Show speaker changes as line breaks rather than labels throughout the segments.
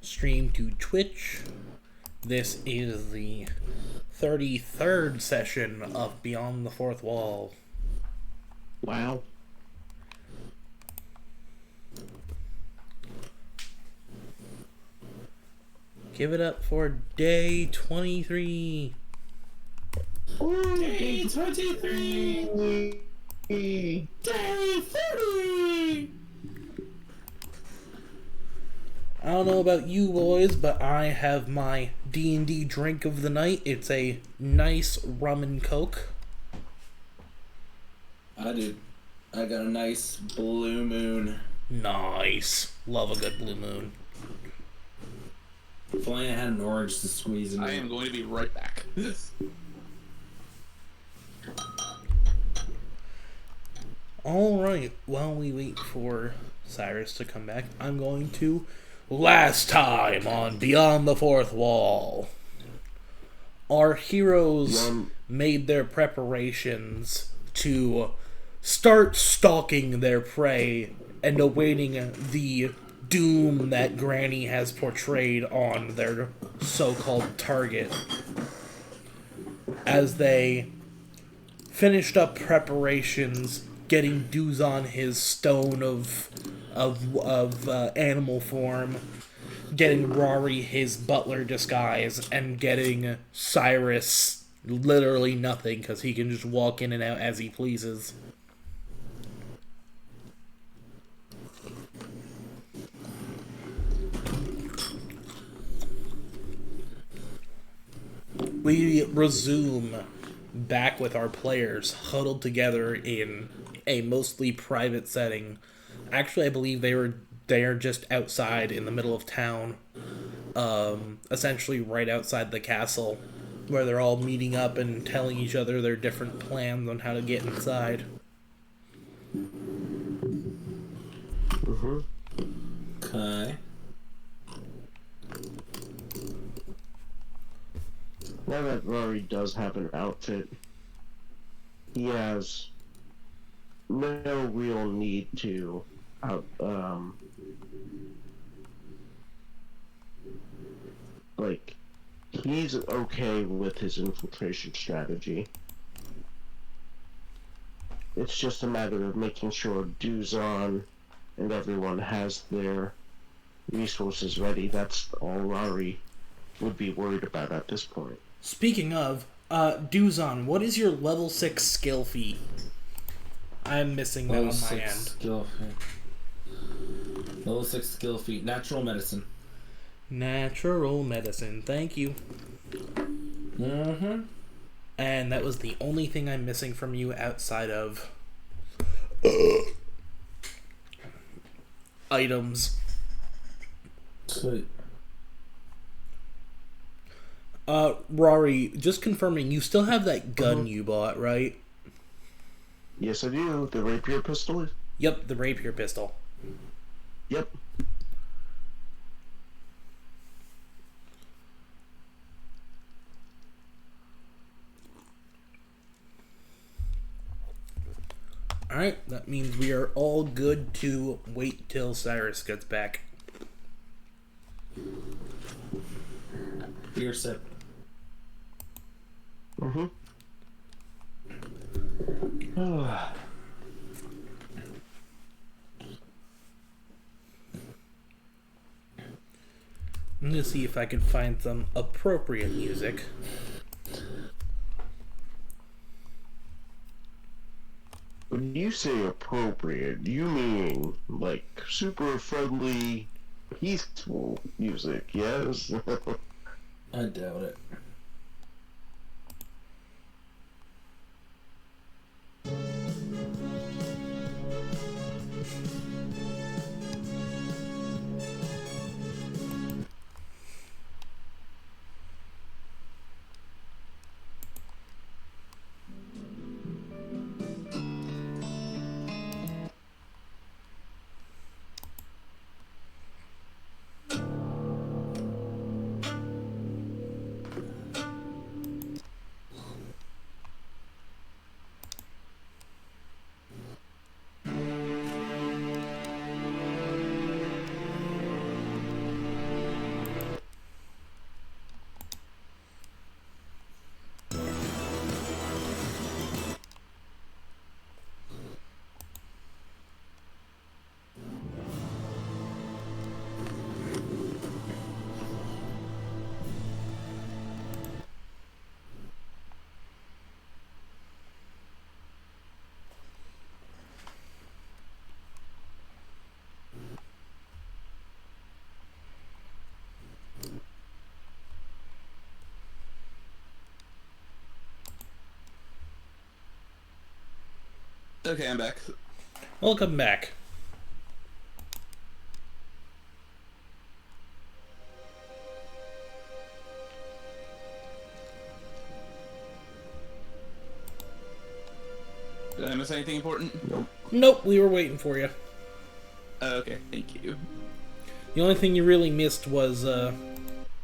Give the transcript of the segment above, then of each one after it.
stream to Twitch. This is the 33rd session of Beyond the Fourth Wall.
Wow.
Give it up for day 23.
Day 23! Day 30!
I don't know about you boys, but I have my D&D drink of the night. It's a nice rum and coke.
I got a nice blue moon.
Nice. Love a good blue moon.
If only I had an orange to squeeze in.
I am going to be right back.
Alright, while we wait for Cyrus to come back, I'm going to... Last time on Beyond the Fourth Wall. Our heroes made their preparations to start stalking their prey and awaiting the doom that Granny has portrayed on their so-called target. As they finished up preparations, getting Duzon his stone of animal form, getting Rari his butler disguise, and getting Cyrus literally nothing because he can just walk in and out as he pleases. We resume back with our players huddled together in a mostly private setting. Actually, I believe they are just outside in the middle of town, essentially right outside the castle, where they're all meeting up and telling each other their different plans on how to get inside.
Okay.
Now that Rari does have an outfit, he has no real need to he's okay with his infiltration strategy. It's just a matter of making sure Duzon and everyone has their resources ready. That's all Rari would be worried about at this point.
Speaking of, Duzon, what is your level 6 skill feat? I'm missing that on my end.
Skill feat. Level 6 skill feat. Natural medicine.
Natural medicine, thank you.
Mm-hmm.
And that was the only thing I'm missing from you outside of items.
Sweet.
Rari, just confirming, you still have that gun you bought, right?
Yes, I do. The rapier pistol?
Yep, the rapier pistol.
Yep.
Alright, that means we are all good to wait till Cyrus gets back.
Beer sip.
Mm-hmm.
I'm gonna see if I can find some appropriate music.
When you say appropriate, you mean like super friendly, peaceful music, yes?
I doubt it.
Okay, I'm back.
Welcome back.
Did I miss anything important?
Nope, we were waiting for you.
Okay, thank you.
The only thing you really missed was the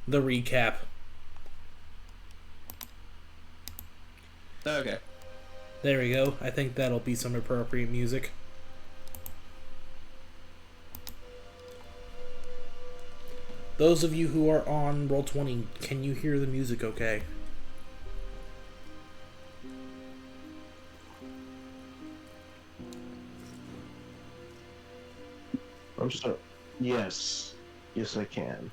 recap.
Okay.
There we go. I think that'll be some appropriate music. Those of you who are on Roll20, can you hear the music okay?
I'm sorry. Yes. Yes, I can.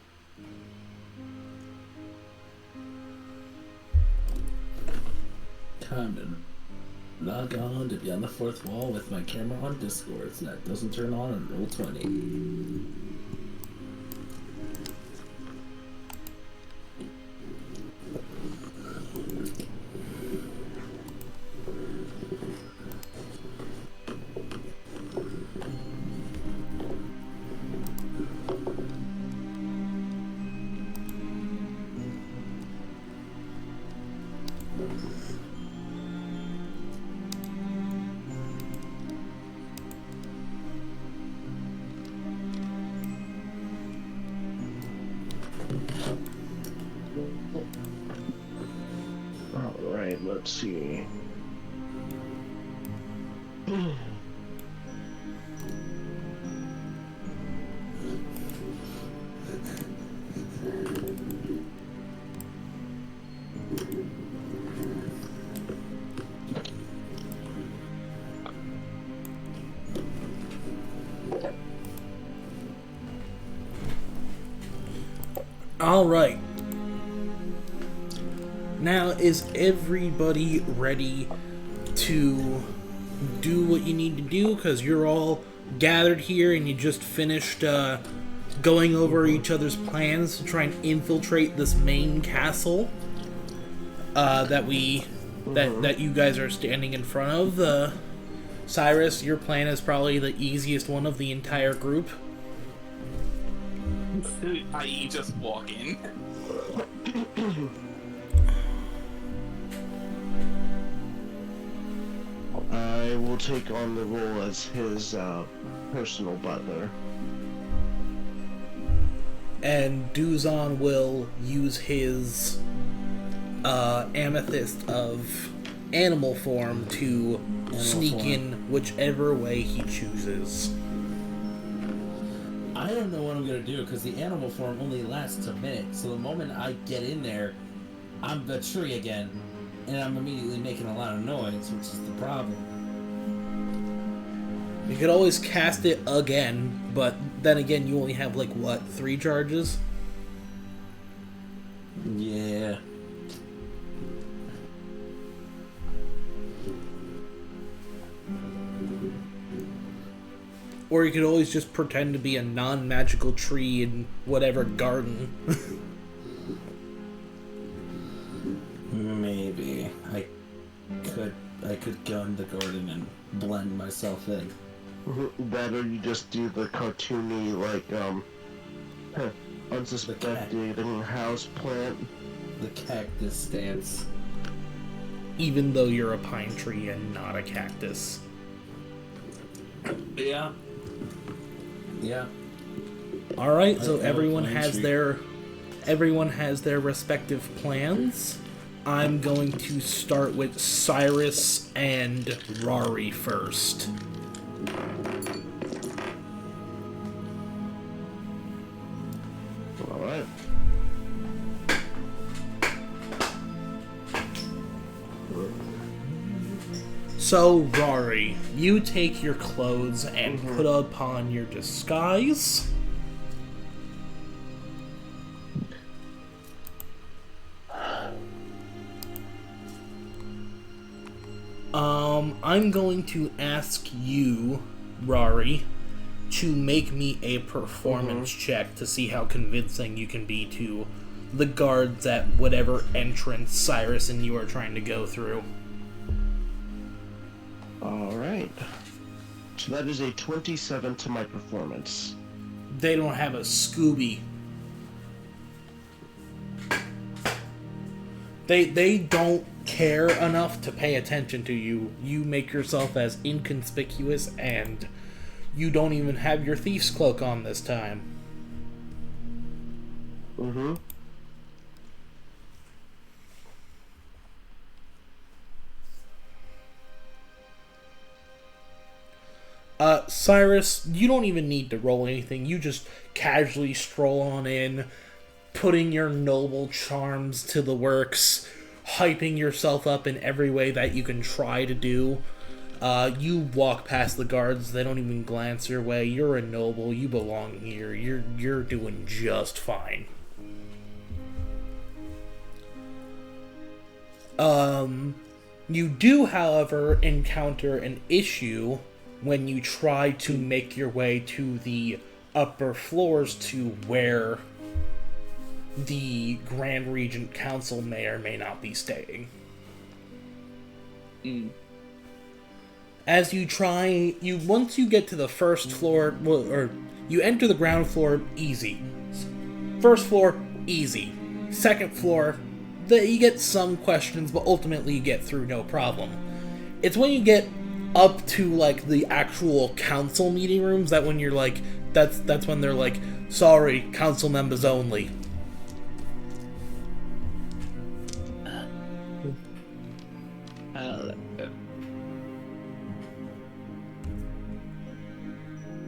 Time to log on to Beyond the Fourth Wall with my camera on Discord, so that doesn't turn on Roll20.
Alright, let's see.
Alright. Now, is everybody ready to do what you need to do? Because you're all gathered here and you just finished going over each other's plans to try and infiltrate this main castle that you guys are standing in front of. Cyrus, your plan is probably the easiest one of the entire group.
I just walk in.
I will take on the role as his personal butler.
And Duzon will use his amethyst of animal form to sneak in whichever way he chooses.
I don't know what I'm gonna do because the animal form only lasts a minute. So the moment I get in there, I'm the tree again, and I'm immediately making a lot of noise, which is the problem.
You could always cast it again, but then again, you only have, like, what, 3 charges?
Yeah.
Or you could always just pretend to be a non-magical tree in whatever garden.
Maybe. I could go in the garden and blend myself in.
That or you just do the cartoony, like, unsuspecting house plant.
The cactus stance.
Even though you're a pine tree and not a cactus.
Yeah. Yeah.
Alright, so everyone
pine
has
tree.
everyone has their respective plans. I'm going to start with Cyrus and Rari first.
Alright.
So, Rari, you take your clothes and put upon your disguise. I'm going to ask you, Rari, to make me a performance check to see how convincing you can be to the guards at whatever entrance Cyrus and you are trying to go through.
Alright. So that is a 27 to my performance.
They don't have a Scooby. They don't care enough to pay attention to you. You make yourself as inconspicuous, and you don't even have your thief's cloak on this time.
Mm-hmm.
Cyrus, you don't even need to roll anything. You just casually stroll on in, putting your noble charms to the works, hyping yourself up in every way that you can try to do. You walk past the guards, they don't even glance your way. You're a noble, you belong here. You're doing just fine. You do, however, encounter an issue when you try to make your way to the upper floors to where the Grand Regent Council may or may not be staying. As you try, once you get to the first floor, or you enter the ground floor, easy. First floor, easy. Second floor, you get some questions, but ultimately you get through no problem. It's when you get up to, like, the actual council meeting rooms that when you're like, that's when they're like, sorry, council members only.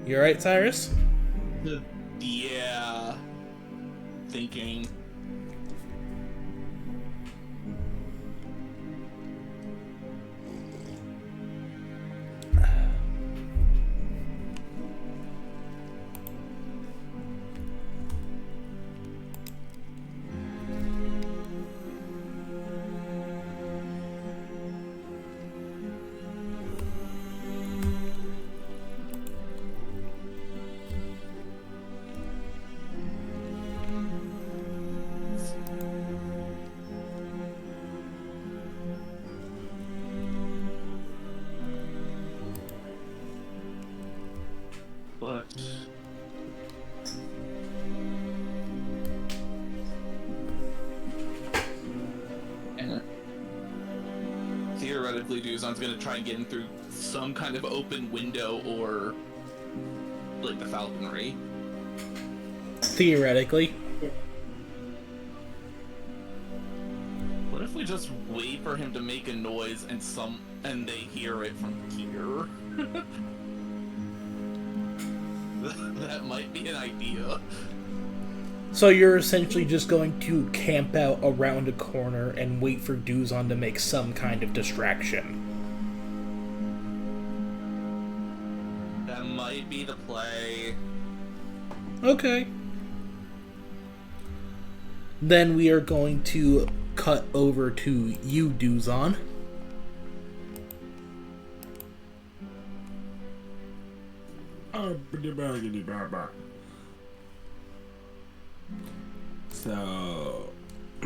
You alright, Cyrus?
Yeah. Thinking. But theoretically, Duzon's gonna try and get in through some kind of open window or like the falconry.
Theoretically.
What if we just wait for him to make a noise and they hear it from here? That might be an idea.
So you're essentially just going to camp out around a corner and wait for Duzon to make some kind of distraction.
That might be the play.
Okay. Then we are going to cut over to you, Duzon.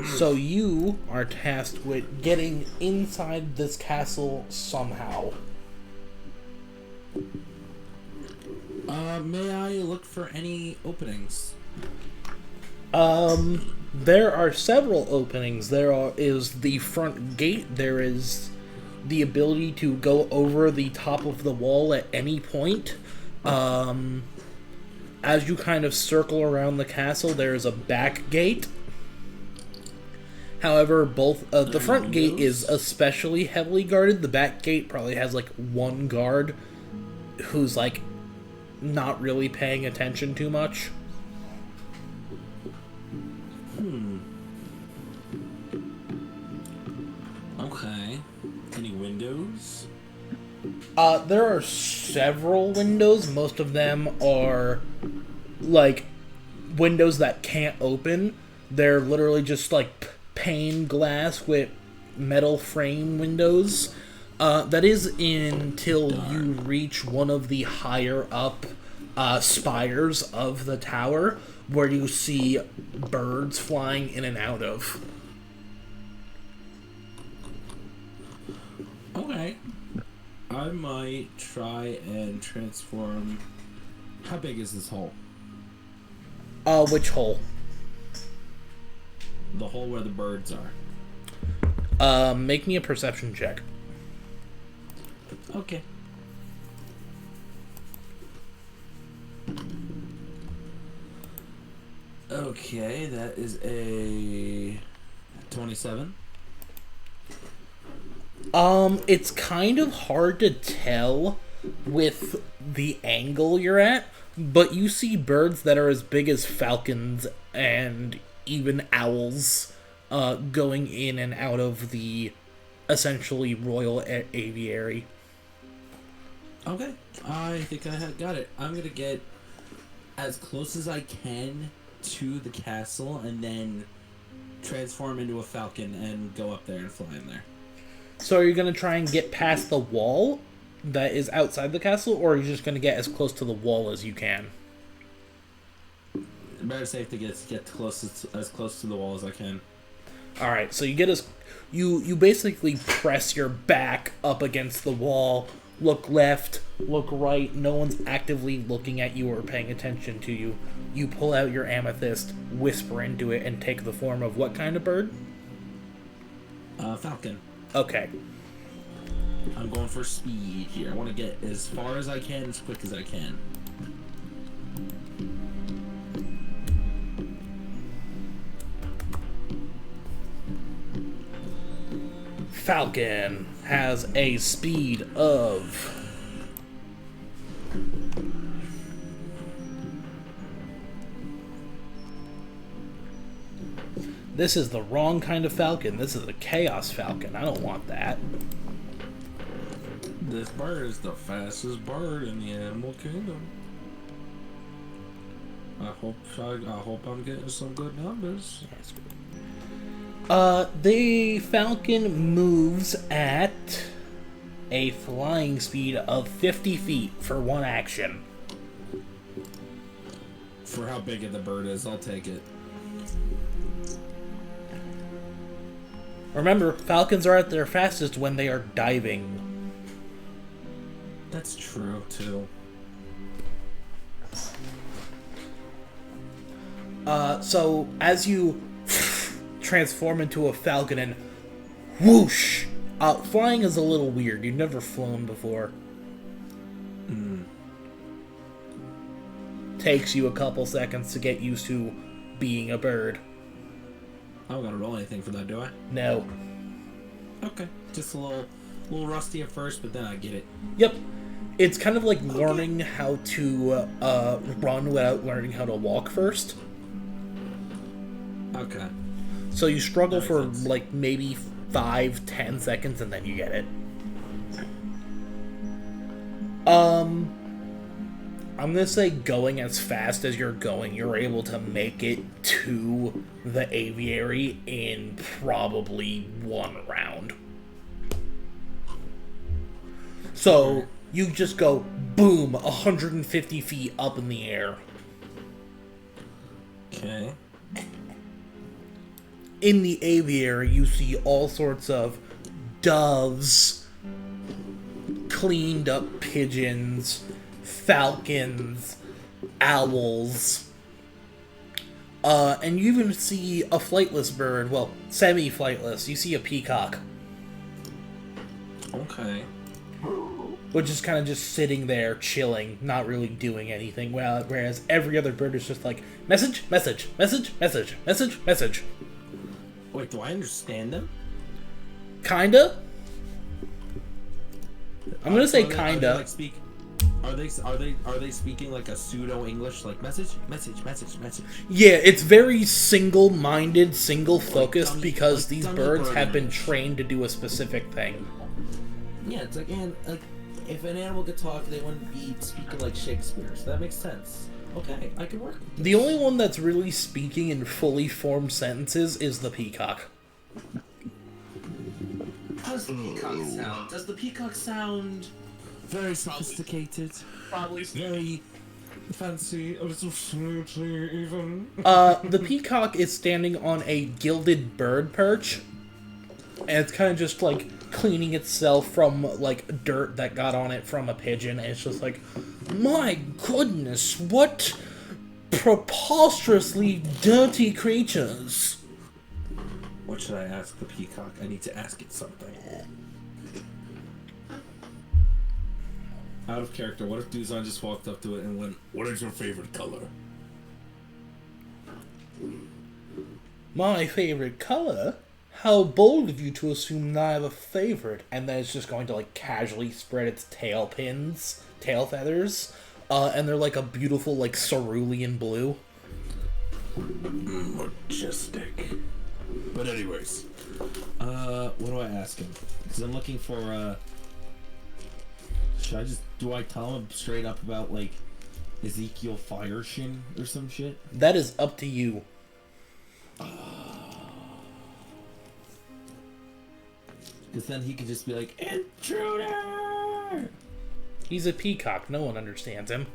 So you are tasked with getting inside this castle somehow.
May I look for any openings?
There are several openings. Is the front gate. There is the ability to go over the top of the wall at any point. As you kind of circle around the castle, there is a back gate. However, both the front gate is especially heavily guarded. The back gate probably has like one guard who's like not really paying attention too much.
Okay. Any windows?
There are several windows. Most of them are like windows that can't open. They're literally just like pane glass with metal frame windows. That is until you reach one of the higher up spires of the tower, where you see birds flying in and out of.
Okay. I might try and transform. How big is this hole?
Which hole?
The hole where the birds are.
Make me a perception check.
Okay. Okay, that is a 27.
It's kind of hard to tell with the angle you're at, but you see birds that are as big as falcons and even owls going in and out of the essentially royal aviary.
Okay, I think I got it. I'm gonna get as close as I can to the castle and then transform into a falcon and go up there and fly in there.
So are you going to try and get past the wall that is outside the castle, or are you just going to get as close to the wall as you can?
Better safe to get as close to the wall as I can.
Alright, so you get as... You basically press your back up against the wall, look left, look right, no one's actively looking at you or paying attention to you. You pull out your amethyst, whisper into it, and take the form of what kind of bird?
Falcon.
Okay.
I'm going for speed here. I want to get as far as I can, as quick as I can.
Falcon has a speed of... This is the wrong kind of falcon. This is a chaos falcon. I don't want that.
This bird is the fastest bird in the animal kingdom. I hope I'm getting some good numbers.
The falcon moves at a flying speed of 50 feet for one action.
For how big the bird is, I'll take it.
Remember, falcons are at their fastest when they are diving.
That's true, too.
So as you transform into a falcon and whoosh, flying is a little weird. You've never flown before. Takes you a couple seconds to get used to being a bird.
I don't gotta roll anything for that, do I?
No.
Okay. Just a little rusty at first, but then I get it.
Yep. It's kind of like learning how to run without learning how to walk first.
Okay.
So you struggle for
sense.
like maybe 5-10 seconds and then you get it. I'm gonna say going as fast as you're going, you're able to make it to the aviary in probably one round. So you just go boom, 150 feet up in the air.
Okay.
In the aviary, you see all sorts of doves, cleaned up pigeons, falcons, owls, and you even see a flightless bird, well, semi-flightless. You see a peacock.
Okay.
Which is kind of just sitting there, chilling, not really doing anything, whereas every other bird is just like, message, message, message, message, message, message.
Wait, do I understand them?
Kinda? I'm gonna say kinda.
Are they speaking like a pseudo English, like message?
Yeah, it's very single-minded, single-focused,
Like
because these
dummy
birds
bird
have been
English.
trained to do a specific thing.
Yeah, it's like, if an animal could talk, they wouldn't be speaking like Shakespeare, so that makes sense. Okay, I can work with this.
The only one that's really speaking in fully formed sentences is the peacock.
How does the peacock sound? Does the peacock sound very sophisticated?
Probably.
Very fancy, a little snooty even?
The peacock is standing on a gilded bird perch, and it's kind of just like cleaning itself from, like, dirt that got on it from a pigeon. And it's just like, my goodness, what preposterously dirty creatures.
What should I ask the peacock? I need to ask it something. Out of character, what if Duzon just walked up to it and went, "What is your favorite color?"
My favorite color? How bold of you to assume that I have a favorite. And then it's just going to, like, casually spread its tail feathers. And they're like a beautiful, like, cerulean blue.
Majestic. But anyways, what do I ask him? Because I'm looking for, do I tell him straight up about, like, Ezekiel Fireshin or some shit?
That is up to you.
Because then he could just be like, "Intruder!"
He's a peacock. No one understands him.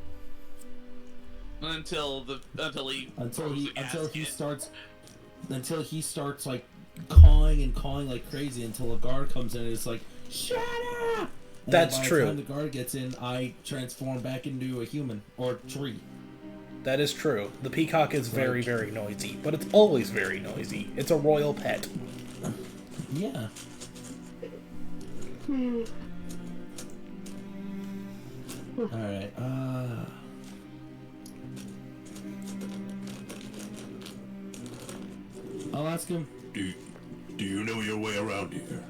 Until
he starts like cawing like crazy until a guard comes in and it's like, "Shut up!" And
That's
by
true.
the time the guard gets in, I transform back into a human or tree.
That is true. The peacock is very, very noisy, but it's always very noisy. It's a royal pet.
Yeah. Alright, I'll ask him, do you know your way around here?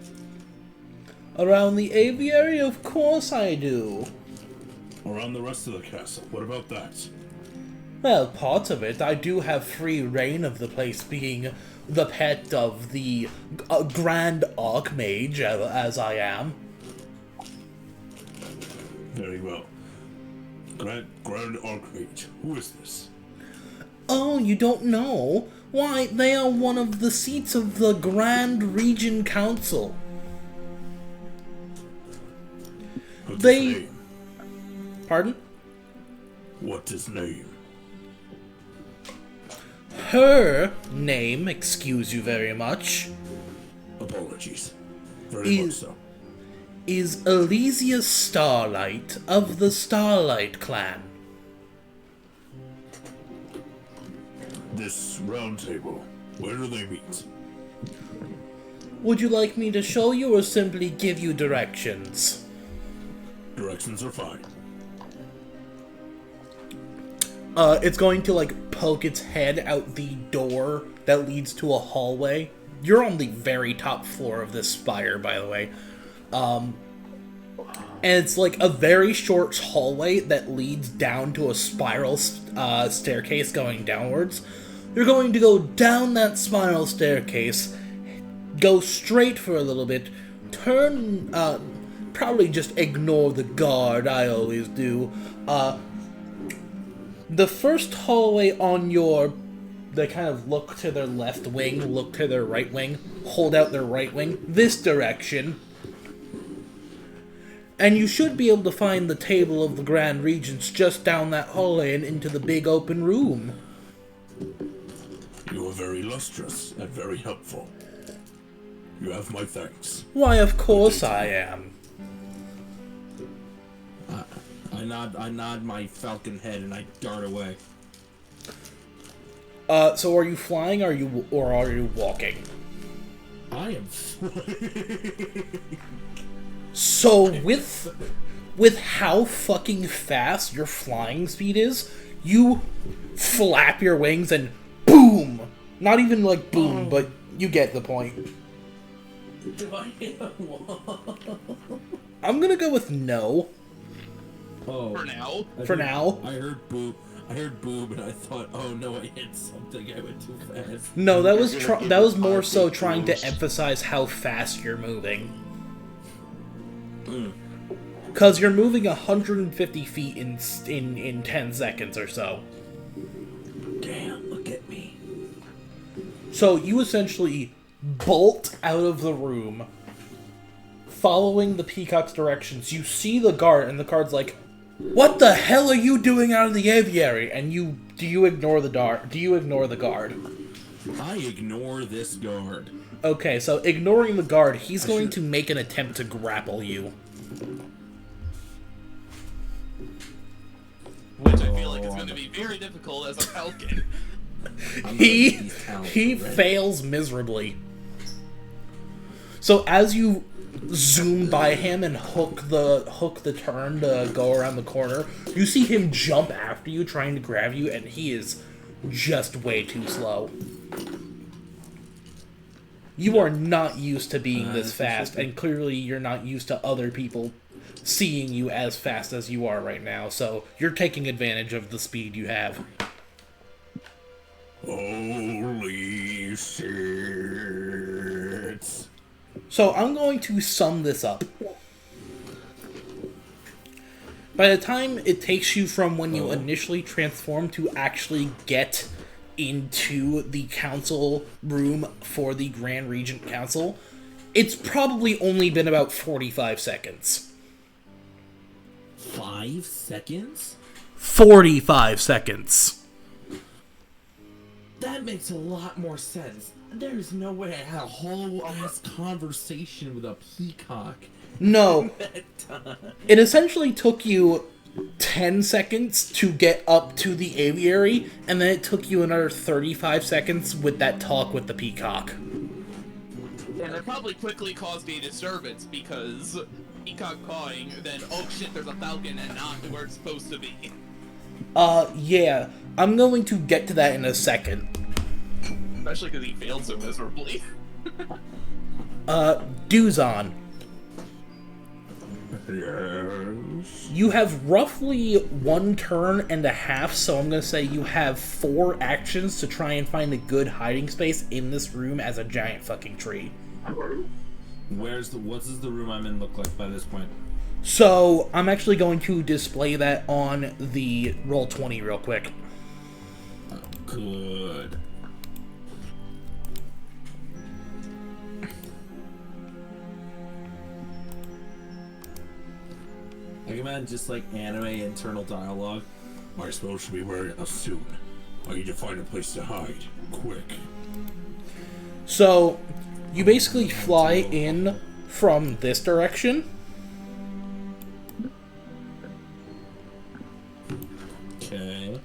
Around the aviary? Of course I do.
Around the rest of the castle, what about that?
Well, part of it. I do have free reign of the place, being the pet of the Grand Archmage, as I am.
Very well. Grand Archmage, who is this?
Oh, you don't know? Why, they are one of the seats of the Grand Region Council.
What's
They-
his name?
Pardon?
What's his name?
Her name, excuse you very much,
Apologies. Very much
is,
so.
is Elysia Starlight of the Starlight Clan.
This round table, where do they meet?
Would you like me to show you or simply give you directions?
Directions are fine.
It's going to, like, poke its head out the door that leads to a hallway. You're on the very top floor of this spire, by the way. And it's, like, a very short hallway that leads down to a spiral staircase going downwards. You're going to go down that spiral staircase, go straight for a little bit, turn, probably just ignore the guard, I always do, the first hallway on they kind of look to their left wing, look to their right wing, hold out their right wing, this direction. And you should be able to find the table of the Grand Regents just down that hallway and into the big open room.
You are very lustrous and very helpful. You have my thanks.
Why, of course I am.
I nod my falcon head and I dart away.
So are you flying, or are you walking?
I am
So with how fucking fast your flying speed is, you flap your wings and boom! Not even like boom, but you get the point.
Do I hit a wall?
I'm gonna go with no.
Oh.
For now.
For now.
I heard boob. And I thought, oh no, I hit something. I went too fast.
No, that was
You're gonna
that
give
was
it
more
5
so
big
trying to
moves.
emphasize how fast you're moving. Because you're moving 150 feet in 10 seconds or so.
Damn, look at me.
So you essentially bolt out of the room, following the peacock's directions. You see the guard, and the guard's like, "What the hell are you doing out of the aviary?" And do you ignore the guard?
I ignore this guard.
Okay, so ignoring the guard, he's going to make an attempt to grapple you.
Which I feel like is going to be very difficult as a falcon.
He fails miserably. So as you zoom by him and hook the turn to go around the corner, you see him jump after you, trying to grab you, and he is just way too slow. You are not used to being this fast, and clearly you're not used to other people seeing you as fast as you are right now, so you're taking advantage of the speed you have.
Holy shit.
So I'm going to sum this up. By the time it takes you from when you initially transform to actually get into the council room for the Grand Regent Council, it's probably only been about 45 seconds.
5 seconds?
45 seconds.
That makes a lot more sense. There's no way I had a whole ass conversation with a peacock.
No.
That time.
It essentially took you 10 seconds to get up to the aviary, and then it took you another 35 seconds with that talk with the peacock.
And it probably quickly caused a disturbance because peacock cawing, then oh shit, there's a falcon and not where it's supposed to be.
Yeah. I'm going to get to that in a second.
Especially because he failed so miserably.
Duzon.
Yes.
You have roughly 1 turn and a half, so I'm going to say you have 4 actions to try and find a good hiding space in this room as a giant fucking tree.
What does the room I'm in look like by this point?
So, I'm actually going to display that on the Roll20 real quick.
Good. I imagine just like anime internal dialogue. Am I supposed to be wearing a suit? I need to find a place to hide. Quick.
So, you basically fly in from this direction.
Okay.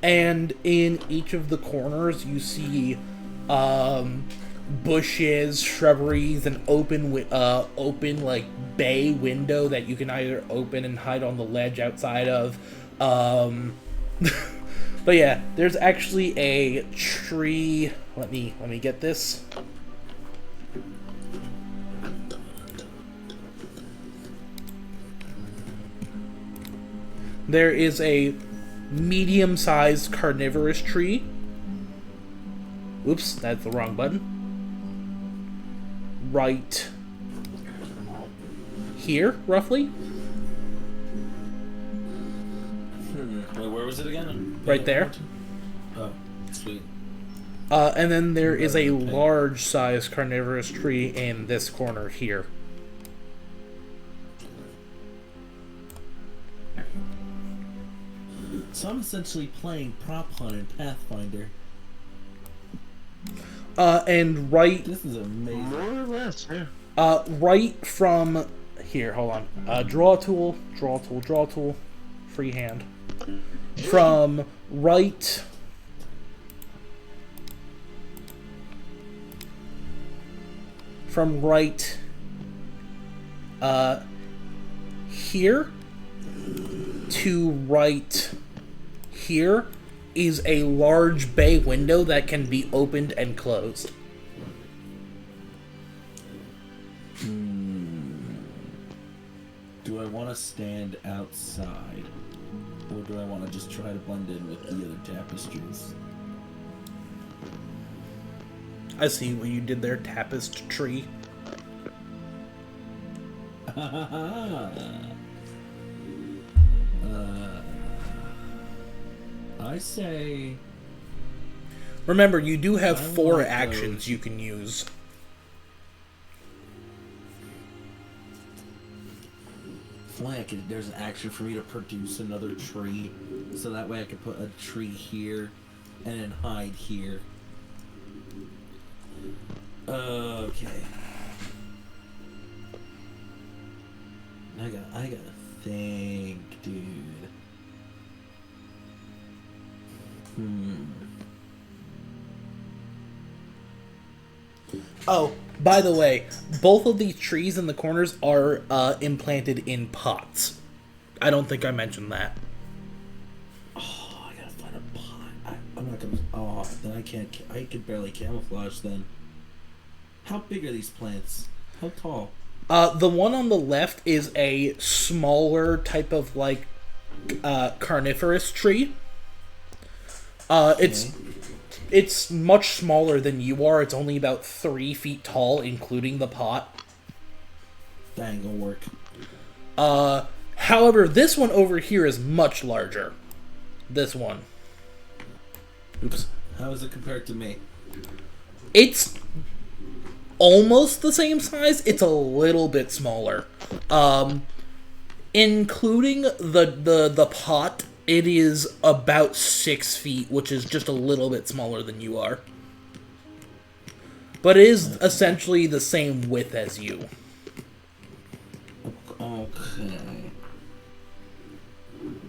And in each of the corners, you see bushes, shrubberies, an open like bay window that you can either open and hide on the ledge outside of. But yeah, there's actually a tree. Let me get this. There is a medium-sized carnivorous tree. Oops, that's the wrong button. Right here, roughly.
Wait, where was it again?
Right there.
Oh, sweet.
And then there is a large-sized carnivorous tree in this corner here.
So I'm essentially playing prop hunt in Pathfinder.
And right...
This is amazing.
More or less, yeah.
Right from... Here, hold on. Draw tool, draw tool, draw tool. Freehand. From right... From right... here to right here is a large bay window that can be opened and closed.
Do I want to stand outside? Or do I want to just try to blend in with the other tapestries?
I see what you did there, tapestry.
I say...
Remember, you do have 4 actions you can use.
Flank, there's an action for me to produce another tree, so that way I can put a tree here, and then hide here. Okay. I gotta think, dude.
Oh, by the way, both of these trees in the corners are implanted in pots. I don't think I mentioned that.
Oh, I gotta find a pot. I'm not gonna. Oh, then I can't. I could barely camouflage then. How big are these plants? How tall?
The one on the left is a smaller type of like carnivorous tree. It's much smaller than you are. It's only about 3 feet tall, including the pot.
That ain't gonna work.
However, this one over here is much larger. This one. Oops.
How is it compared to me?
It's almost the same size. It's a little bit smaller. Including the pot, it is about 6 feet, which is just a little bit smaller than you are. But it is essentially the same width as you.
Okay.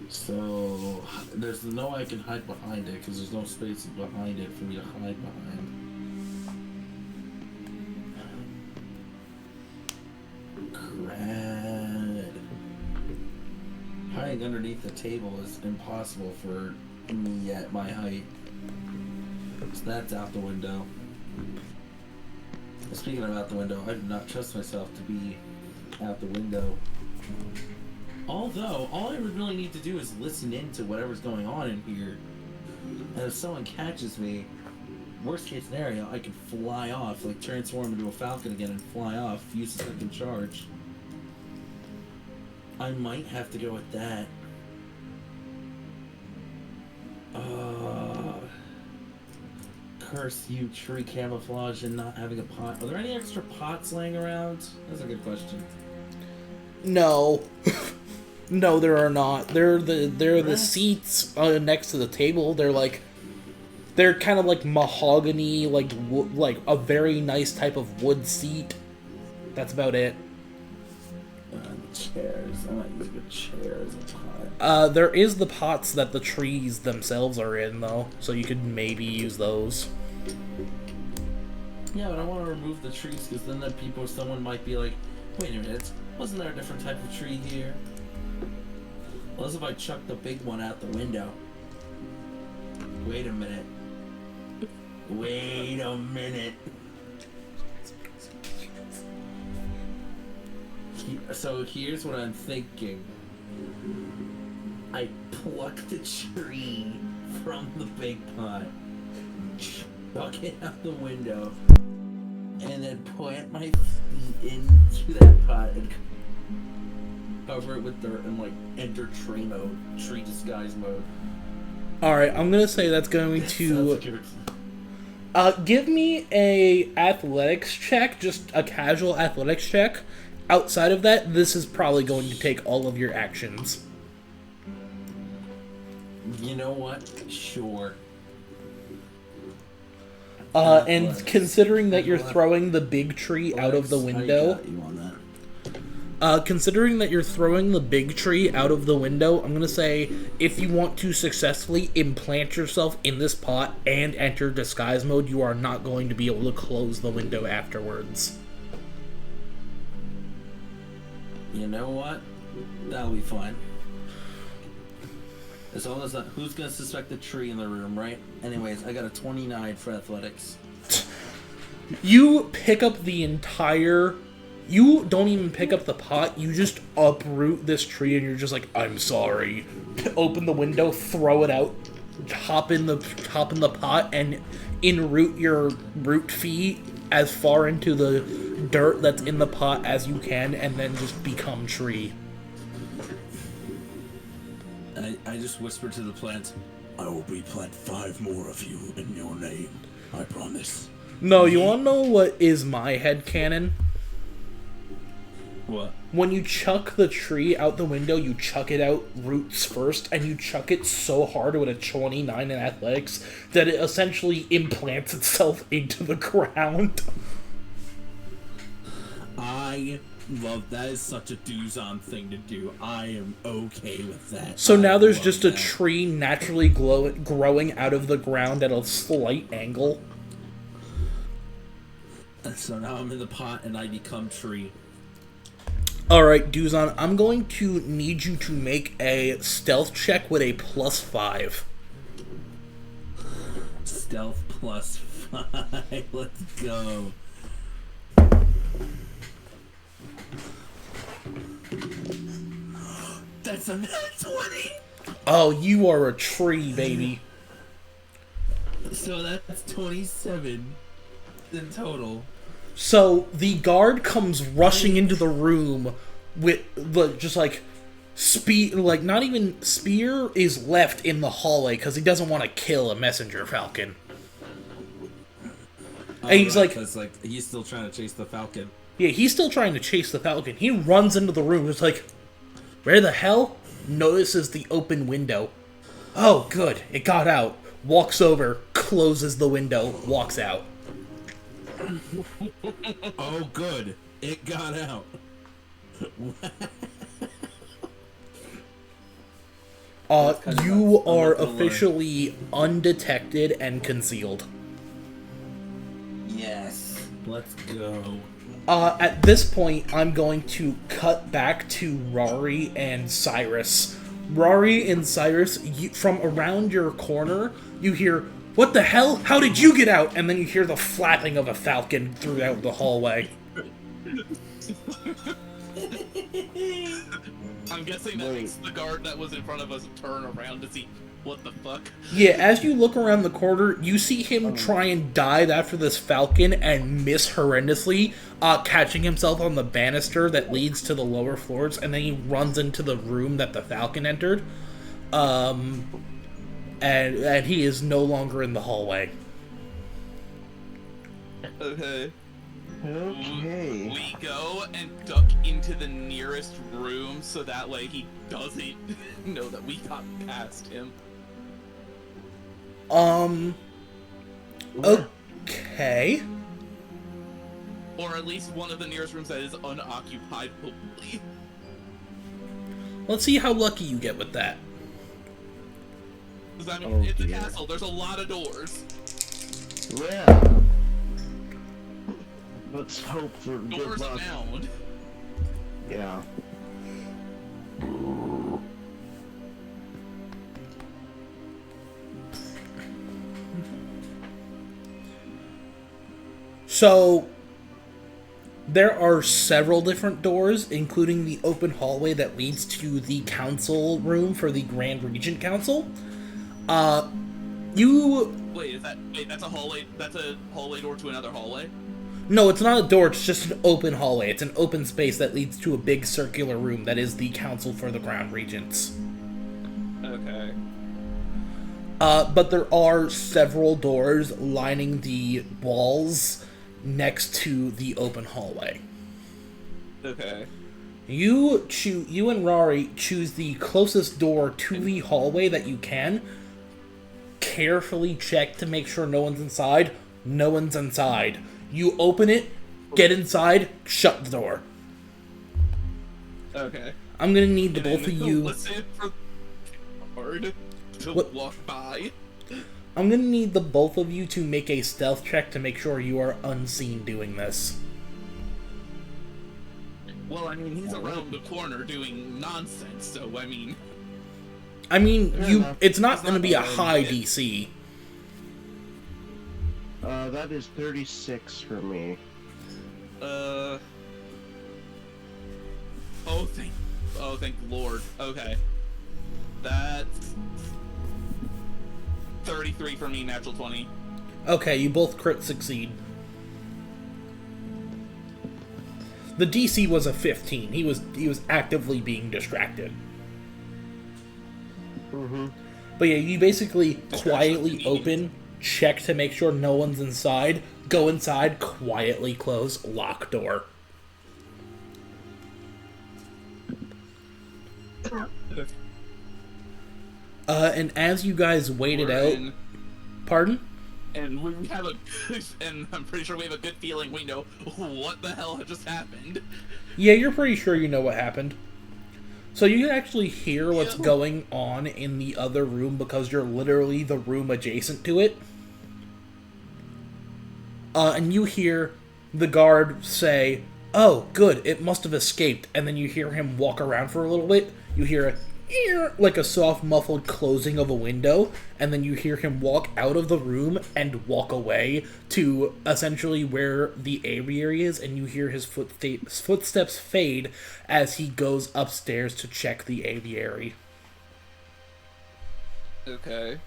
So, there's no way I can hide behind it, because there's no space behind it for me to hide behind. Crad. Hiding underneath the table is impossible for me at my height. So that's out the window. Speaking of out the window, I do not trust myself to be out the window. Although, all I would really need to do is listen in to whatever's going on in here. And if someone catches me, worst case scenario, I can fly off, like transform into a falcon again and fly off, use the second charge. I might have to go with that. Curse you, tree camouflage and not having a pot. Are there any extra pots laying around? That's a good question.
No. No, there are not. They're the seats next to the table. They're kind of like mahogany, like a very nice type of wood seat. That's about it.
Chairs. I might use the chair as a pot.
There is the pots that the trees themselves are in, though, so you could maybe use those.
Yeah, but I want to remove the trees because then someone might be like, wait a minute, wasn't there a different type of tree here? Unless if I chuck the big one out the window. Wait a minute. Wait a minute. So here's what I'm thinking. I pluck the tree from the big pot, chuck it out the window, and then plant my feet into that pot and cover it with dirt and like enter tree mode, tree disguise mode.
Alright, I'm gonna say that's going to... give me a athletics check, just a casual athletics check. Outside of that, this is probably going to take all of your actions.
You know what? Sure.
And considering that you're throwing the big tree out of the window... considering that you're throwing the big tree out of the window, I'm gonna say, if you want to successfully implant yourself in this pot and enter disguise mode, you are not going to be able to close the window afterwards.
You know what? That'll be fine. As long as who's gonna suspect the tree in the room, right? Anyways, I got a 29 for athletics.
You pick up the entire... You don't even pick up the pot, you just uproot this tree and you're just like, I'm sorry. Open the window, throw it out, hop in the pot, and enroot your root feet as far into the dirt that's in the pot as you can, and then just become tree.
I just whispered to the plant, I will replant 5 more of you in your name. I promise.
No, you wanna know what is my headcanon?
What?
When you chuck the tree out the window, you chuck it out roots first, and you chuck it so hard with a 29 in athletics that it essentially implants itself into the ground.
I love that. Is such a Duzon thing to do. I am okay with that.
So now there's
love
just a
that.
tree naturally growing out of the ground at a slight angle.
So now I'm in the pot and I become tree.
Alright, Duzon, I'm going to need you to make a stealth check with a +5.
Stealth +5. Let's go. That's a net 20.
Oh, you are a tree, baby.
So that's 27 in total.
So the guard comes rushing into the room with just like spear, like not even spear is left in the hallway because he doesn't want to kill a messenger falcon.
Oh,
And he's like,
because he's still trying to chase the falcon.
yeah, he's still trying to chase the falcon. He runs into the room, just like, where the hell? Notices the open window. Oh, good, it got out. Walks over, closes the window, walks out.
Oh, good. It got out.
You are officially undetected and concealed.
Yes. Let's go.
At this point, I'm going to cut back to Rari and Cyrus. Rari and Cyrus, from around your corner, you hear, "What the hell? How did you get out?" And then you hear the flapping of a falcon throughout the hallway.
I'm guessing that makes the guard that was in front of us turn around to see what the fuck.
Yeah, as you look around the corner, you see him try and dive after this falcon and miss horrendously, catching himself on the banister that leads to the lower floors, and then he runs into the room that the falcon entered. And he is no longer in the hallway.
Okay.
Okay.
We go and duck into the nearest room so that way he doesn't know that we got past him.
Okay.
Or at least one of the nearest rooms that is unoccupied, hopefully.
Let's see how lucky you get with that.
Because I mean, it's a castle, there's a lot of doors.
Yeah. Let's hope for good
Doors
luck.
abound.
Yeah.
So, there are several different doors, including the open hallway that leads to the council room for the Grand Regent Council.
That's a hallway. That's a hallway door to another hallway.
No, it's not a door, it's just an open hallway. It's an open space that leads to a big circular room that is the council for the Grand Regents.
Okay.
But there are several doors lining the walls next to the open hallway.
Okay.
You and Rari choose the closest door to the hallway that you can. Carefully check to make sure no one's inside. No one's inside. You open it, get inside, shut the door.
Okay.
I'm gonna need the both of you.
Listen for guard to walk by.
I'm gonna need the both of you to make a stealth check to make sure you are unseen doing this.
Well, I mean, he's around the corner doing nonsense, so I mean.
It's not gonna be a high DC.
That is 36 for me.
Oh, thank Lord. Okay. That's 33 for me, natural 20.
Okay, you both crit succeed. The DC was a 15. He was actively being distracted.
Mm-hmm.
But yeah, you basically quietly open, check to make sure no one's inside, go inside, quietly close, lock door. And as you guys waited out... Pardon?
and we have a, and I'm pretty sure we have a good feeling we know what the hell just happened.
Yeah, you're pretty sure you know what happened. So you can actually hear what's going on in the other room because you're literally the room adjacent to it. And you hear the guard say, "Oh, good, it must have escaped." And then you hear him walk around for a little bit. You hear a like a soft muffled closing of a window, and then you hear him walk out of the room and walk away to essentially where the aviary is, and you hear his footsteps fade as he goes upstairs to check the aviary.
Okay.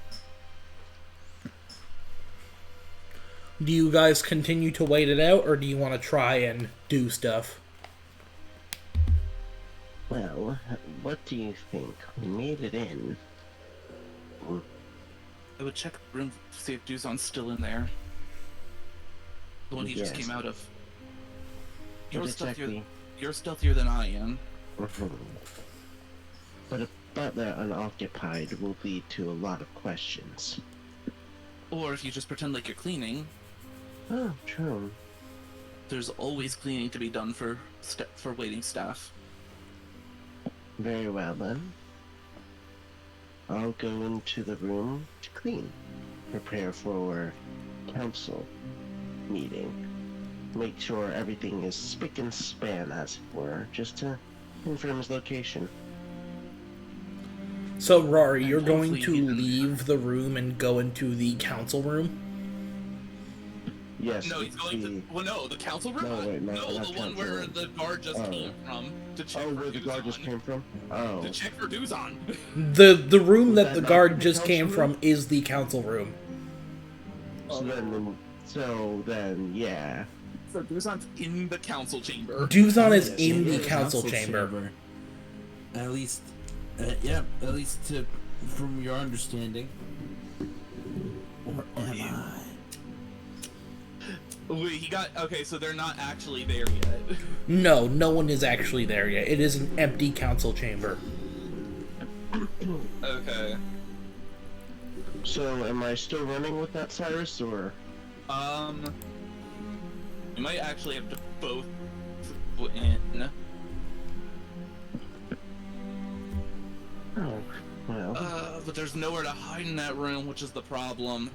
Do you guys continue to wait it out, or do you want to try and do stuff?
Well, what do you think? We made it in.
I would check the room to see if Duzon's still in there. The one he just came out of. You're stealthier than I am.
But a butler unoccupied will lead to a lot of questions.
Or if you just pretend like you're cleaning.
Oh, true.
There's always cleaning to be done for waiting staff.
Very well then. I'll go into the room to clean. Prepare for council meeting. Make sure everything is spick and span, as it were, just to confirm his location.
So, Rari, you're going to leave the room and go into the council room?
Yes.
No, he's going to. Well, no, the council room?
No, wait,
no, the one where
room.
The guard just came from. To check for
where the guard just came from? Oh.
To check for Duzon.
The room that the
not
guard
the
just
council
came
room?
from is the council room.
So then, yeah.
So Duzon's in the council chamber.
Duzon is
Yes,
in
he
the
is.
council chamber.
At least, at least from your understanding. Or am I?
Wait, he got... Okay, so they're not actually there yet.
No, no one is actually there yet. It is an empty council chamber.
Okay.
So, am I still running with that, Cyrus, or?
We might actually have to both go in.
Oh, well.
But there's nowhere to hide in that room, which is the problem.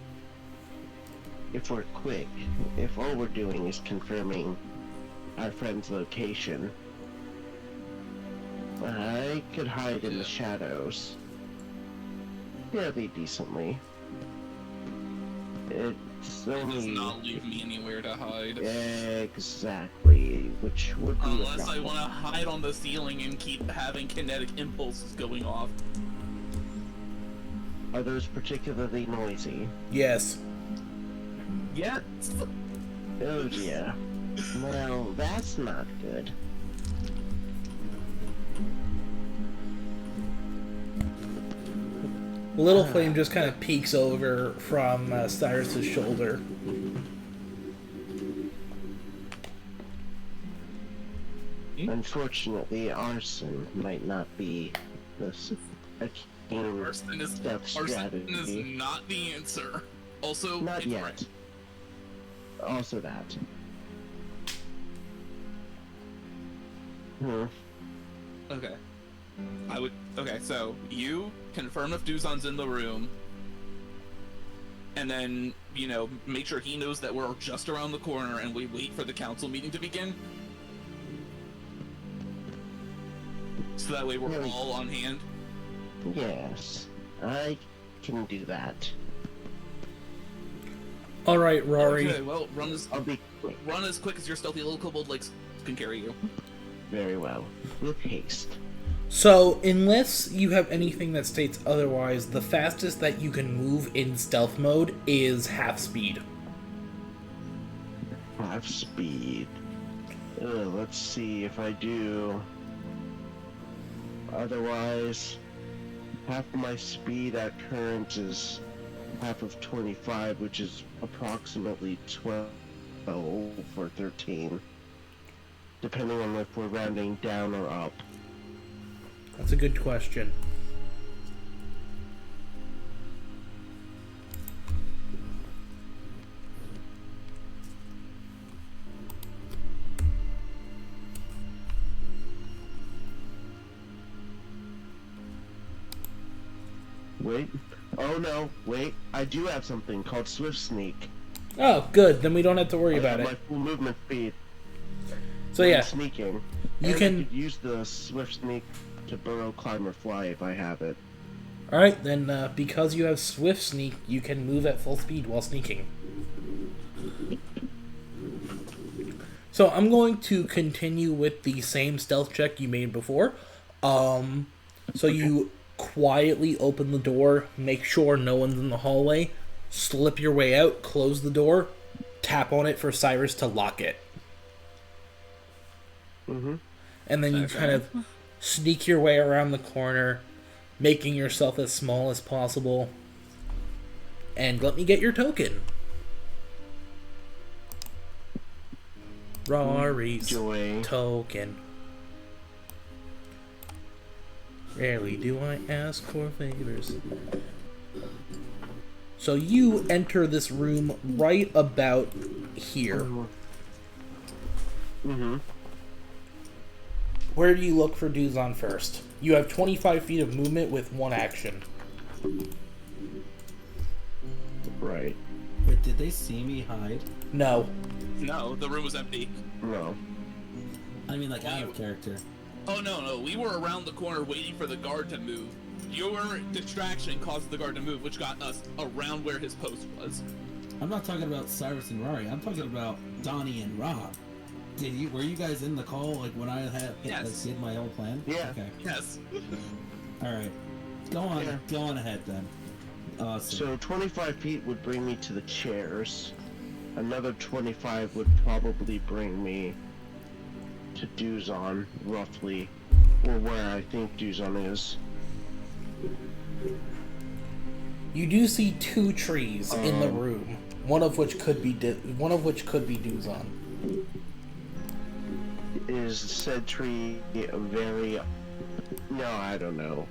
If we're quick, if all we're doing is confirming our friend's location, I could hide in the shadows fairly decently. It's
It does
only...
not leave me anywhere to hide.
Exactly, which would be
Unless I want to hide on the ceiling and keep having kinetic impulses going off.
Are those particularly noisy?
Yes.
Yes!
Oh dear. Well, that's not good.
Little Flame just kind of peeks over from Cyrus's shoulder.
Unfortunately, arson might not be a keen
Arson is
strategy.
not the answer. Also,
Not
it's
yet.
right.
Also that.
Okay. Okay, so you confirm if Duzon's in the room, and then, make sure he knows that we're just around the corner and we wait for the council meeting to begin. So that way we're
Really?
all on hand.
Yes, I can do that.
Alright, Rari.
Okay, well,
I'll be quick.
run as quick as your stealthy little kobold legs can carry you.
Very well. With haste.
So, unless you have anything that states otherwise, the fastest that you can move in stealth mode is half speed.
Half speed. Let's see if I do. Otherwise, half my speed at current is half of 25, which is approximately 12 or 13. Depending on if we're rounding down or up.
That's a good question.
Wait. Oh no, wait. I do have something called Swift Sneak.
Oh, good. Then we don't have to worry about it.
My full movement speed.
So yeah,
Sneaking.
you
and
can
I could use the Swift Sneak to burrow, climb, or fly if I have it.
Alright, then because you have Swift Sneak, you can move at full speed while sneaking. So I'm going to continue with the same stealth check you made before. So you quietly open the door, make sure no one's in the hallway, slip your way out, close the door, tap on it for Cyrus to lock it.
Mm-hmm.
And then you kind of sneak your way around the corner, making yourself as small as possible. And let me get your token. Rari's token. Rarely do I ask for favors. So you enter this room right about here.
Mm-hmm.
Where do you look for Duzon first? You have 25 feet of movement with one action.
Right.
Wait, did they see me hide?
No.
No, the room was empty.
No.
I mean, like, out of character.
Oh, no. We were around the corner waiting for the guard to move. Your distraction caused the guard to move, which got us around where his post was.
I'm not talking about Cyrus and Rari. I'm talking about Donnie and Rob. Were you guys in the call, like, when I did my whole plan?
Yeah.
Okay.
Yes.
Alright. Go on ahead, then. Awesome.
So 25 feet would bring me to the chairs. Another 25 would probably bring me to Duzon, roughly, or where I think Duzon is.
You do see two trees in the room, one of which could be Duzon.
Is said tree very, no, I don't know,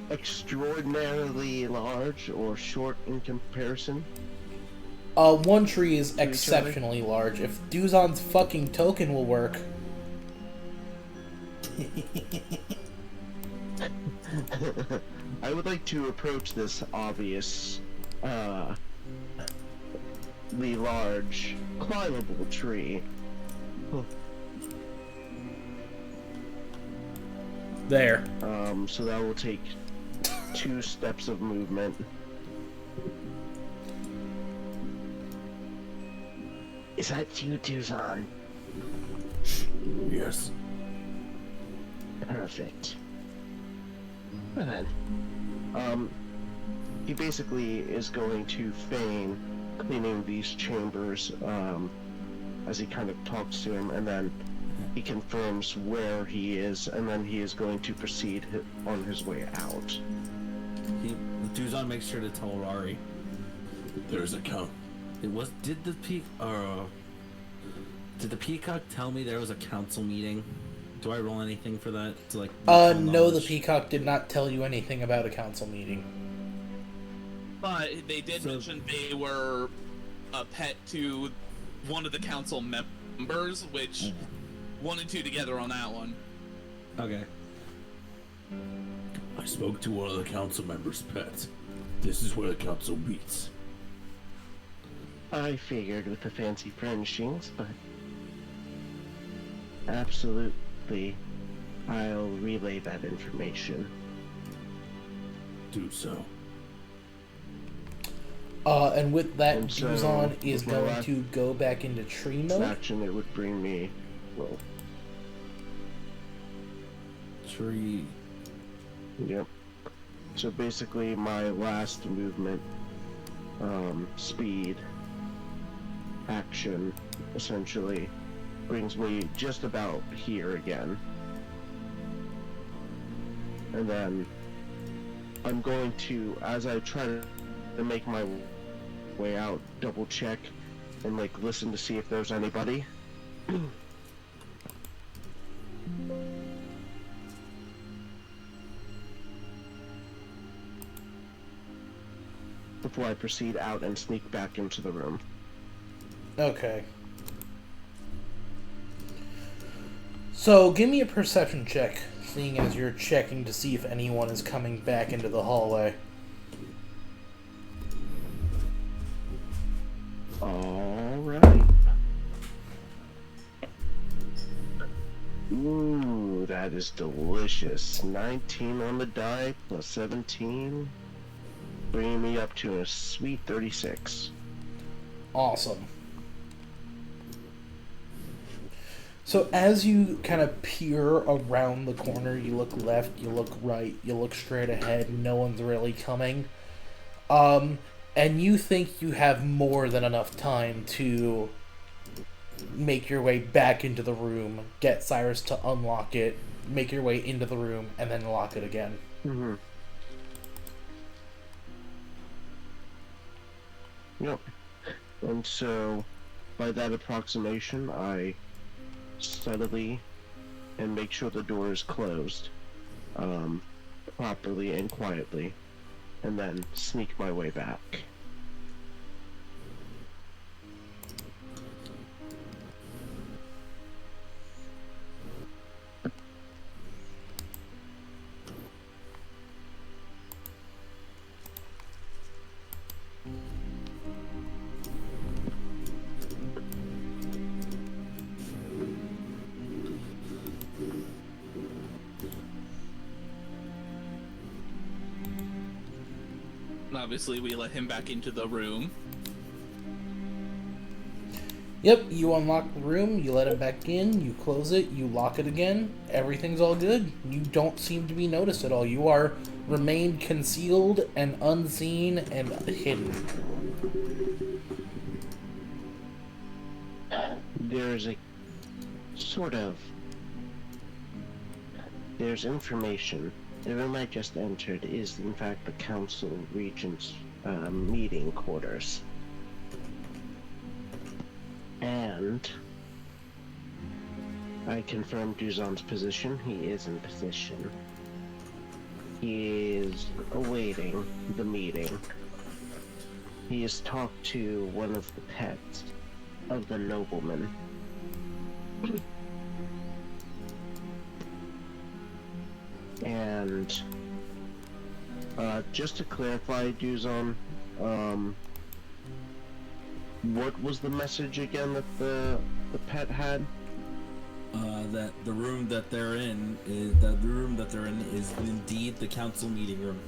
extraordinarily large or short in comparison?
One tree is exceptionally large. If Duzon's fucking token will work.
I would like to approach this obvious, the large, climbable tree.
There.
So that will take 2 steps of movement. Is that you, Duzon?
Yes.
Perfect. Well then, he basically is going to feign cleaning these chambers, as he kind of talks to him, and then he confirms where he is, and then he is going to proceed on his way out.
Duzon makes sure to tell Rari. There's a count. Did the peacock tell me there was a council meeting? Do I roll anything for that? To like?
No, the peacock did not tell you anything about a council meeting.
But they did mention they were a pet to one of the council members, which 1 and 2 together on that one.
Okay.
I spoke to one of the council members' pets. This is where the council meets.
I figured with the fancy furnishings, but absolutely, I'll relay that information.
Do so.
And with that,
And so,
Duzon is
with my
going
last
to go back into tree mode.
Action, it would bring me, well,
Tree.
yep. So basically, my last movement, speed, action, essentially, brings me just about here again. And then I'm going to, as I try to make my way out, double check and like listen to see if there's anybody. Before I proceed out and sneak back into the room.
Okay. So, give me a perception check, seeing as you're checking to see if anyone is coming back into the hallway.
Alright. Ooh, that is delicious. 19 on the die plus 17. Bringing me up to a sweet 36.
Awesome. So as you kind of peer around the corner, you look left, you look right, you look straight ahead, no one's really coming. And you think you have more than enough time to make your way back into the room, get Cyrus to unlock it, make your way into the room, and then lock it again.
Mm-hmm. Yep. And so, by that approximation, I steadily and make sure the door is closed, properly and quietly, and then sneak my way back.
Obviously, we let him back into the room.
Yep, you unlock the room, you let him back in, you close it, you lock it again, everything's all good. You don't seem to be noticed at all. You are remained concealed and unseen and hidden.
There's a sort of... There's information. The room I just entered is, in fact, the Council Regent's meeting quarters. And I confirmed Duzon's position. He is in position. He is awaiting the meeting. He has talked to one of the pets of the nobleman. And just to clarify, Duzon, what was the message again that the pet had?
That the room that they're in is indeed the council meeting room.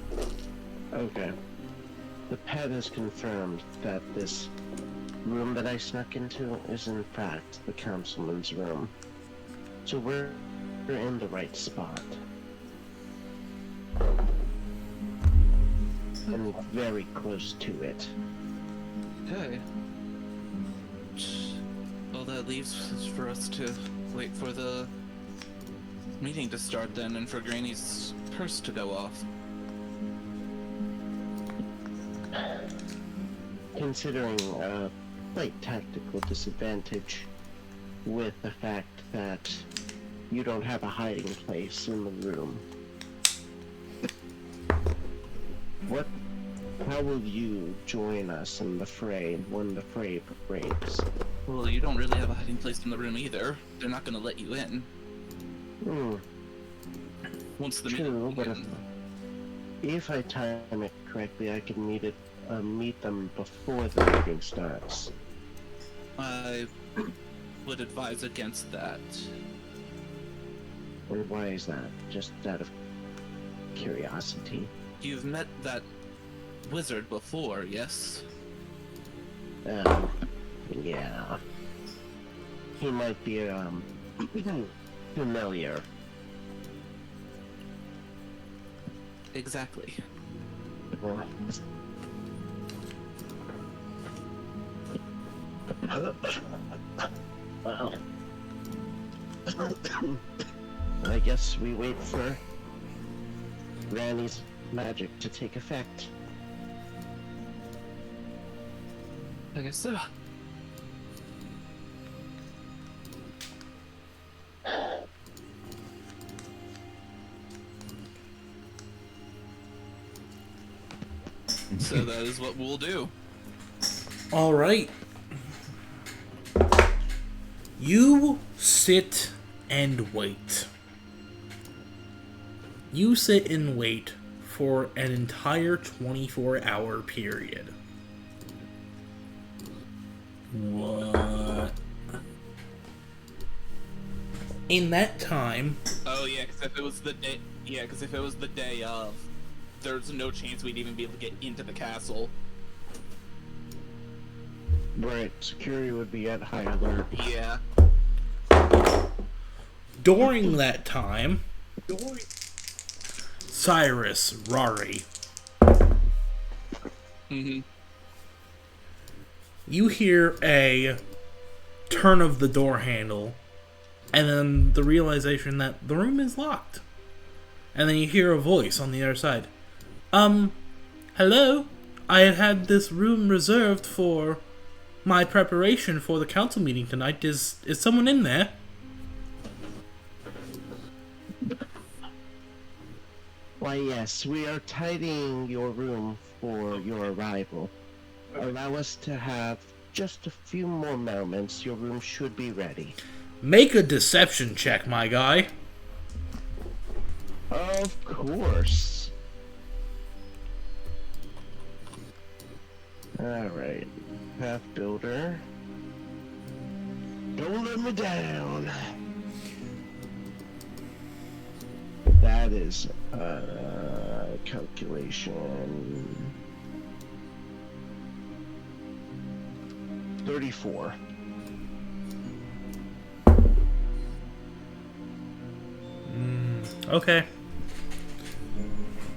Okay. The pet has confirmed that this room that I snuck into is in fact the councilman's room. So we're in the right spot. And very close to it.
Okay. All that leaves is for us to wait for the meeting to start then, and for Granny's purse to go off.
Considering a slight tactical disadvantage with the fact that you don't have a hiding place in the room. How will you join us in the fray when the fray breaks?
Well, you don't really have a hiding place in the room either. They're not gonna let you in. Once the
True,
meeting
but
begins.
if I time it correctly, I can meet them before the meeting starts.
I would advise against that.
And why is that? Just out of curiosity.
You've met that wizard before, yes?
Yeah. He might be, familiar.
Exactly.
Well, I guess we wait for Granny's magic to take effect.
I guess so. So that is what we'll do.
All right. You sit and wait. You sit and wait for an entire 24-hour period.
What?
In that time,
Oh yeah, because if it was the day, of, there's no chance we'd even be able to get into the castle.
Right, security would be at high alert.
Yeah.
during that time, Cyrus, Rari,
Mm-hmm.
you hear a turn of the door handle, and then the realization that the room is locked. And then you hear a voice on the other side. Hello? I had this room reserved for my preparation for the council meeting tonight. Is someone in there?
Why, yes, we are tidying your room for your arrival. Allow us to have just a few more moments. Your room should be ready.
Make a deception check, my guy.
Of course. Alright. Path Builder. Don't let me down. That is calculation 34.
Okay.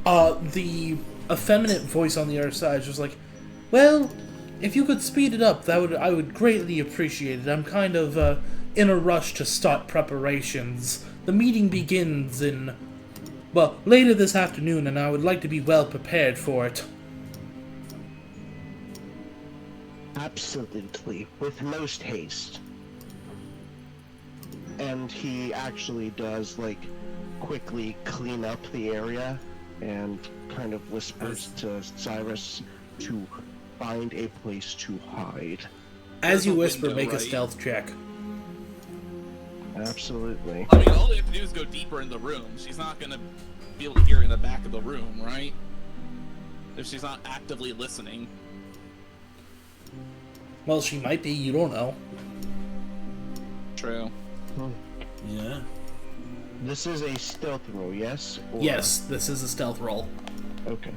The effeminate voice on the other side is just like, well, if you could speed it up, I would greatly appreciate it. I'm kind of in a rush to start preparations. The meeting begins later this afternoon, and I would like to be well prepared for it.
Absolutely, with most haste. And he actually does, quickly clean up the area and kind of whispers to Cyrus to find a place to hide.
As you
There's a
whisper,
window,
make a
right?
stealth check.
Absolutely.
I mean, all they have to do is go deeper in the room. She's not gonna be able to hear in the back of the room, right? If she's not actively listening.
Well, she might be, you don't know.
True.
Yeah.
This is a stealth roll, yes? Or...
Yes, this is a stealth roll.
Okay.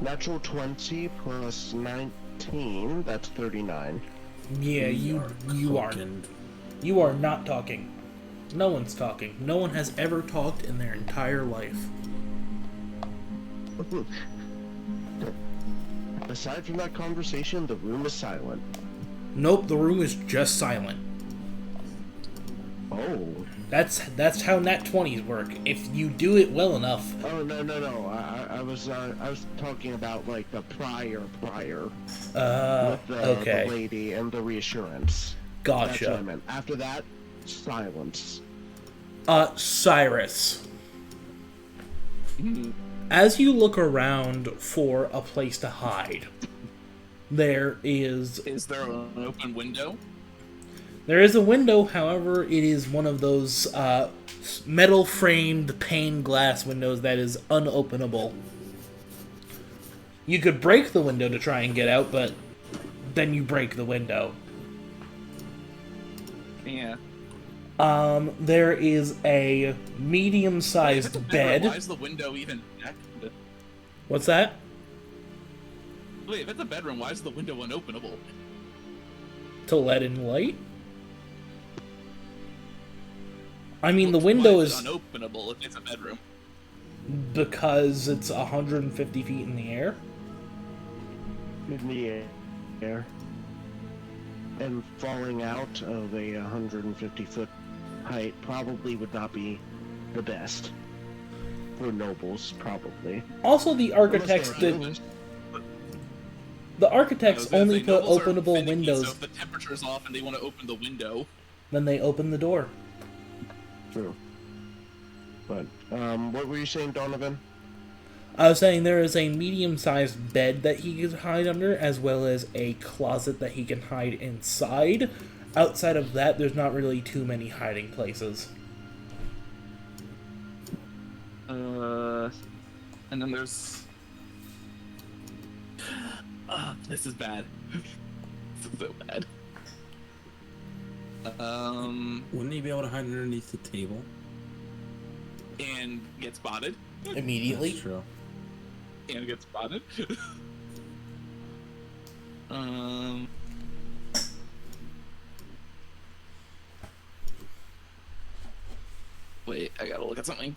Natural 20 plus 19, that's 39.
Yeah, you are.
Fucking-
You are not talking. No one's talking. No one has ever talked in their entire life.
Aside from that conversation, the room is silent.
Nope, the room is just silent.
Oh.
That's how nat 20s work. If you do it well enough.
Oh, no. I was talking about, the prior. With the
Okay.
lady and the reassurance. That's what I
Gotcha.
meant. After that, silence.
Cyrus. As you look around for a place to hide, there is
Is there an open window?
a window, however, it is one of those metal-framed pane glass windows that is unopenable. You could break the window to try and get out, but then you break the window.
Yeah.
There is a
If it's
medium-sized
a bedroom,
bed.
why is the window even connected?
What's that?
Wait, if it's a bedroom, why is the window unopenable?
To let in light? I mean, the
Why
window
is
is
it unopenable if it's a bedroom.
because it's 150 feet in the air.
In the air. And falling out of a 150-foot height probably would not be the best. For nobles, probably.
Also, the architects
Unless they're
did.
nobles.
The
I
architects
was gonna
only
say,
put
nobles are
openable
finicky,
windows.
So if the temperature's off and they want to open the window,
Then they open the door.
True. But, what were you saying, Donovan?
I was saying there is a medium-sized bed that he can hide under, as well as a closet that he can hide inside. Outside of that, there's not really too many hiding places.
and then there's This is bad. This is so bad.
Wouldn't he be able to hide underneath the table?
And get spotted.
Immediately.
That's true.
And get spotted. Wait, I gotta look at something.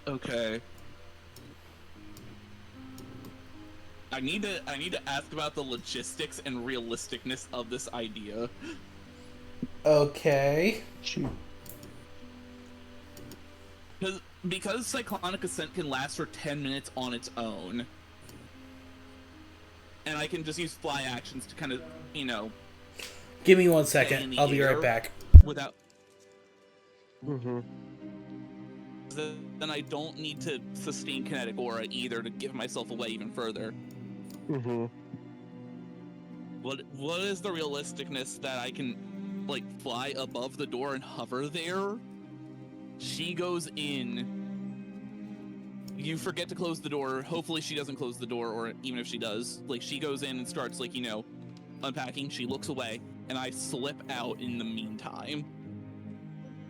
Okay. I need to ask about the logistics and realisticness of this idea.
Okay.
Shoot.
Because cyclonic ascent can last for 10 minutes on its own. And I can just use fly actions to kind of, you know,
Give me 1
stay in
second.
the
I'll be
air
right back.
without
Mm-hmm.
then I don't need to sustain kinetic aura either to give myself away even further.
Mm-hmm.
What is the realisticness that I can, like, fly above the door and hover there? She goes in. You forget to close the door. Hopefully she doesn't close the door, or even if she does, like, she goes in and starts, like, you know, unpacking. She looks away, and I slip out in the meantime.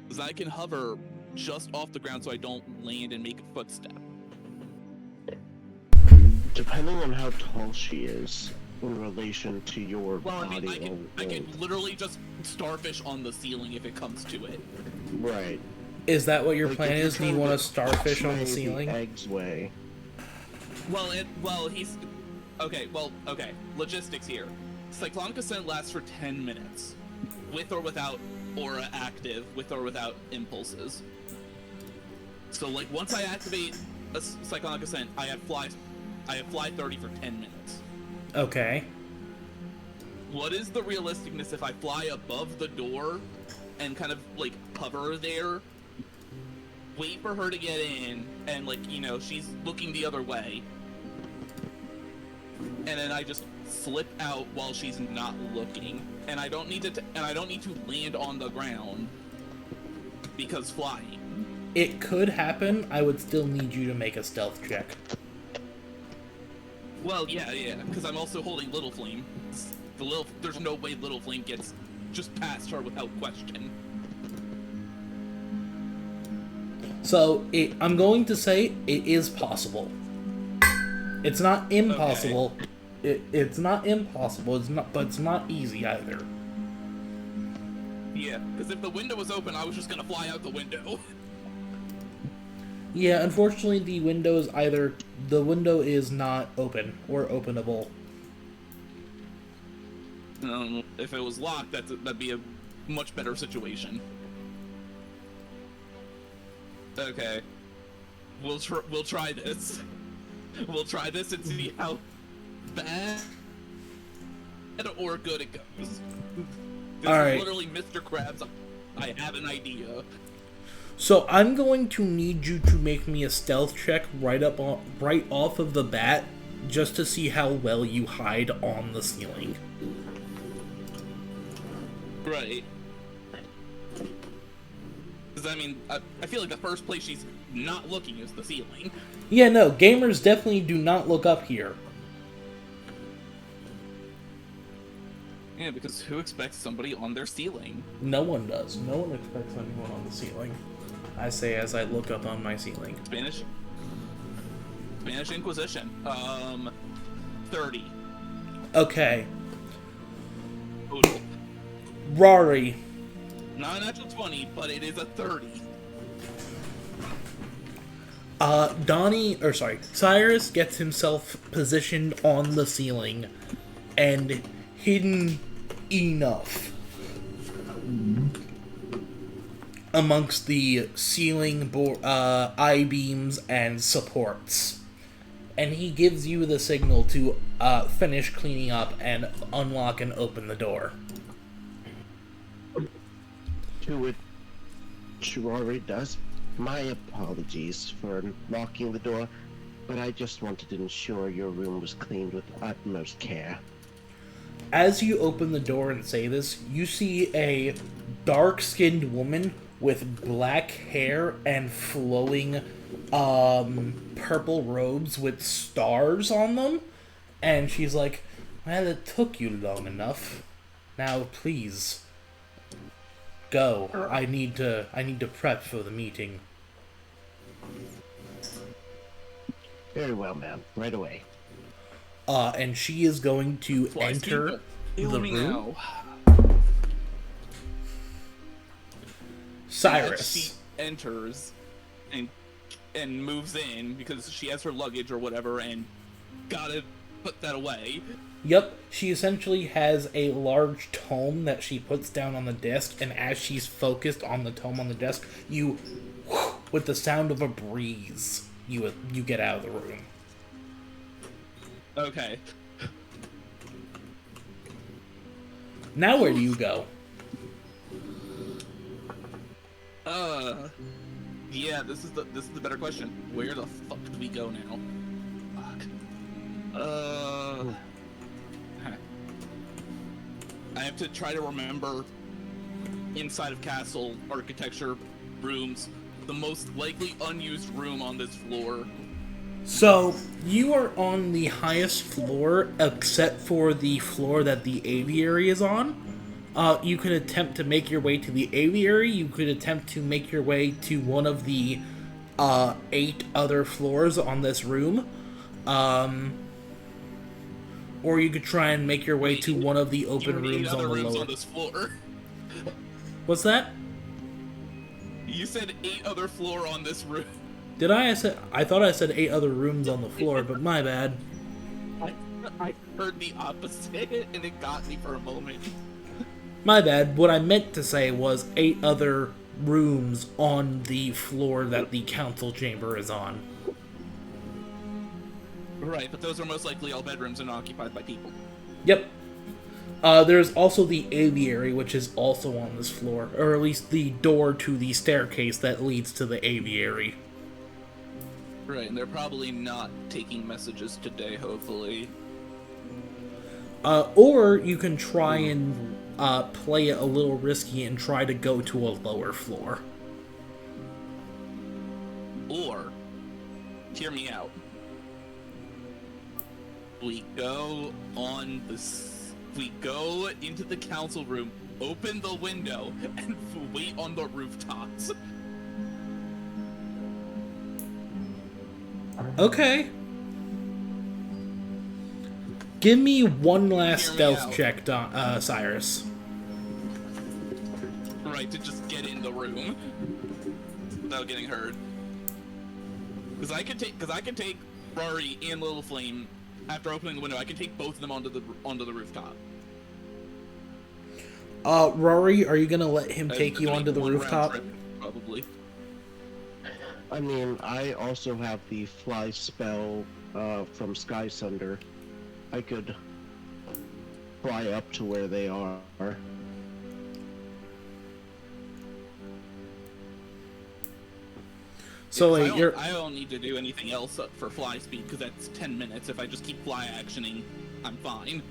Because I can hover just off the ground so I don't land and make a footstep.
Depending on how tall she is in relation to your
Well, I
body
mean, I can literally just starfish on the ceiling if it comes to it.
Right.
Is that what your
Like,
plan
if you're
is? Do you
trying
want to
to
starfish on the
X-ray
ceiling?
Egg's way.
Well, he's... Okay, logistics here. Cyclonic Ascent lasts for 10 minutes. With or without aura active, with or without impulses. So, like, once I activate a Cyclonic Ascent, I have fly 30 for 10 minutes.
Okay.
What is the realisticness if I fly above the door and kind of, like, hover there, wait for her to get in, and, like, you know, she's looking the other way, and then I just slip out while she's not looking, and I don't need to land on the ground because flying.
It could happen. I would still need you to make a stealth check.
Well, yeah, because I'm also holding Little Flame. There's no way Little Flame gets just past her without question.
So, I'm going to say it is possible. It's not impossible. It's not impossible. But it's not easy either.
Yeah, because if the window was open, I was just gonna fly out the window.
Yeah, unfortunately, the window is not open or openable.
If it was locked, that'd be a much better situation. Okay, we'll try this. We'll try this and see how bad or good it goes. This
All right.
is literally Mr. Krabs. I have an idea.
So I'm going to need you to make me a stealth check right off of the bat, just to see how well you hide on the ceiling.
Right. Because, I mean, I feel like the first place she's not looking is the ceiling.
Yeah, no, gamers definitely do not look up here.
Yeah, because who expects somebody on their ceiling?
No one does. No one expects anyone on the ceiling. I say as I look up on my ceiling.
Spanish Inquisition. 30.
Okay.
Total.
Rari.
Not a natural 20, but it is a 30.
Cyrus gets himself positioned on the ceiling and hidden enough amongst the ceiling I-beams and supports. And he gives you the signal to finish cleaning up and unlock and open the door.
To which Rari does. My apologies for locking the door, but I just wanted to ensure your room was cleaned with utmost care.
As you open the door and say this, you see a dark-skinned woman with black hair and flowing purple robes with stars on them. And she's like, well, it took you long enough. Now, please, go. I need to prep for the meeting.
Very well, ma'am. Right away.
And she is going to enter the room.
Now.
Cyrus.
She enters and moves in because she has her luggage or whatever and gotta put that away.
Yep, she essentially has a large tome that she puts down on the desk, and as she's focused on the tome on the desk, you, with the sound of a breeze, you get out of the room.
Okay.
Now where do you go?
Yeah, this is the better question. Where the fuck do we go now? Fuck. I have to try to remember inside of castle architecture rooms the most likely unused room on this floor.
So, you are on the highest floor, except for the floor that the aviary is on. You could attempt to make your way to the aviary, you could attempt to make your way to one of the 8 other floors on this room. Or you could try and make your way to one of the open rooms on the lower.
On this floor.
What's that?
You said 8 other floor on this room.
Did I? I thought I said 8 other rooms on the floor, but my bad.
I heard the opposite, and it got me for a moment.
My bad. What I meant to say was 8 other rooms on the floor that the council chamber is on.
Right, but those are most likely all bedrooms and occupied by people.
Yep. There's also the aviary, which is also on this floor, or at least the door to the staircase that leads to the aviary.
Right, and they're probably not taking messages today, hopefully.
Or you can try and play it a little risky and try to go to a lower floor.
Or, hear me out. We go into the council room, open the window, and wait on the rooftops.
Okay. Give me one last
Hear me
stealth
out.
check, Cyrus.
Right, to just get in the room without getting hurt. Because I can take Rari and Little Flame after opening the window. I can take both of them onto the rooftop.
Rari, are you gonna let him take you onto the
One round
rooftop?
trip, probably.
I mean, I also have the fly spell from Sky Sunder. I could fly up to where they are.
So
Yeah,
like,
I don't need to do anything else for fly speed because that's 10 minutes. If I just keep fly actioning, I'm fine.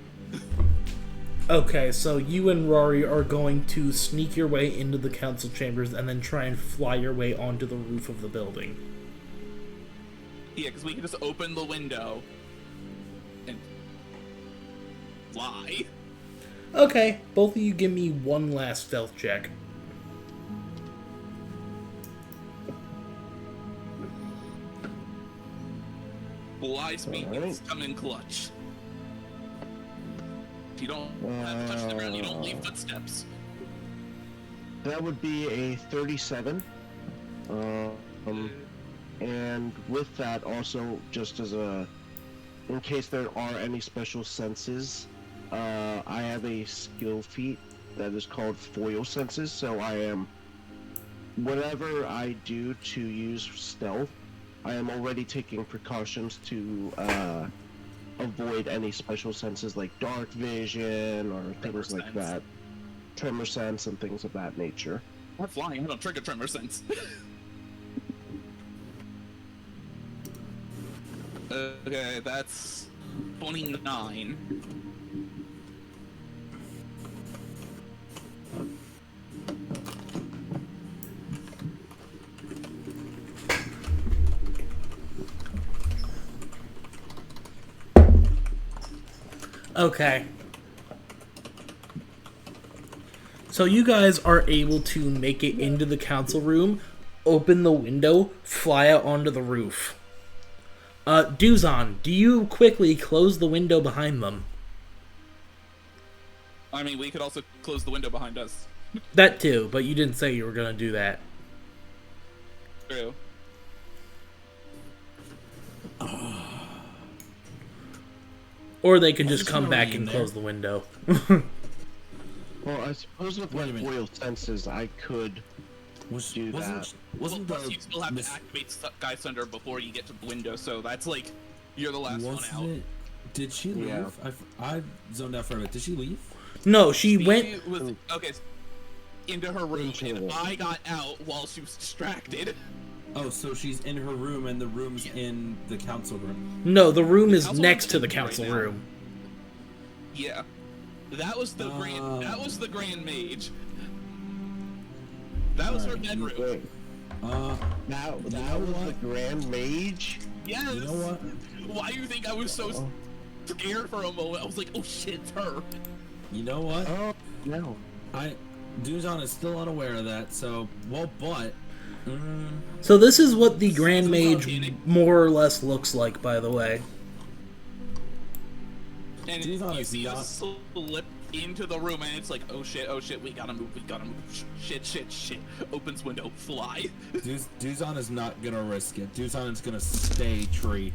okay, so you and Rari are going to sneak your way into the council chambers and then try and fly your way onto the roof of the building.
Yeah, because we can just open the window and fly.
Okay, both of you give me one last stealth check.
Fly speed is coming clutch. If you don't have to touch the ground, you don't leave footsteps.
That would be a 37. And with that, also, just as in case there are any special senses, I have a skill feat that is called foil senses, so whatever I do to use stealth, I am already taking precautions to avoid any special senses like dark vision or things like that. Tremor sense and things of that nature.
I'm flying, I don't trigger tremor sense. Okay, that's 29.
Okay. So you guys are able to make it into the council room, open the window, fly out onto the roof. Duzon, do you quickly close the window behind them?
I mean, we could also close the window behind us.
That too, but you didn't say you were gonna do that.
True.
Or they can just
just
come
gonna
back
lean
and
there.
close the window.
Well, I suppose with
Wait a
my
minute.
royal senses, I could do that.
Wasn't
Plus,
the
you still have
Miss-
to activate Guy's Thunder before you get to the window, so that's like, you're the last one
wasn't
out.
it? Did she leave?
Yeah.
I zoned out for a bit. Did she leave?
No, she
She
went.
was, okay, into her room,
Into
and
the-
I got out while she was distracted.
Oh, so she's in her room and the room's in the council room.
No, the room is
council
next
room's
to the
empty right
council
now.
room.
Yeah. That was the Grand Mage. That was her
Alright,
bedroom.
Wait,
Uh,
that
know
was the
what?
Grand Mage?
Yes.
you know what?
Why do you think I was so scared for a moment? I was like, oh shit, it's her.
You know what?
Oh, no.
Duzon is still unaware of that, so, well, but...
So this is what the Grand
So
Mage
kidding.
more or less looks like, by the way.
And
Duzon
you
is
see
not-
us slip into the room, and it's like, oh shit, we gotta move. Shit. Opens window, fly.
Duzon is not gonna risk it. Duzon is gonna stay tree.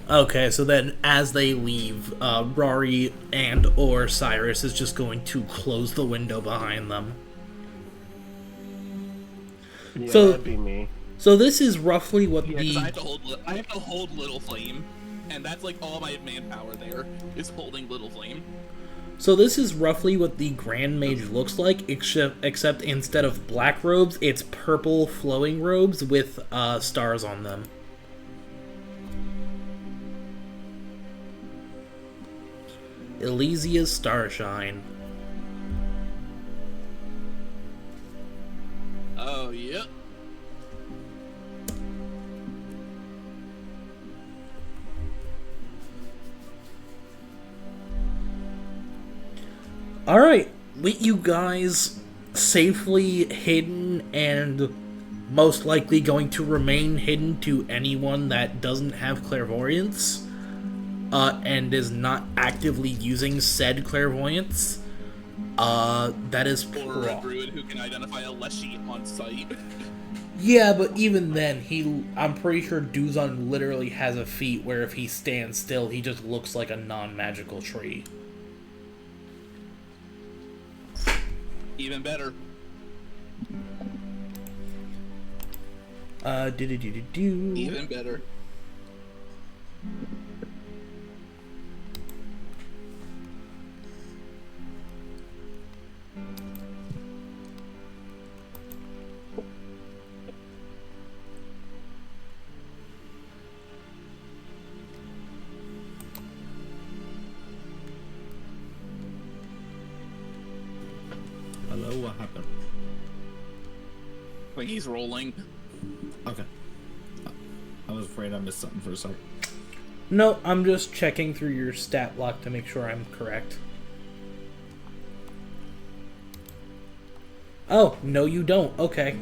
Okay, so then as they leave, Rari and or Cyrus is just going to close the window behind them.
Yeah,
So-
that'd be me.
So this is roughly what
Yeah, because
the...
I have to hold Little Flame, and that's like all my manpower there is holding Little Flame.
So this is roughly what the Grand Mage looks like, except instead of black robes, it's purple flowing robes with stars on them. Elysia's Starshine.
Oh, yep.
Alright, with you guys safely hidden and most likely going to remain hidden to anyone that doesn't have clairvoyance and is not actively using said clairvoyance, that is
Or a druid who can identify a Leshy on sight.
Yeah, but even then, I'm pretty sure Duzon literally has a feat where if he stands still, he just looks like a non-magical tree.
Even better.
Do.
Even better.
Hello, what happened?
Like he's rolling.
Okay. I was afraid I missed something for a second.
No, I'm just checking through your stat block to make sure I'm correct. Oh, no you don't. Okay.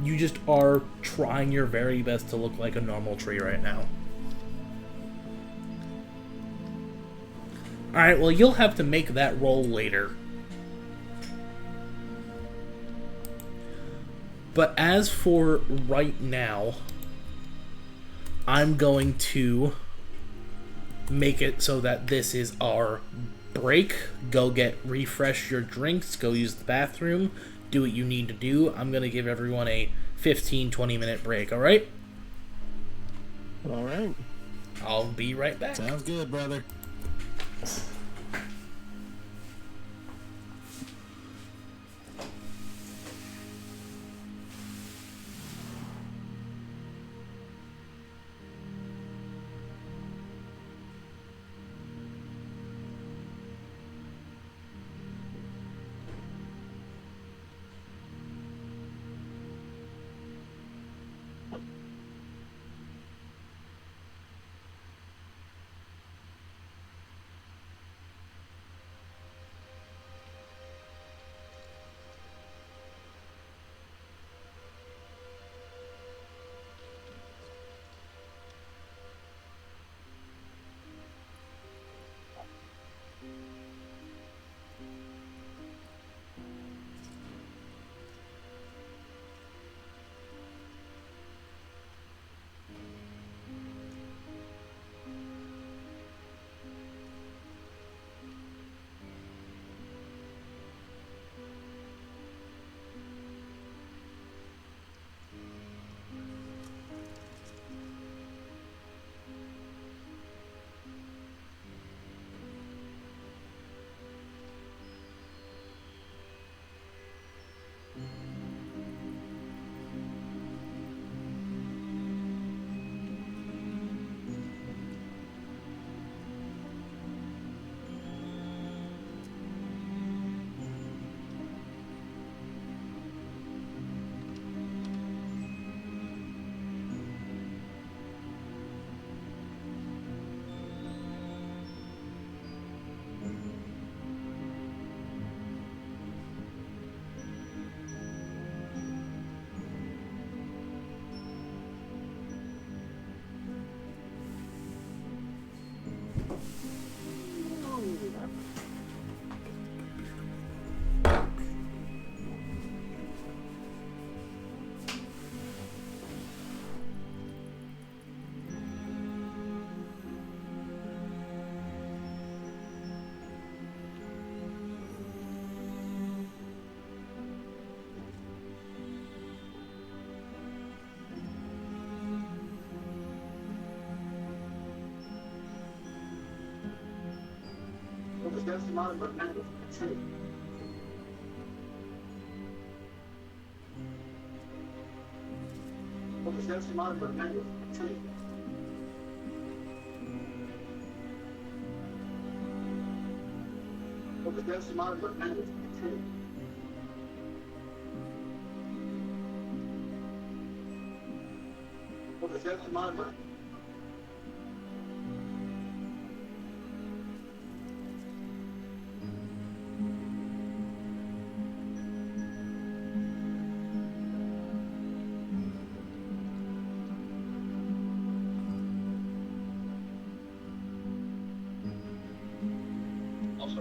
You just are trying your very best to look like a normal tree right now. Alright, well you'll have to make that roll later. But as for right now, I'm going to make it so that this is our break. Go refresh your drinks, go use the bathroom, do what you need to do. I'm going to give everyone a 15-20 minute break, alright?
Alright.
I'll be right back.
Sounds good, brother.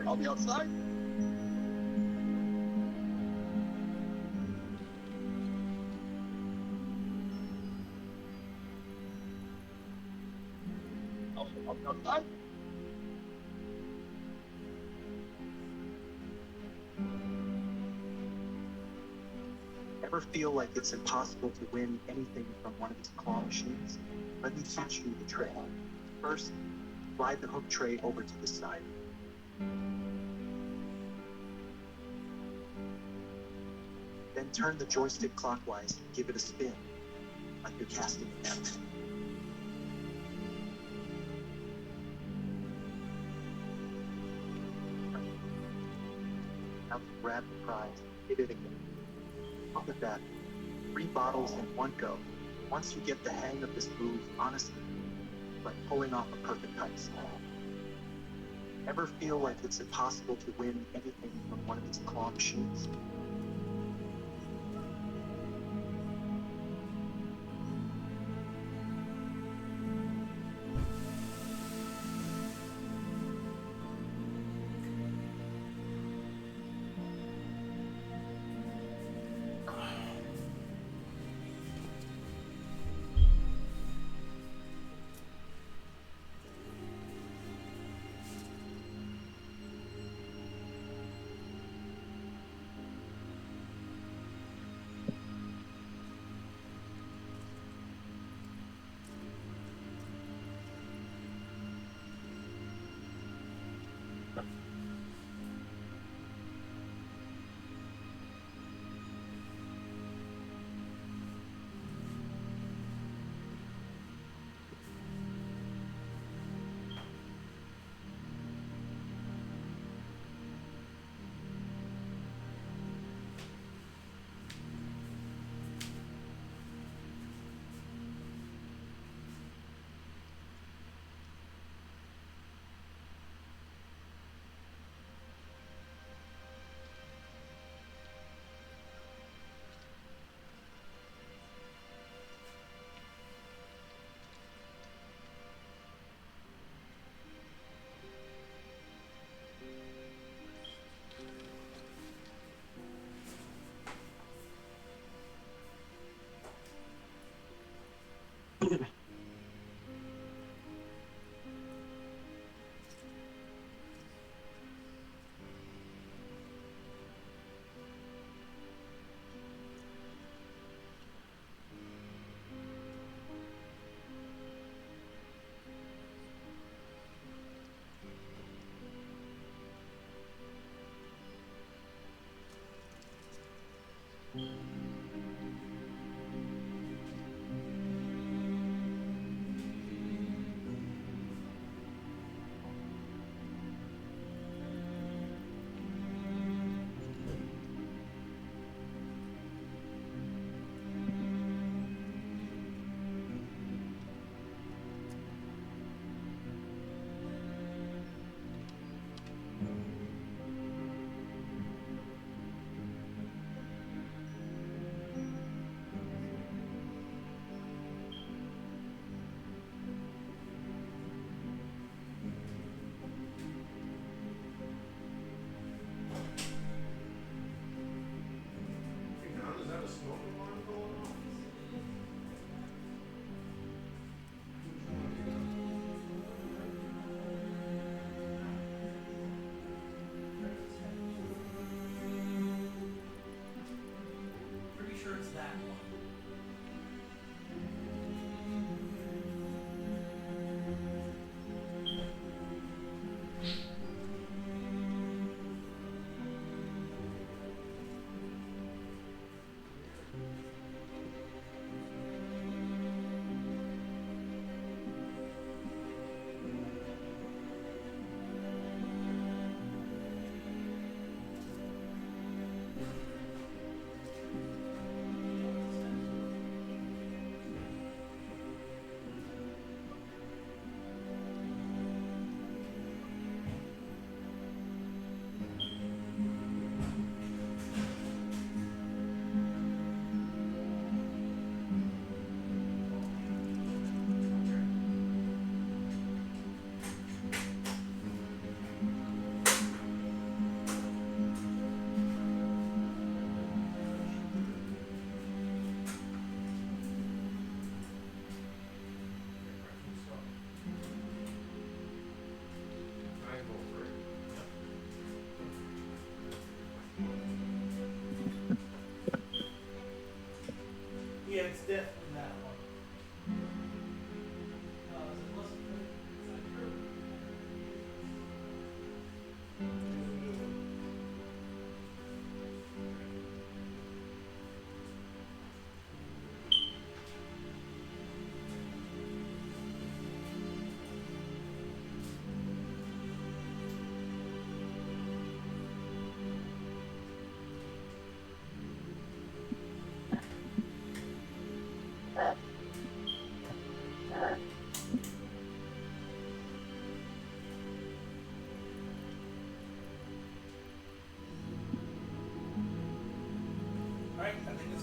I'll be outside. I'll be outside.
Ever feel like it's impossible to win anything from one of these claw machines? Let me teach you the trick. First, slide the hook tray over to the side. Then turn the joystick clockwise and give it a spin, like you're casting a net. Now grab the prize, hit it again. Look at that. 3 bottles in one go. Once you get the hang of this move, honestly, it's like pulling off a perfect heist. Ever feel like it's impossible to win anything from one of these claw machines?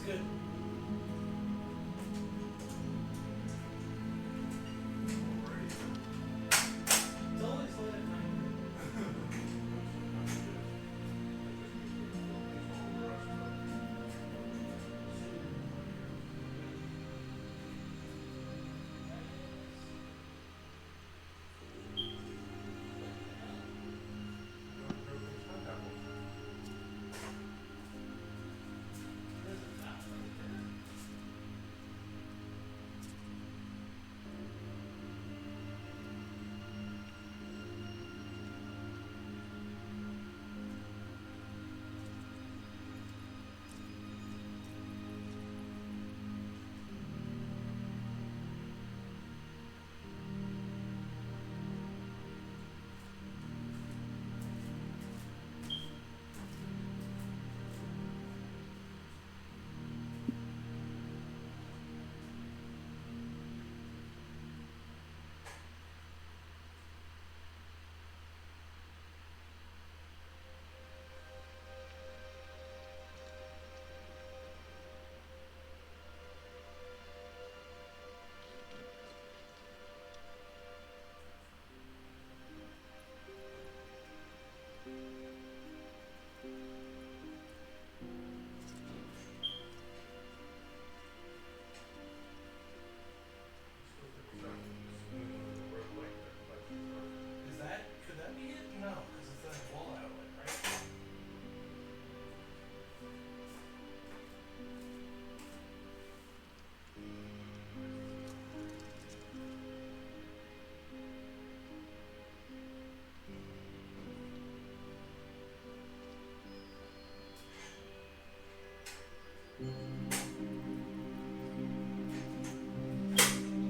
good. Could that be it? No, because it's a wall outlet, right?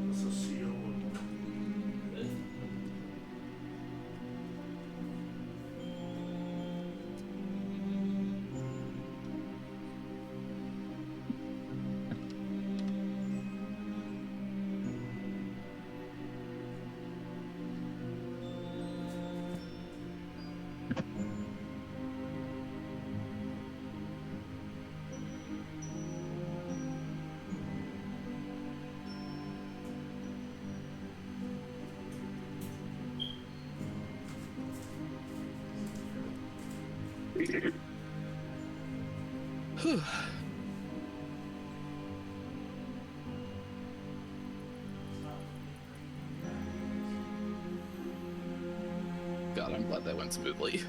That's a seal.
God, I'm glad that went smoothly.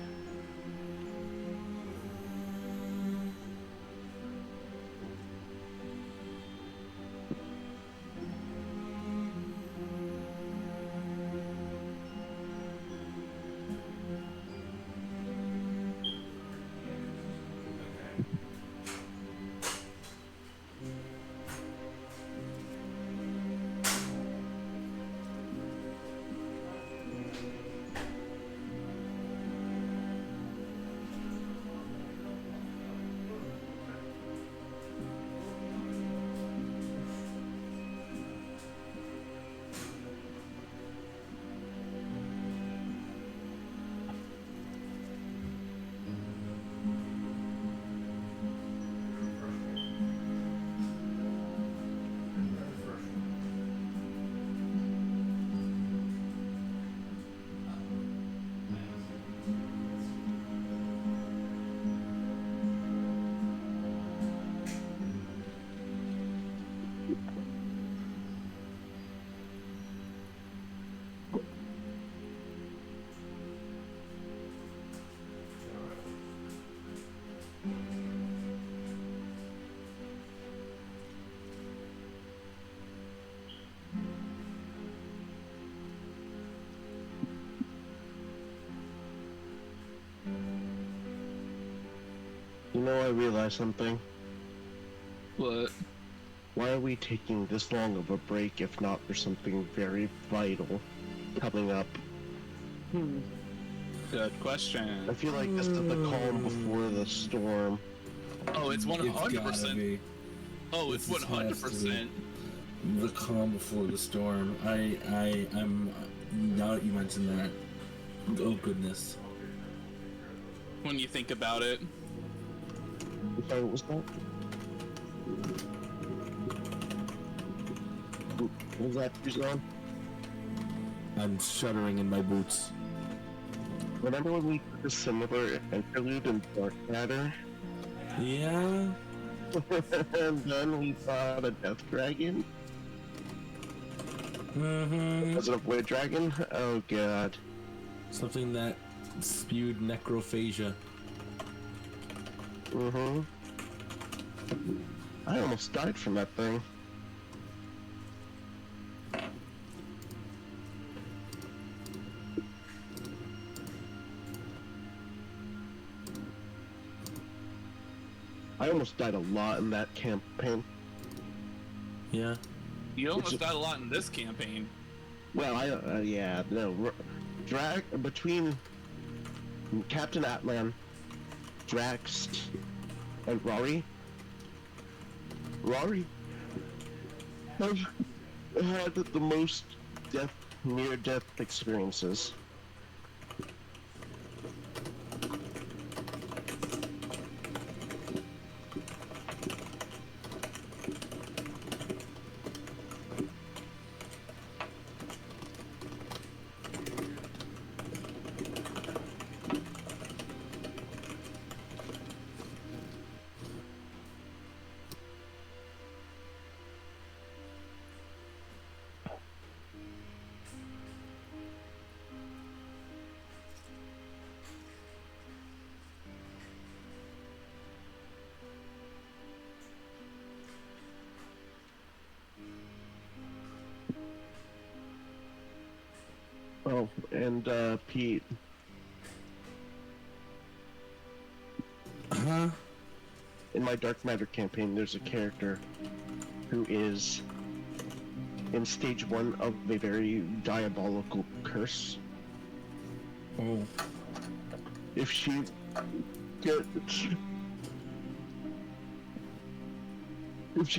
You know, I realized something.
What?
Why are we taking this long of a break if not for something very vital coming up?
Good question.
I feel like this is the calm before the storm.
Oh, it's
It's gotta
100%.
be.
Oh, it's
This has to be
100%.
The calm before the storm. I'm. Now that you mention that, oh goodness.
When you think about it.
Sorry, what was that? Was that Duzon?
I'm shuddering in my boots.
Remember when we took a similar interlude in Dark Matter?
Yeah.
And then we fought a death dragon?
Mm-hmm.
Was it a void dragon? Oh god.
Something that spewed necrophagia.
Mm-hmm. I almost died from that thing. I almost died a lot in that campaign.
Yeah.
You almost died a lot in this campaign.
Well, yeah, no. Between Captain Atlan, Drax, and Rari has had the most near-death experiences. Oh, and Pete.
Huh?
In my Dark Matter campaign, there's a character who is in stage 1 of a very diabolical curse.
Oh.
If she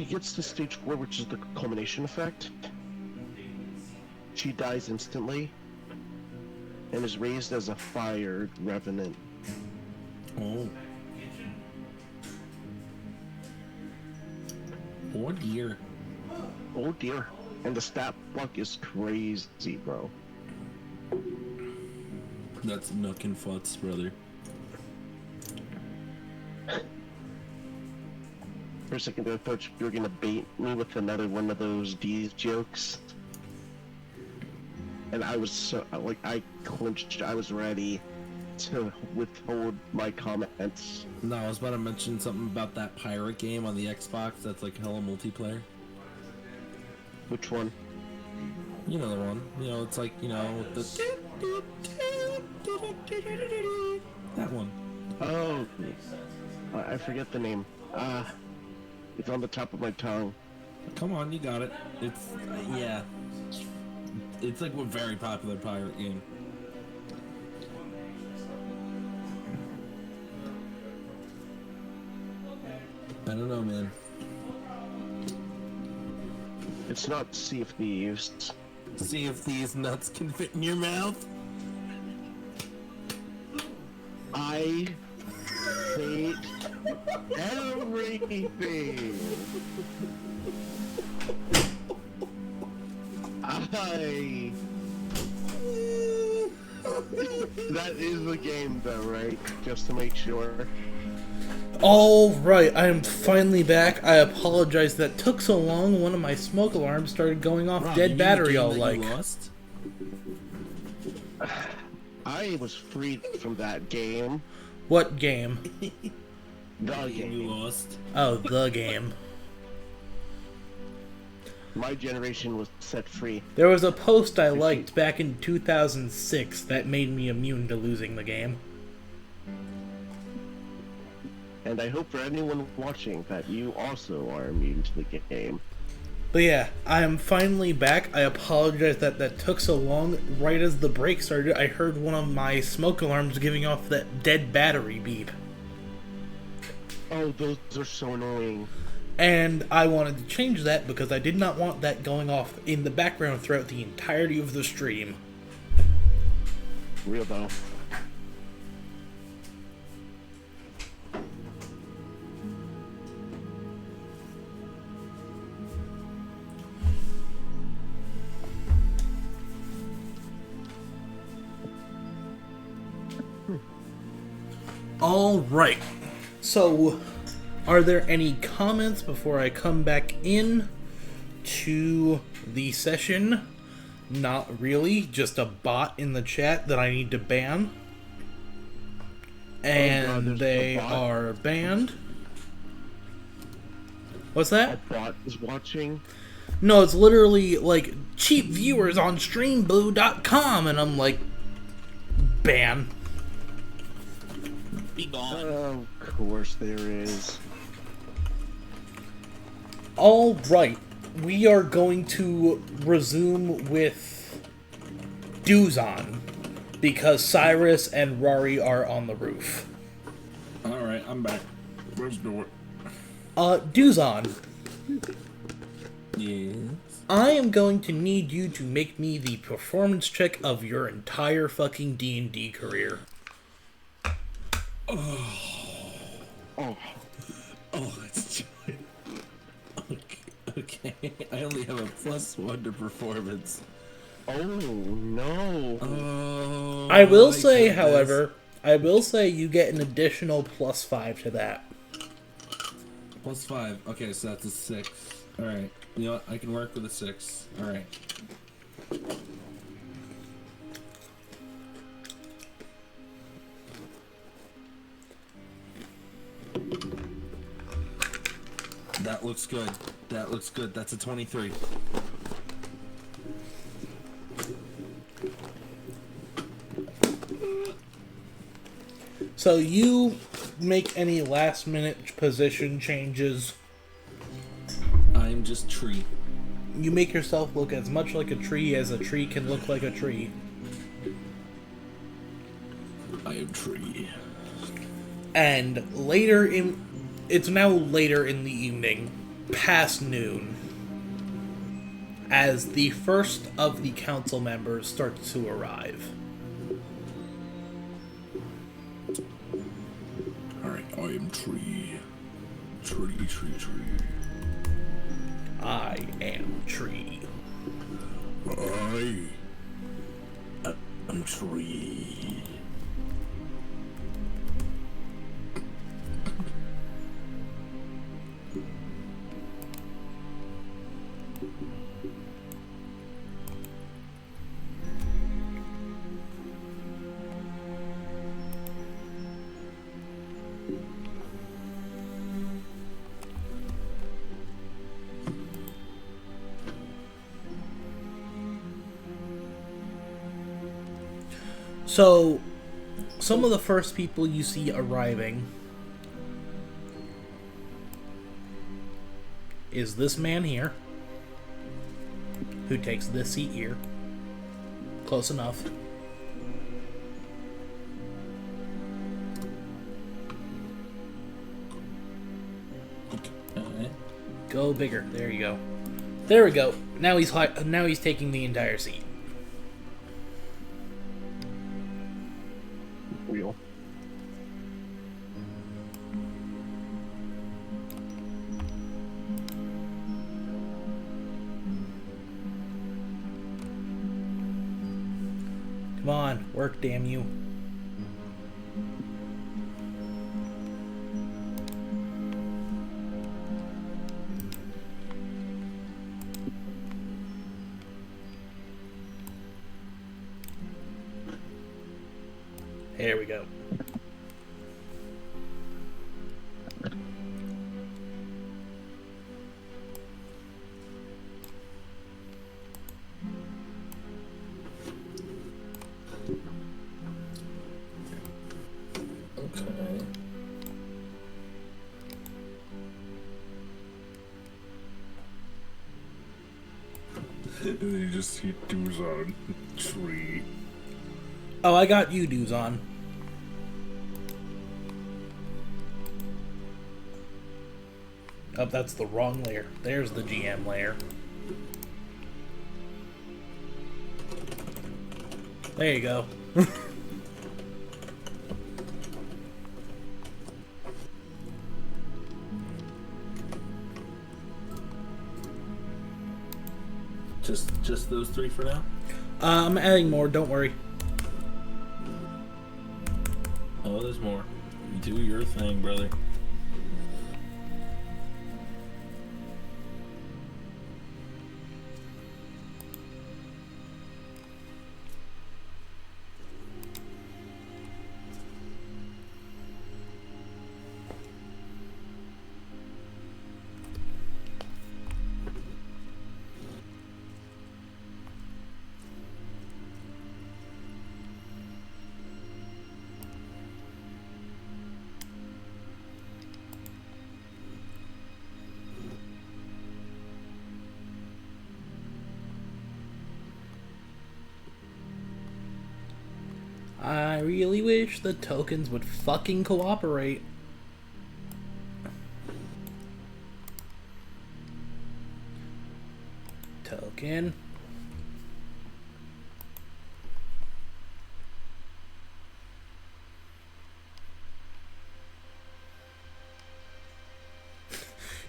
gets to stage 4, which is the culmination effect, she dies instantly and is raised as a fire revenant.
Oh. Oh dear.
Oh dear. And the stat block is crazy, bro.
That's Nook and Futz, brother.
For a second I thought you were gonna bait me with another one of those D's jokes. And I was so, like, I clinched, I was ready to withhold my comments.
No, I was about to mention something about that pirate game on the Xbox that's like hella multiplayer.
Which one?
You know the one. You know, it's like, you know, the... That one.
Oh, I forget the name. It's on the top of my tongue.
Come on, you got it. It's, yeah. It's like a very popular pirate game. I don't know, man.
It's not Sea of Thieves.
See if these nuts can fit in your mouth.
I hate everything. That is the game, though, right? Just to make sure.
All right, I am finally back. I apologize that took so long. One of my smoke alarms started going off
Rob,
dead
you mean
battery
the game
all
that
like.
you lost?
I was freed from that game.
What game?
The
You
game.
lost.
Oh, the game.
My generation was set free.
There was a post I liked back in 2006 that made me immune to losing the game.
And I hope for anyone watching that you also are immune to the game.
But yeah, I am finally back. I apologize that took so long. Right as the break started, I heard one of my smoke alarms giving off that dead battery beep.
Oh, those are so annoying.
And I wanted to change that because I did not want that going off in the background throughout the entirety of the stream.
Real though.
All right. So, are there any comments before I come back in to the session? Not really. Just a bot in the chat that I need to ban. And they are banned. What's that?
A bot is watching.
No, it's literally like cheap viewers on streamblue.com, and I'm like, ban.
Be gone.
Of course there is.
All right, we are going to resume with Duzon because Cyrus and Rari are on the roof.
Alright, I'm back. Let's do it.
Duzon,
Yes.
I am going to need you to make me the performance check of your entire fucking D&D career.
Oh, it's joy. Okay. I only have a +1 to performance.
Oh no.
Oh.
I will
my
say,
goodness.
however, I will say you get an additional +5 to that.
+5. Okay, so that's a 6. Alright. You know what? I can work with a 6. Alright. That looks good. That looks good. That's a 23.
So you make any last minute position changes.
I'm just tree.
You make yourself look as much like a tree as a tree can look like a tree.
I am tree.
And it's now later in the evening, past noon, as the first of the council members starts to arrive.
Alright, I am tree. Tree, tree, tree.
I am tree.
I'm tree.
So, some of the first people you see arriving is this man here, who takes this seat here. Close enough.
Okay.
Go bigger. There you go. There we go. Now he's taking the entire seat.
Wheel.
Come on, work, damn you. There we go.
Okay.
And then you just see Duzon, tree.
Oh, I got you, Duzon. Oh, that's the wrong layer. There's the GM layer. There you go.
Just those 3 for now?
I'm adding more, don't worry.
Oh, there's more. Do your thing, brother.
I really wish the tokens would fucking cooperate. Token.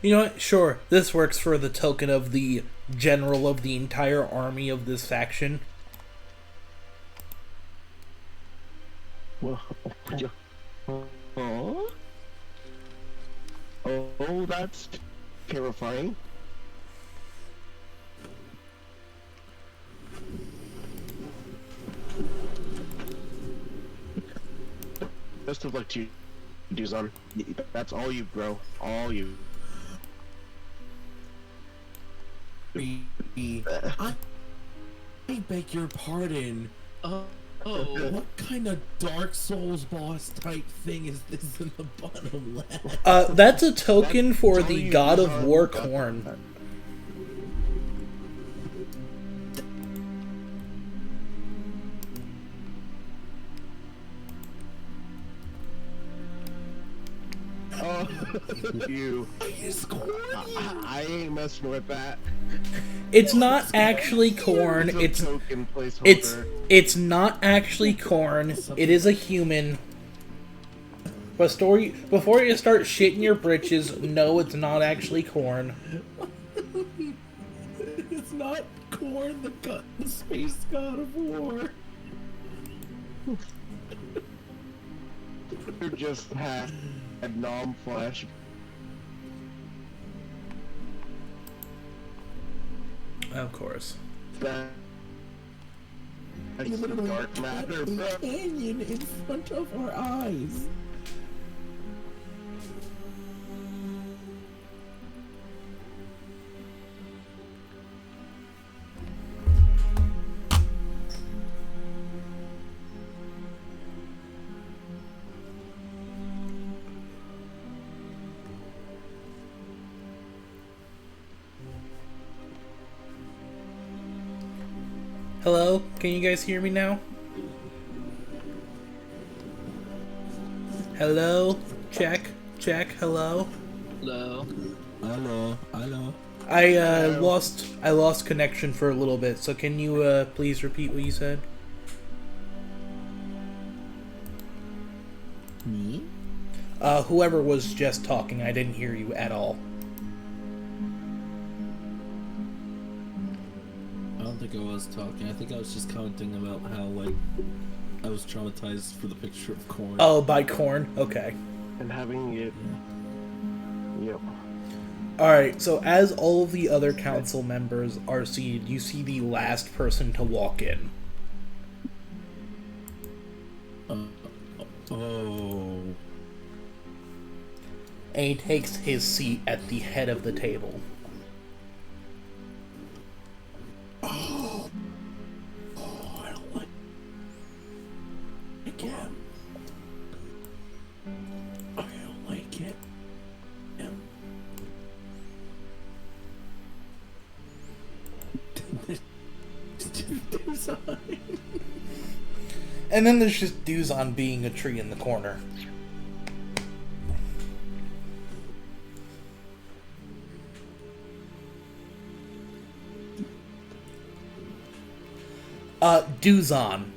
You know what? Sure, this works for the token of the general of the entire army of this faction.
Well, oh, that's terrifying. Best of luck to you, Duzon. That's all you, bro. All you.
I beg your pardon. What kind of Dark Souls boss type thing is this in the bottom left?
That's a token for the God of War Corn.
Oh, you. I ain't messing with that.
It's not actually corn.
It's a token placeholder.
It's not actually corn. It is a human. But before you start shitting your britches, no, it's not actually corn.
It's not corn, the space god of war.
You just had a non-flash.
Of course.
That's
Literally
dark matter,
a
bro.
canyon in front of our eyes.
Hello? Can you guys hear me now? Hello? Check. Check. Hello?
Hello.
Hello.
I lost connection for a little bit, so can you please repeat what you said?
Me?
Whoever was just talking, I didn't hear you at all.
I don't think I was talking. I think I was just commenting about how, like, I was traumatized for the picture of corn.
Oh, by corn? Okay.
And having it. Yep.
Alright, so as all of the other council members are seated, you see the last person to walk in.
Oh.
And he takes his seat at the head of the table.
I don't like him. I don't like it.
And then there's just Duzon being a tree in the corner. Duzon.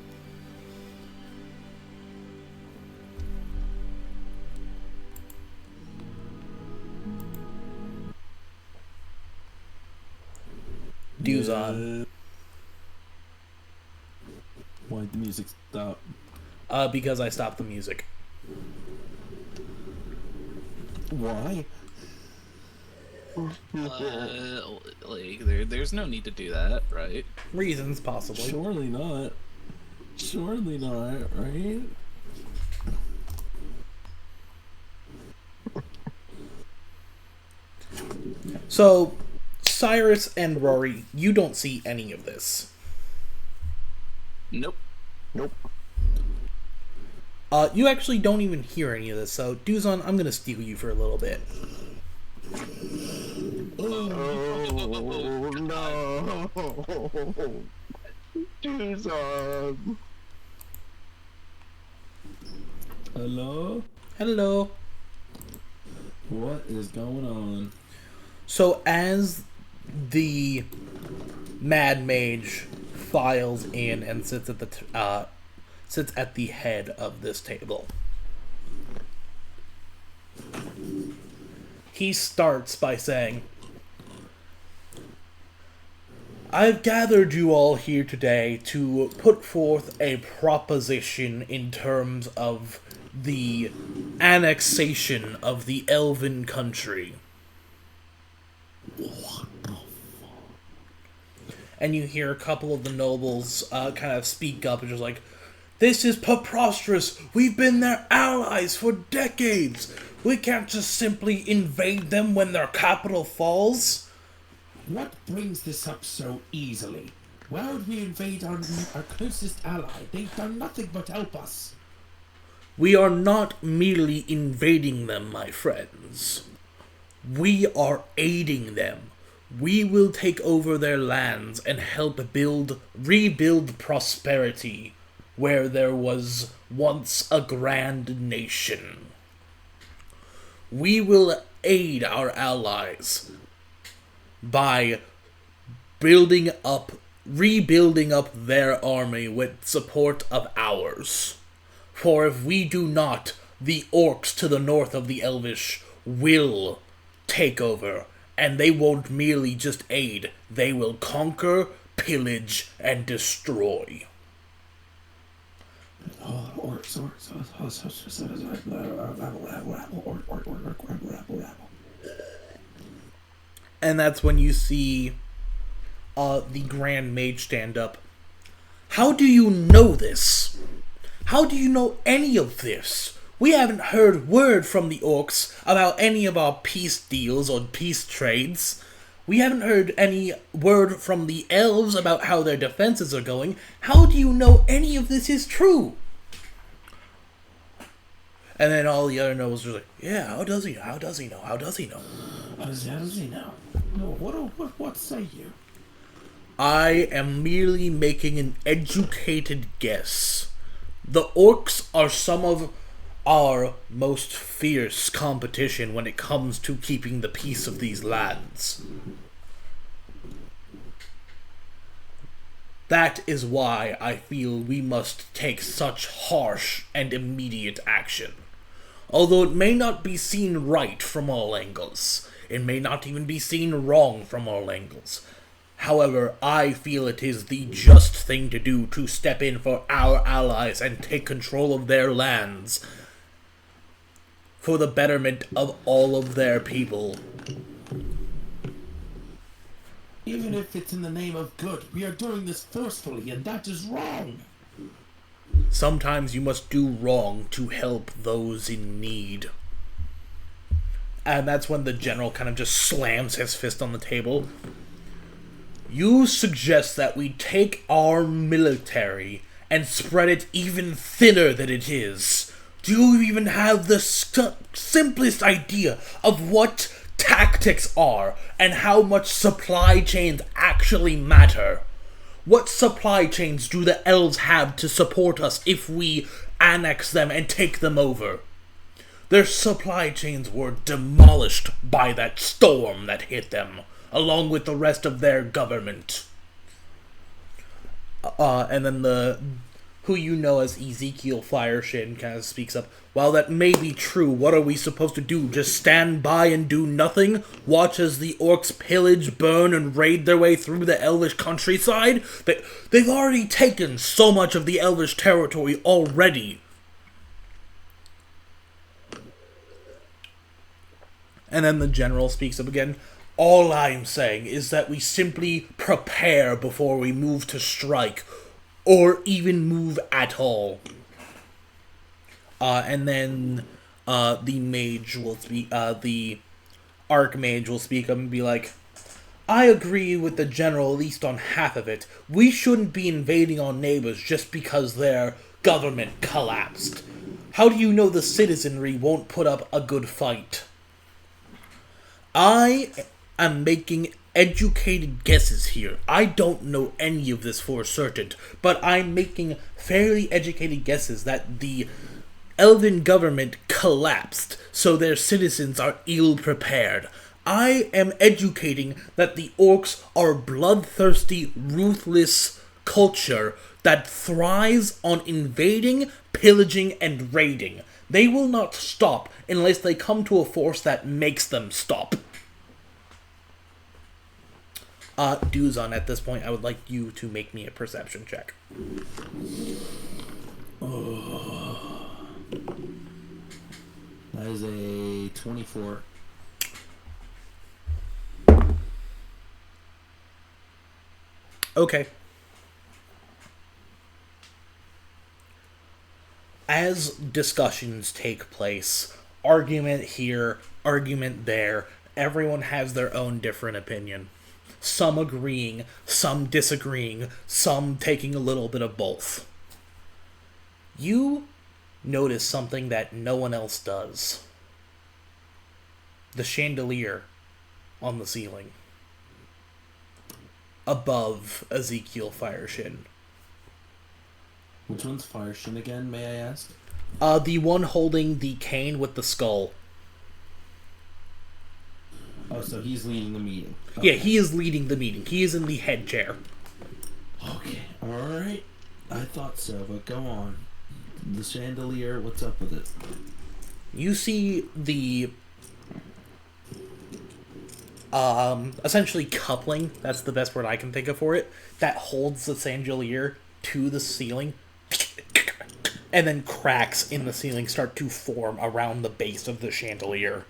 Duzon.
Why'd the music stop?
Because I stopped the music.
Why?
There's no need to do that, right?
Reasons, possibly.
Surely not. Surely not, right?
So, Cyrus and Rari, you don't see any of this.
Nope.
Nope.
You actually don't even hear any of this, so Duzon, I'm gonna steal you for a little bit.
Oh no! Duzon!
Hello?
Hello.
What is going on?
So as the Mad Mage files in and sits at the head of this table, he starts by saying, I've gathered you all here today to put forth a proposition in terms of the annexation of the Elven country. And you hear a couple of the nobles kind of speak up and just like, this is preposterous. We've been their allies for decades. We can't just simply invade them when their capital falls.
What brings this up so easily? Why would we invade our closest ally? They've done nothing but help us.
We are not merely invading them, my friends. We are aiding them. We will take over their lands and help rebuild prosperity where there was once a grand nation. We will aid our allies by rebuilding up their army with support of ours. For if we do not, the orcs to the north of the Elvish will take over, and they won't merely just aid, they will conquer, pillage, and destroy. And that's when you see the Grand Mage stand up. How do you know this? How do you know any of this? We haven't heard word from the orcs about any of our peace deals or peace trades. We haven't heard any word from the elves about how their defenses are going. How do you know any of this is true? And then all the other nobles are like, yeah, how does he know? How does he know? How does he know?
How does he know? No, what say you?
I am merely making an educated guess. The orcs are some of our most fierce competition when it comes to keeping the peace of these lands. That is why I feel we must take such harsh and immediate action. Although it may not be seen right from all angles, it may not even be seen wrong from all angles. However, I feel it is the just thing to do to step in for our allies and take control of their lands for the betterment of all of their people.
Even if it's in the name of good, we are doing this forcefully, and that is wrong.
Sometimes you must do wrong to help those in need. And that's when the general kind of just slams his fist on the table. You suggest that we take our military and spread it even thinner than it is. Do you even have the simplest idea of what tactics are and how much supply chains actually matter? What supply chains do the elves have to support us if we annex them and take them over? Their supply chains were demolished by that storm that hit them, along with the rest of their government. And then who you know as Ezekiel Fireshin kind of speaks up. While that may be true, what are we supposed to do? Just stand by and do nothing? Watch as the orcs pillage, burn, and raid their way through the Elvish countryside? They've already taken so much of the Elvish territory already. And then the general speaks up again. All I'm saying is that we simply prepare before we move to strike, or even move at all. And then the mage will speak, the archmage will speak up and be like, I agree with the general at least on half of it. We shouldn't be invading our neighbors just because their government collapsed. How do you know the citizenry won't put up a good fight? I am making educated guesses here. I don't know any of this for certain, but I'm making fairly educated guesses that the Elven government collapsed, so their citizens are ill-prepared. I am educating that the orcs are bloodthirsty, ruthless culture that thrives on invading, pillaging, and raiding. They will not stop unless they come to a force that makes them stop. Duzon, at this point, I would like you to make me a perception check.
That is a 24.
Okay. As discussions take place, argument here, argument there, everyone has their own different opinion. Some agreeing, some disagreeing, some taking a little bit of both. You notice something that no one else does. The chandelier on the ceiling. Above Ezekiel Fireshin.
Which one's Fireshin again, may I ask?
The one holding the cane with the skull.
Oh, so he's leading the meeting. Okay.
Yeah, he is leading the meeting. He is in the head chair.
Okay, alright. I thought so, but go on. The chandelier, what's up with it?
You see the essentially coupling, that's the best word I can think of for it, that holds the chandelier to the ceiling, and then cracks in the ceiling start to form around the base of the chandelier.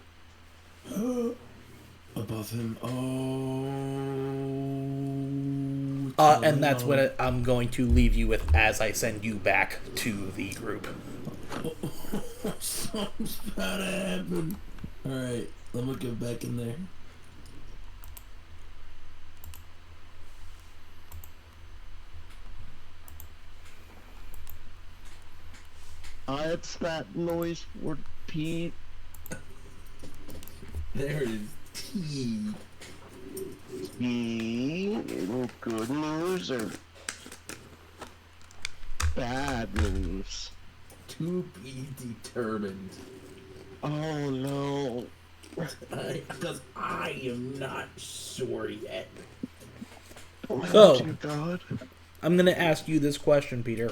Above him.
And that's what I'm going to leave you with as I send you back to the group.
Something's about to happen. Alright, let me get back in there.
It's that noise for Pete.
There is tea.
Good news or bad news?
To be determined.
Oh no.
Because I am not sure yet.
So,
Dear God.
I'm going to ask you this question, Peter.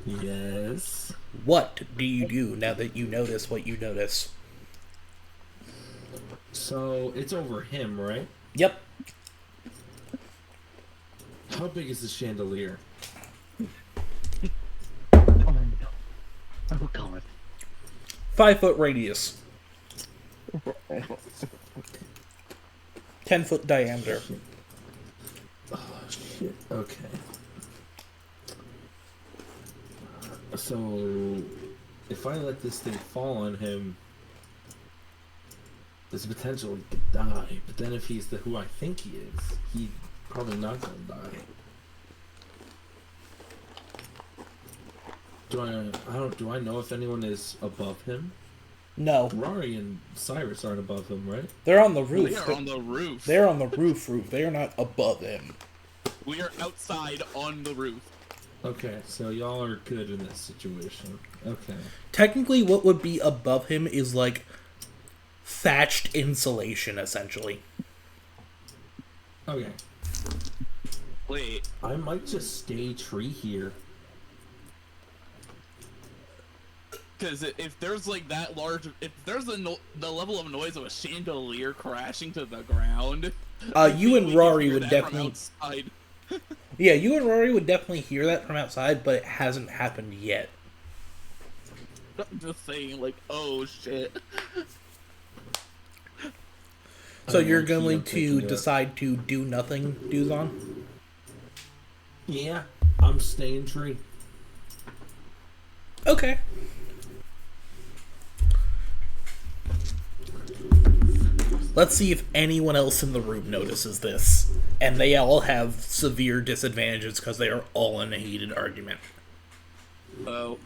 Yes.
What do you do now that you notice what you notice?
So, it's over him, right?
Yep.
How big is the chandelier?
Oh no. Oh God.
5-foot radius. 10-foot diameter.
Oh, shit. Okay. So, if I let this thing fall on him, there's a potential he could die. But then if he's who I think he is, he's probably not going to die. Do I know if anyone is above him?
No.
Rari and Cyrus aren't above him, right?
They're on the roof.
We are on the roof.
They're on the roof. They are not above him.
We are outside on the roof.
Okay, so y'all are good in this situation. Okay.
Technically, what would be above him is like thatched insulation, essentially.
Okay.
Wait.
I might just stay tree here.
Because if there's like that large, if there's the level of noise of a chandelier crashing to the ground,
you and Rari would definitely.
Outside.
Yeah, you and Rari would definitely hear that from outside, but it hasn't happened yet.
I'm just saying, like, oh shit.
So you're
low-key am
going
thinking
to
it.
decide to do nothing, Duzon?
Yeah, I'm staying tree.
Okay. Let's see if anyone else in the room notices this. And they all have severe disadvantages because they are all in a heated argument.
Oh.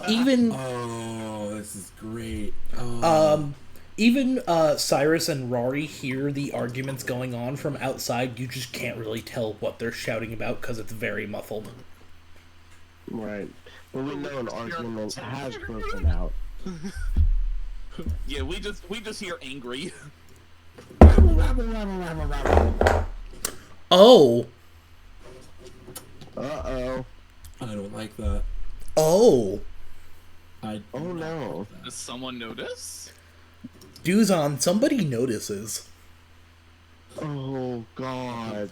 Even
Oh, this is great. Oh.
even Cyrus and Rari hear the arguments going on from outside. You just can't really tell what they're shouting about because it's very muffled.
Right. But we know an argument has broken out.
Yeah, we just hear angry.
Oh.
Uh-oh.
I don't like that.
Oh.
I
Oh no.
Does someone notice?
Duzon, somebody notices.
Oh god.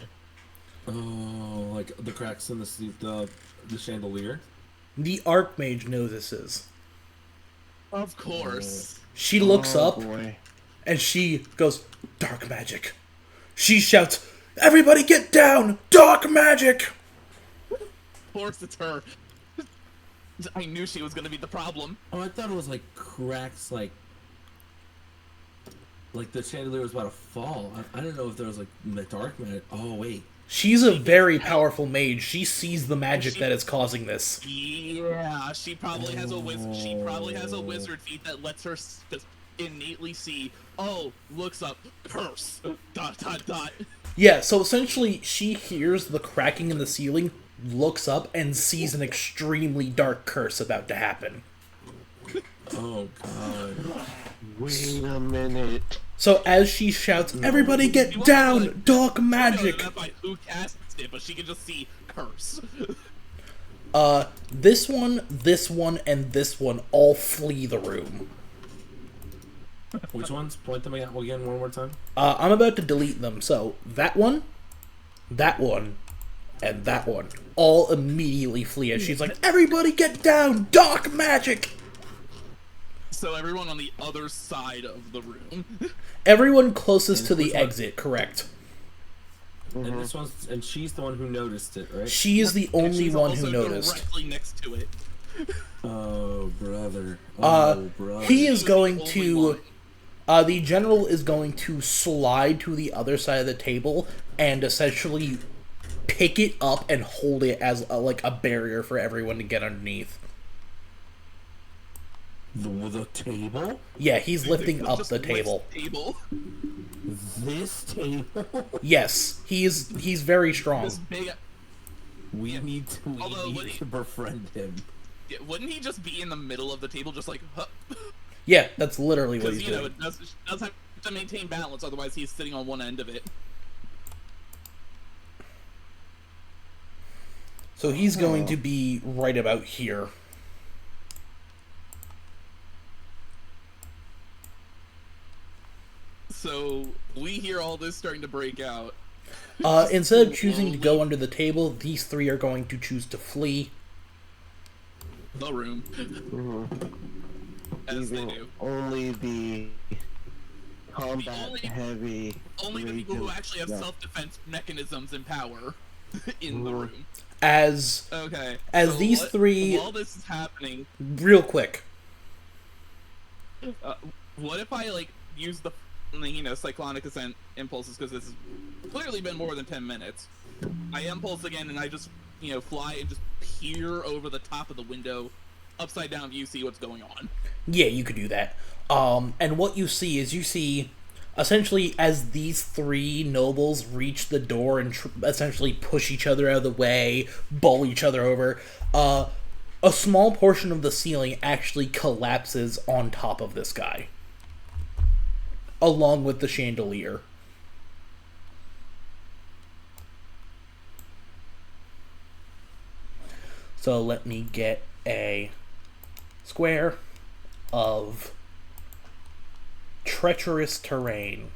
Oh, like the cracks in the chandelier.
The Archmage notices.
Of course.
She looks
Oh,
up
boy.
and she goes, "Dark magic." She shouts, "Everybody get down! Dark magic!"
Of course it's her. I knew she was gonna be the problem.
Oh, I thought it was like cracks, like the chandelier was about to fall. I didn't know if there was like the dark magic. Oh wait.
She's a very powerful mage. She sees the magic that is causing this.
Yeah, she probably has a wizard feat that lets her just innately see. Oh, looks up, curse. ...
Yeah, so essentially she hears the cracking in the ceiling, looks up, and sees an extremely dark curse about to happen.
Oh god.
Wait a minute.
So as she shouts, "Everybody get down! Dark magic!"
Who cast it, but she can just see curse.
This one, and this one all flee the room.
Which ones? Point them out again one more time.
I'm about to delete them, so that one, and that one all immediately flee as she's like, "Everybody get down! Dark magic!"
So everyone on the other side of the room.
Everyone closest to the exit, correct.
And this one's, and she's the one who noticed it, right?
She is the only
She's
one
also
who noticed.
directly next to it.
Oh brother. Oh brother.
He is going
Only
to... the general is going to slide to the other side of the table and essentially pick it up and hold it as like a barrier for everyone to get underneath.
The table?
Yeah, he's lifting up
Just
the
lifts
table.
table.
This table?
Yes, he's very strong.
This big.
We need
Although, would
to befriend him.
Yeah, wouldn't he just be in the middle of the table, just like, huh?
Yeah, that's literally what
Because
he's
you know
doing.
it does have to maintain balance, otherwise he's sitting on one end of it.
So he's going to be right about here.
So we hear all this starting to break out.
Instead of choosing to go under the table, these three are going to choose to flee.
The room. As they do.
Only the combat
only-
heavy.
Only the people who
raging-
actually have
no.
self-defense mechanisms and power in the room.
As
Okay.
As these three-
While this is happening,
real quick.
what if I like use the cyclonic ascent impulses, because this has clearly been more than 10 minutes. I impulse again and I just fly and just peer over the top of the window, upside down view, see what's going on.
Yeah, you could do that. And what you see is essentially as these three nobles reach the door and essentially push each other out of the way, bowl each other over, a small portion of the ceiling actually collapses on top of this guy, along with the chandelier. So let me get a square of treacherous terrain.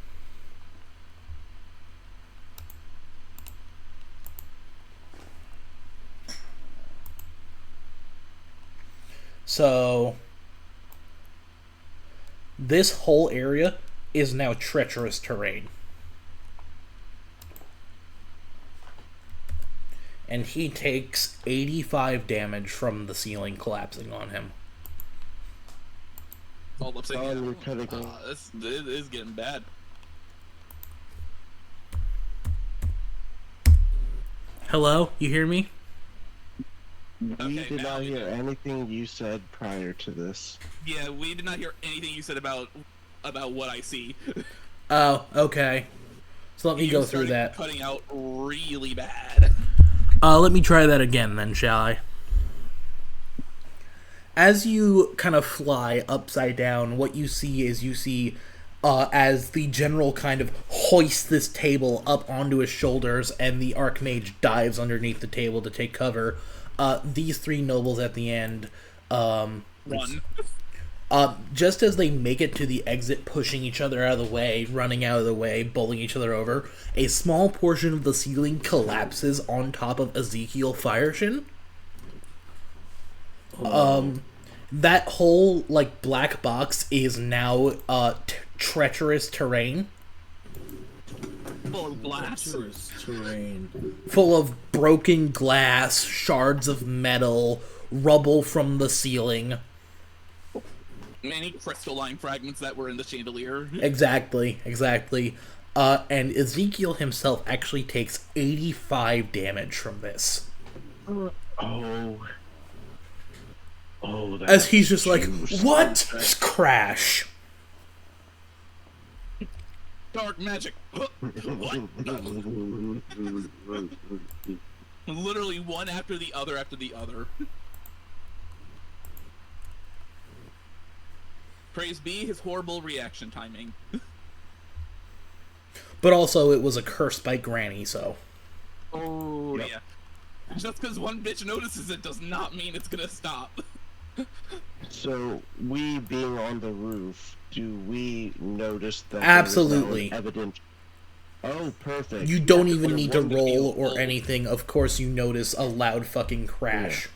So this whole area is now treacherous terrain. And he takes 85 damage from the ceiling collapsing on him.
All I'm saying.
Oh, you're cutting off.
This is getting bad.
Hello? You hear me?
We
Okay,
did
now
not
we
hear
do.
anything you said prior to this.
Yeah, we did not hear anything you said about what I see.
Oh, okay. So let me
You
go through
started
that.
Cutting out really bad.
Let me try that again then, shall I? As you kind of fly upside down, what you see as the general kind of hoists this table up onto his shoulders and the Archmage dives underneath the table to take cover, these three nobles at the end,
Run.
just as they make it to the exit, pushing each other out of the way, running out of the way, bowling each other over, a small portion of the ceiling collapses on top of Ezekiel Fireshin. That whole, like, black box is now, treacherous terrain,
Full of glass.
Treacherous terrain.
full of broken glass, shards of metal, rubble from the ceiling.
Many crystalline fragments that were in the chandelier.
Exactly. And Ezekiel himself actually takes 85 damage from this.
Oh, that
As he's just like,
juice.
what? Just crash.
Dark magic. What? Literally one after the other after the other. Praise be his horrible reaction timing.
But also, it was a curse by Granny, so...
Oh, yeah. Just because one bitch notices it does not mean it's gonna stop.
So, we being on the roof, do we notice that
Absolutely.
there is now an evident... Oh, perfect.
You don't
Yeah,
even
we're
need to
wondering-
roll or anything. Of course, you notice a loud fucking crash.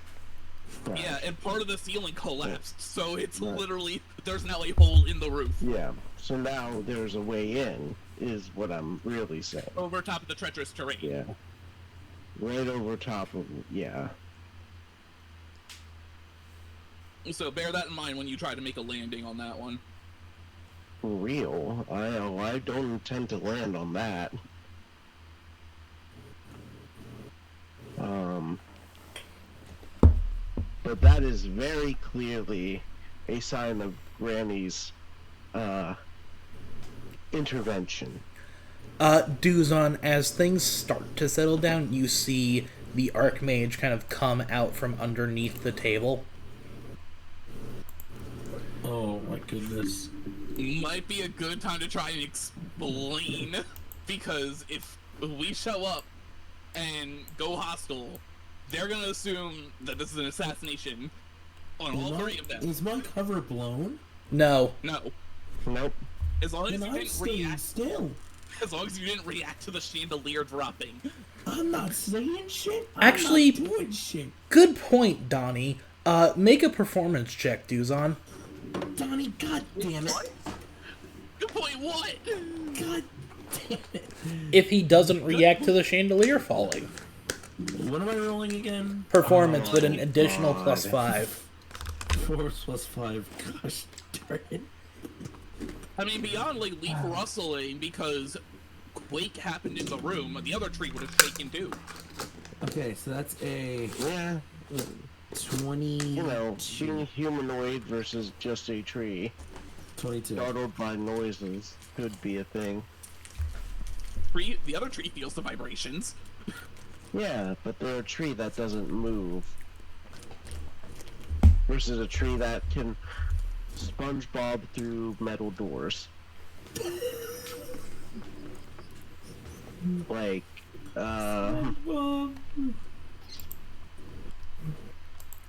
Yeah, and part of the ceiling collapsed, so it's
Right.
literally, there's now a hole in the roof.
Yeah, so now there's a way in, is what I'm really saying.
Over top of the treacherous terrain.
Yeah. Right over top of... Yeah.
So bear that in mind when you try to make a landing on that one.
For real. I don't intend to land on that. But that is very clearly a sign of Granny's intervention.
Duzon, as things start to settle down, you see the Archmage kind of come out from underneath the table.
Oh my goodness.
Might be a good time to try and explain, because if we show up and go hostile, they're gonna assume that this is an assassination on all three of them.
Is my cover blown?
No.
No.
Nope.
As long as
Then
you
I'm
didn't
staying
react,
still.
as long as you didn't react to the chandelier dropping.
I'm not saying shit.
Actually-
I'm not doing shit.
Good point, Donnie. Make a performance check, Duzon.
Donnie, god damn it.
Good point. What?
God damn it.
If he doesn't react to the chandelier falling.
What am I rolling again?
Performance with an additional plus 5.
4 plus 5. Gosh darn it.
I mean, beyond like leaf rustling, because quake happened in the room, the other tree would have shaken too.
Okay, so that's a
Yeah.
20.
You know, being humanoid versus just a tree,
22.
startled by noises, could be a thing.
The other tree feels the vibrations.
Yeah, but they're a tree that doesn't move. Versus a tree that can SpongeBob through metal doors. Like,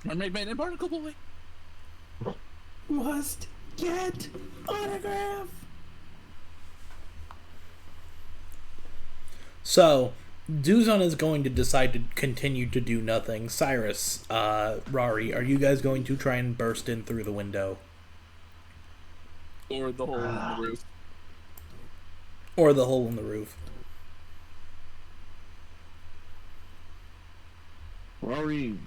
Mermaid and Barnacle Boy.
Must get autograph.
So, Duzon is going to decide to continue to do nothing. Cyrus, Rari, are you guys going to try and burst in through the window?
Or the hole in the roof.
Or the hole in the roof.
Rari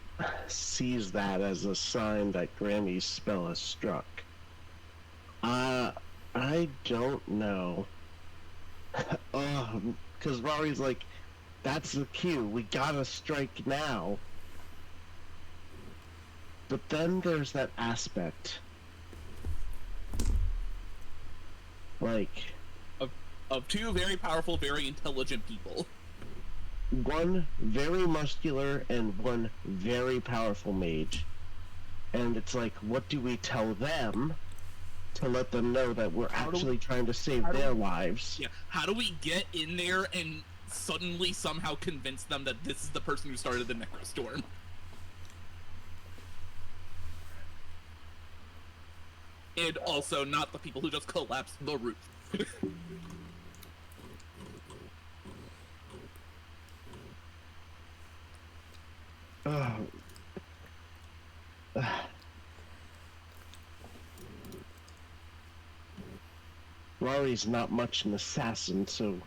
sees that as a sign that Grammy's spell has struck. I don't know. Because Rari's like, that's the cue, we gotta strike now. But then there's that aspect. Like...
Of two very powerful, very intelligent people.
One very muscular and one very powerful mage. And it's like, what do we tell them to let them know that we're actually trying to save their lives?
Yeah, how do we get in there and suddenly somehow convince them that this is the person who started the Necrostorm? And also not the people who just collapsed the roof.
Rari's not much an assassin, so...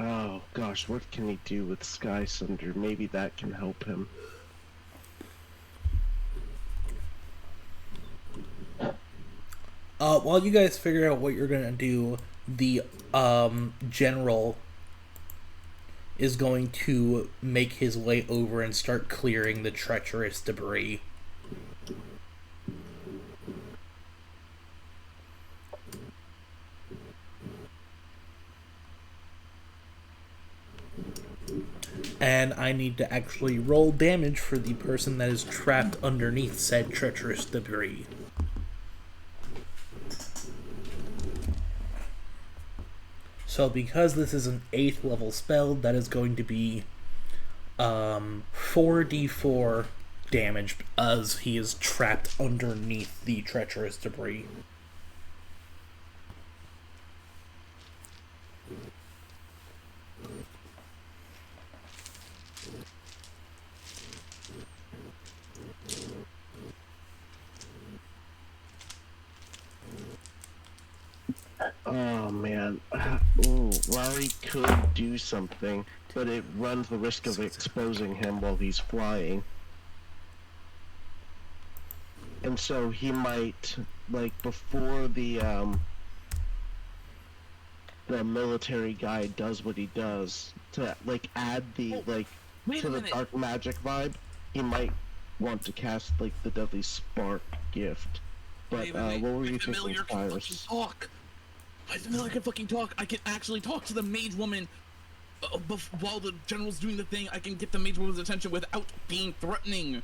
Oh gosh, what can he do with Sky Sunder? Maybe that can help him.
While you guys figure out what you're gonna do, the general is going to make his way over and start clearing the treacherous debris. And I need to actually roll damage for the person that is trapped underneath said treacherous debris. So because this is an 8th level spell, that is going to be 4d4 damage as he is trapped underneath the treacherous debris.
Oh man. Ooh, Rari could do something, but it runs the risk of exposing him while he's flying. And so he might, like, before the military guy does what he does, to, like, add the, like, to the dark magic vibe, he might want to cast, like, the Deadly Spark gift. But, what were you thinking, Cyrus?
My familiar can fucking talk. I can actually talk to the mage woman while the general's doing the thing. I can get the mage woman's attention without being threatening.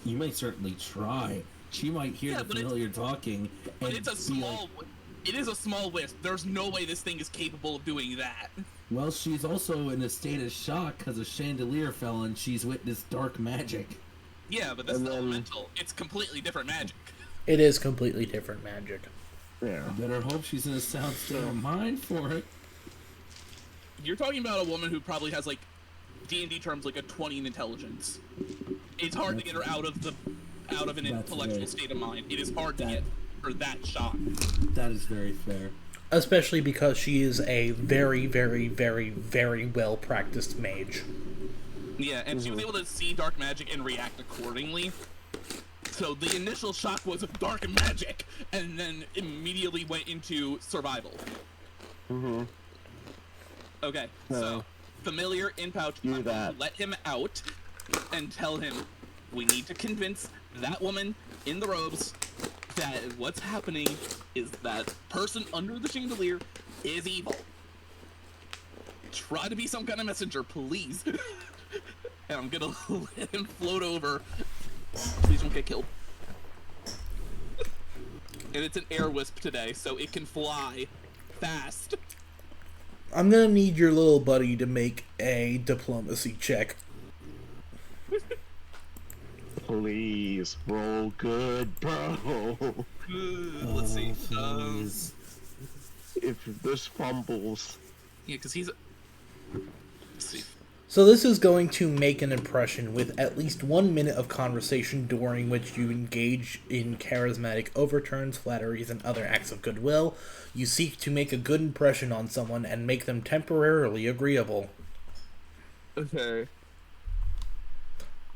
You may certainly try. She might hear the familiar talking.
But it's a small... It is a small wisp. There's no way this thing is capable of doing that.
Well, she's also in a state of shock because a chandelier fell and she's witnessed dark magic.
Yeah, but that's elemental. It's completely different magic.
It is completely different magic.
Yeah.
I better hope she's in a sound state of mind for it.
You're talking about a woman who probably has, like, D&D terms, like a 20 in intelligence. It's hard to get her out of an intellectual state of mind. It is hard to get her that shock.
That is very fair.
Especially because she is a very, very, very, very well-practiced mage.
Yeah, and she was able to see dark magic and react accordingly. So the initial shock was of dark magic, and then immediately went into survival. Okay, so familiar in pouch. I'm going to let him out and tell him we need to convince that woman in the robes that what's happening is that person under the chandelier is evil. Try to be some kind of messenger, please. And I'm gonna let him float over. Please don't get killed. And it's an air wisp today, so it can fly fast.
I'm gonna need your little buddy to make a diplomacy check.
Please, roll good, bro.
Let's see.
If this fumbles...
Yeah, because he's... Let's see.
So this is going to make an impression with at least 1 minute of conversation during which you engage in charismatic overturns, flatteries, and other acts of goodwill. You seek to make a good impression on someone and make them temporarily agreeable.
Okay.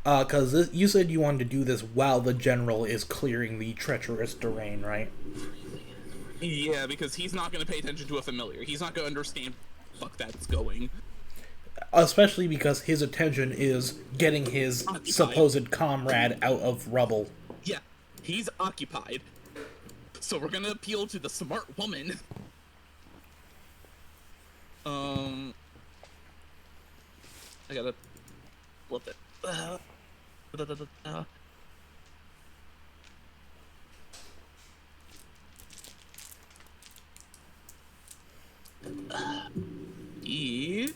Because you said you wanted to do this while the general is clearing the treacherous terrain, right?
Yeah, because he's not going to pay attention to a familiar. He's not going to understand fuck that's going.
Especially because his attention is getting his
Occupied.
supposed comrade out of rubble.
Yeah, he's occupied. So we're going to appeal to the smart woman. I gotta flip it. E.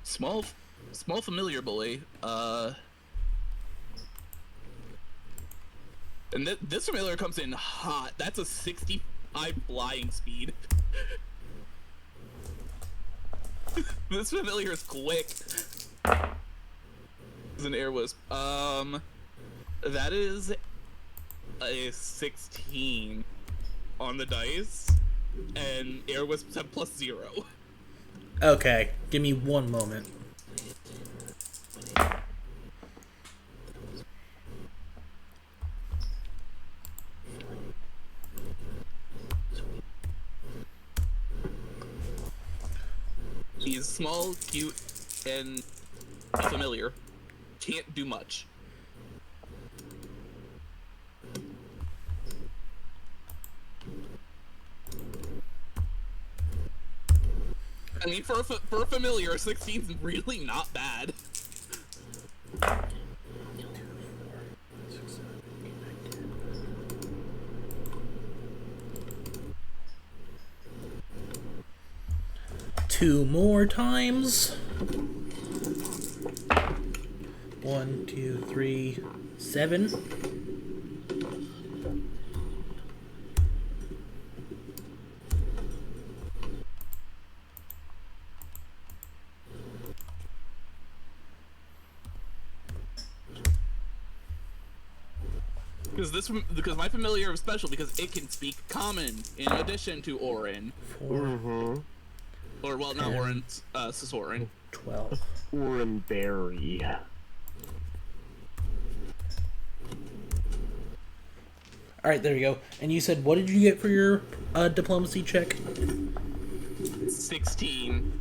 Small familiar boy. And this familiar comes in hot. That's a 65 flying speed. This familiar is quick. It's an air wisp. That is a 16 on the dice, and air wisps have +0.
Okay, give me 1 moment.
He's small, cute, and familiar. Can't do much. I mean, for a familiar, 16's really not bad.
Two more times. 1, 2, 3, 7.
Because my familiar is special because it can speak common in addition to Orin.
4.
Or well, not Orin, Sisorin.
12.
Orin Berry.
Alright, there we go. And you said, what did you get for your diplomacy check?
16.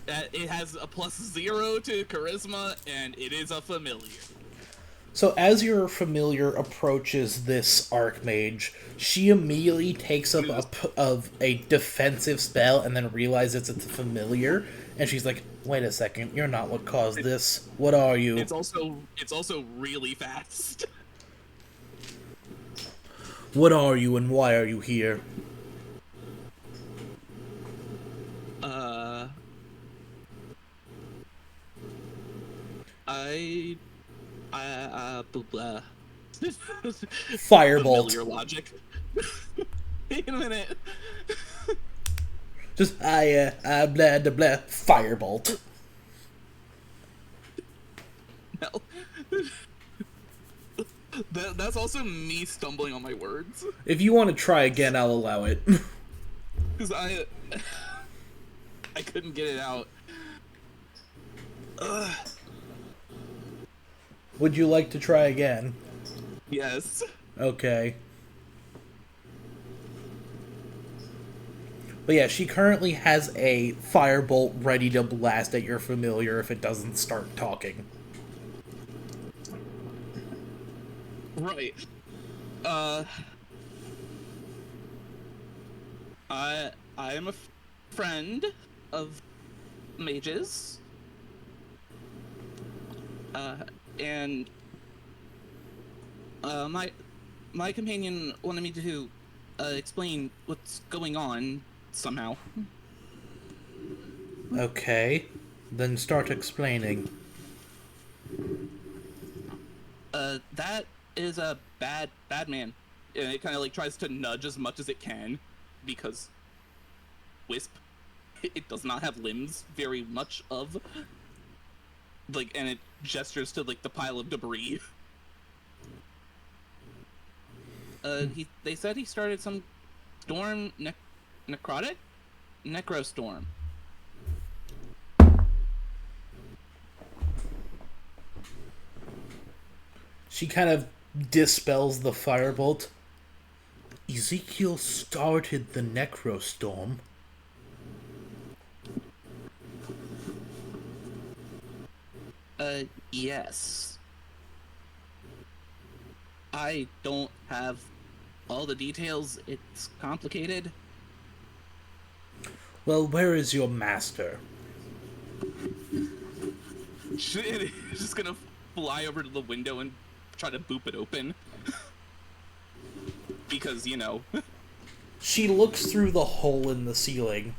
It has a +0 to charisma, and it is a familiar.
So as your familiar approaches this archmage, she immediately takes up a defensive spell and then realizes it's a familiar, and she's like, wait a second, you're not what caused this. What are you?
It's also really fast.
What are you and why are you here?
Blah.
Firebolt.
Familiar logic. Wait a minute.
Just, blah, blah, blah, firebolt.
No. That's also me stumbling on my words.
If you want to try again, I'll allow it.
Because I couldn't get it out. Ugh.
Would you like to try again?
Yes.
Okay. But yeah, she currently has a firebolt ready to blast at your familiar if it doesn't start talking.
Right. I am a friend of mages. And my companion wanted me to explain what's going on somehow.
Okay, then start explaining.
That is a bad man. And it kind of like tries to nudge as much as it can, because wisp. it does not have limbs very much of. Like, and it gestures to, like, the pile of debris. They said he started some storm, necrotic? Necrostorm.
She kind of dispels the firebolt. Ezekiel started the necrostorm.
Yes. I don't have all the details. It's complicated.
Well, where is your master?
Shit, it's just gonna fly over to the window and try to boop it open. Because, you know.
She looks through the hole in the ceiling.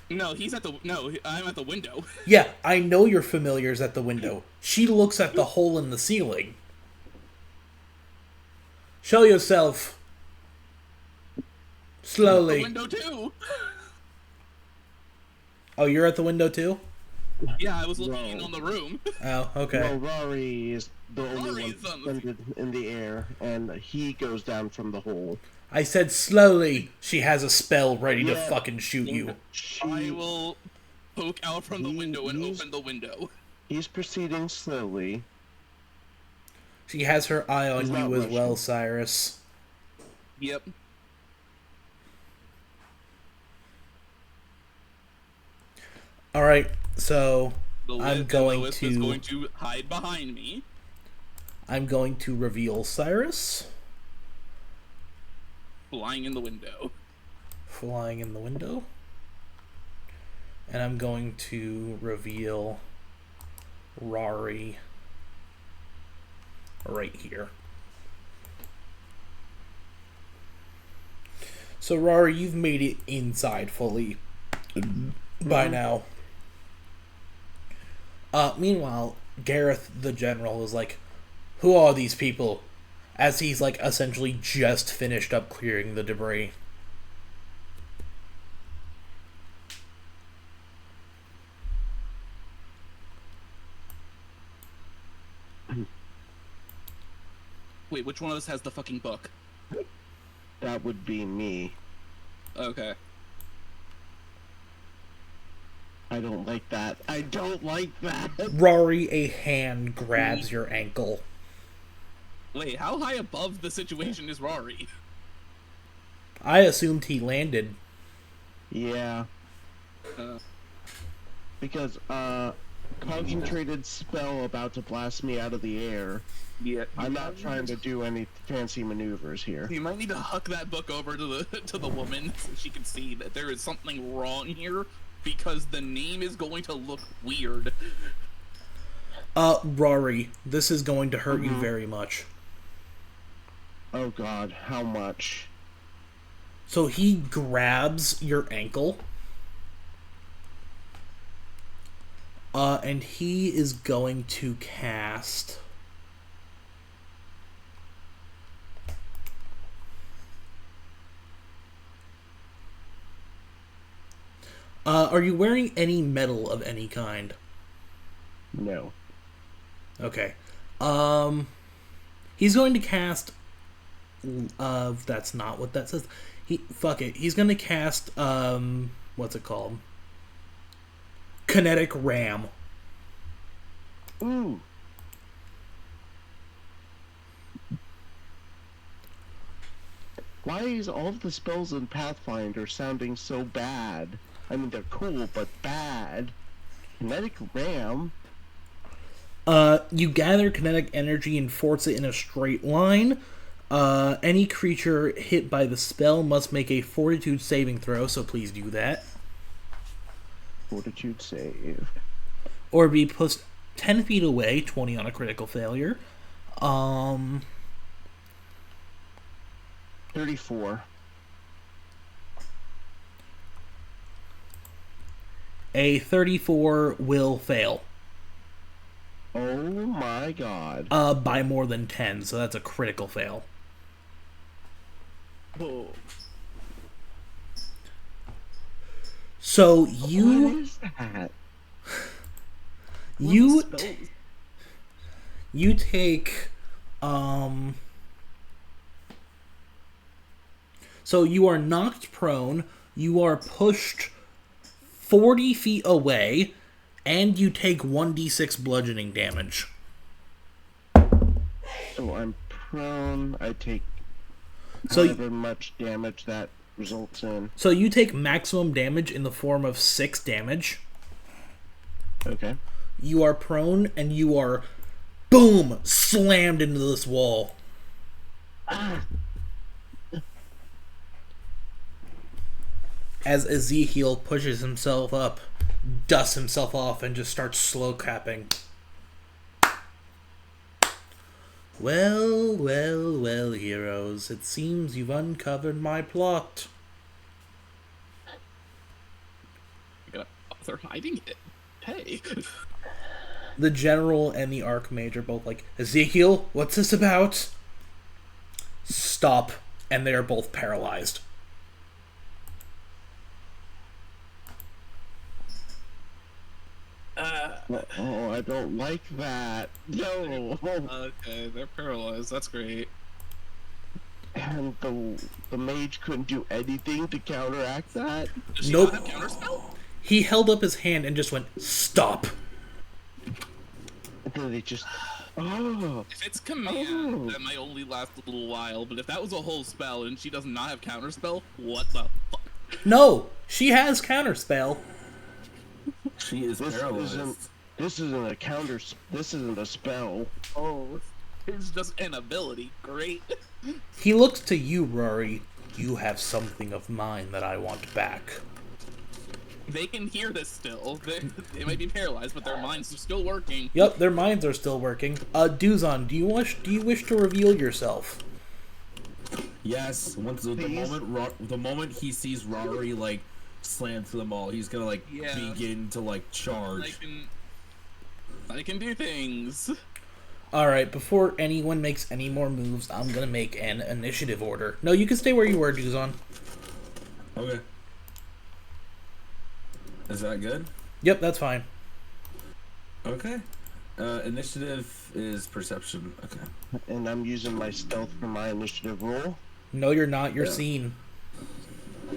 No, I'm at the window.
Yeah, I know your familiar's at the window. She looks at the hole in the ceiling. Show yourself. Slowly.
The window too.
Oh, you're at the window too?
Yeah, I was looking in on the room.
Oh, okay.
Well, Rari is the only
Rari's
one suspended in the air, and he goes down from the hole.
I said slowly. She has a spell ready to
Yeah.
fucking shoot you.
I will poke out from the window and open the window.
He's proceeding slowly.
She has her eye on
He's not
you as well,
rushing.
Cyrus.
Yep.
Alright, so
The
I'm going
Lois
to...
is going to hide behind me.
I'm going to reveal Cyrus.
Flying in the window.
Flying in the window. And I'm going to reveal Rari right here. So Rari, you've made it inside fully by now. Meanwhile, Gareth the General is like, who are these people? As he's like essentially just finished up clearing the debris.
Wait, which one of us has the fucking book?
That would be me.
Okay.
I don't like that. I don't like that.
Rari, a hand grabs your ankle.
Wait, how high above the situation is Rari?
I assumed he landed.
Yeah, because concentrated spell about to blast me out of the air.
Yeah.
I'm not trying to do any fancy maneuvers here.
You might need to huck that book over to the woman so she can see that there is something wrong here, because the name is going to look weird.
Rari, this is going to hurt you very much.
Oh god, how much?
So he grabs your ankle. And he is going to cast... are you wearing any metal of any kind?
No.
Okay. He's going to cast... that's not what that says. Fuck it. He's going to cast, what's it called? Kinetic Ram.
Ooh. Why is all of the spells in Pathfinder sounding so bad? I mean, they're cool, but bad. Kinetic Ram?
You gather kinetic energy and force it in a straight line. Any creature hit by the spell must make a fortitude saving throw, so please do that.
Fortitude save.
Or be pushed 10 feet away, 20 on a critical failure.
34.
A 34 will fail.
Oh my god.
By more than 10, so that's a critical fail.
Oh.
So
What is that?
you
Spells.
you take so you are knocked prone, you are pushed 40 feet away, and you take 1d6 bludgeoning damage.
So I'm prone. I take
So
however much damage that results in.
So you take maximum damage in the form of 6 damage.
Okay.
You are prone and you are, boom, slammed into this wall. As Ezekiel pushes himself up, dusts himself off, and just starts slow capping. Well, well, well, heroes. It seems you've uncovered my plot.
They're hiding it. Hey.
The general and the archmage are both like, Ezekiel, what's this about? Stop. And they are both paralyzed.
Oh, I don't like that. No.
Okay, they're paralyzed. That's great.
And the mage couldn't do anything to counteract that?
Does she
Nope.
not have counterspell?
He held up his hand and just went, stop.
And then they just... Oh.
If it's command, that might only last a little while, but if that was a whole spell and she does not have counterspell, what the fuck?
No, she has counterspell.
She is paralyzed.
This isn't a counter... This isn't a spell.
Oh, it's just an ability. Great.
He looks to you, Rari. You have something of mine that I want back.
They can hear this still. They might be paralyzed, but their minds are still working.
Yep, their minds are still working. Duzon, do you wish to reveal yourself?
Yes. Once the moment he sees Rari like slam through the mall, he's gonna like begin to like charge.
I can do things.
Alright, before anyone makes any more moves, I'm gonna make an initiative order. No, you can stay where you were, Duzon.
Okay. Is that good?
Yep, that's fine.
Okay. Initiative is perception. Okay.
And I'm using my stealth for my initiative roll.
No, you're not. You're seen.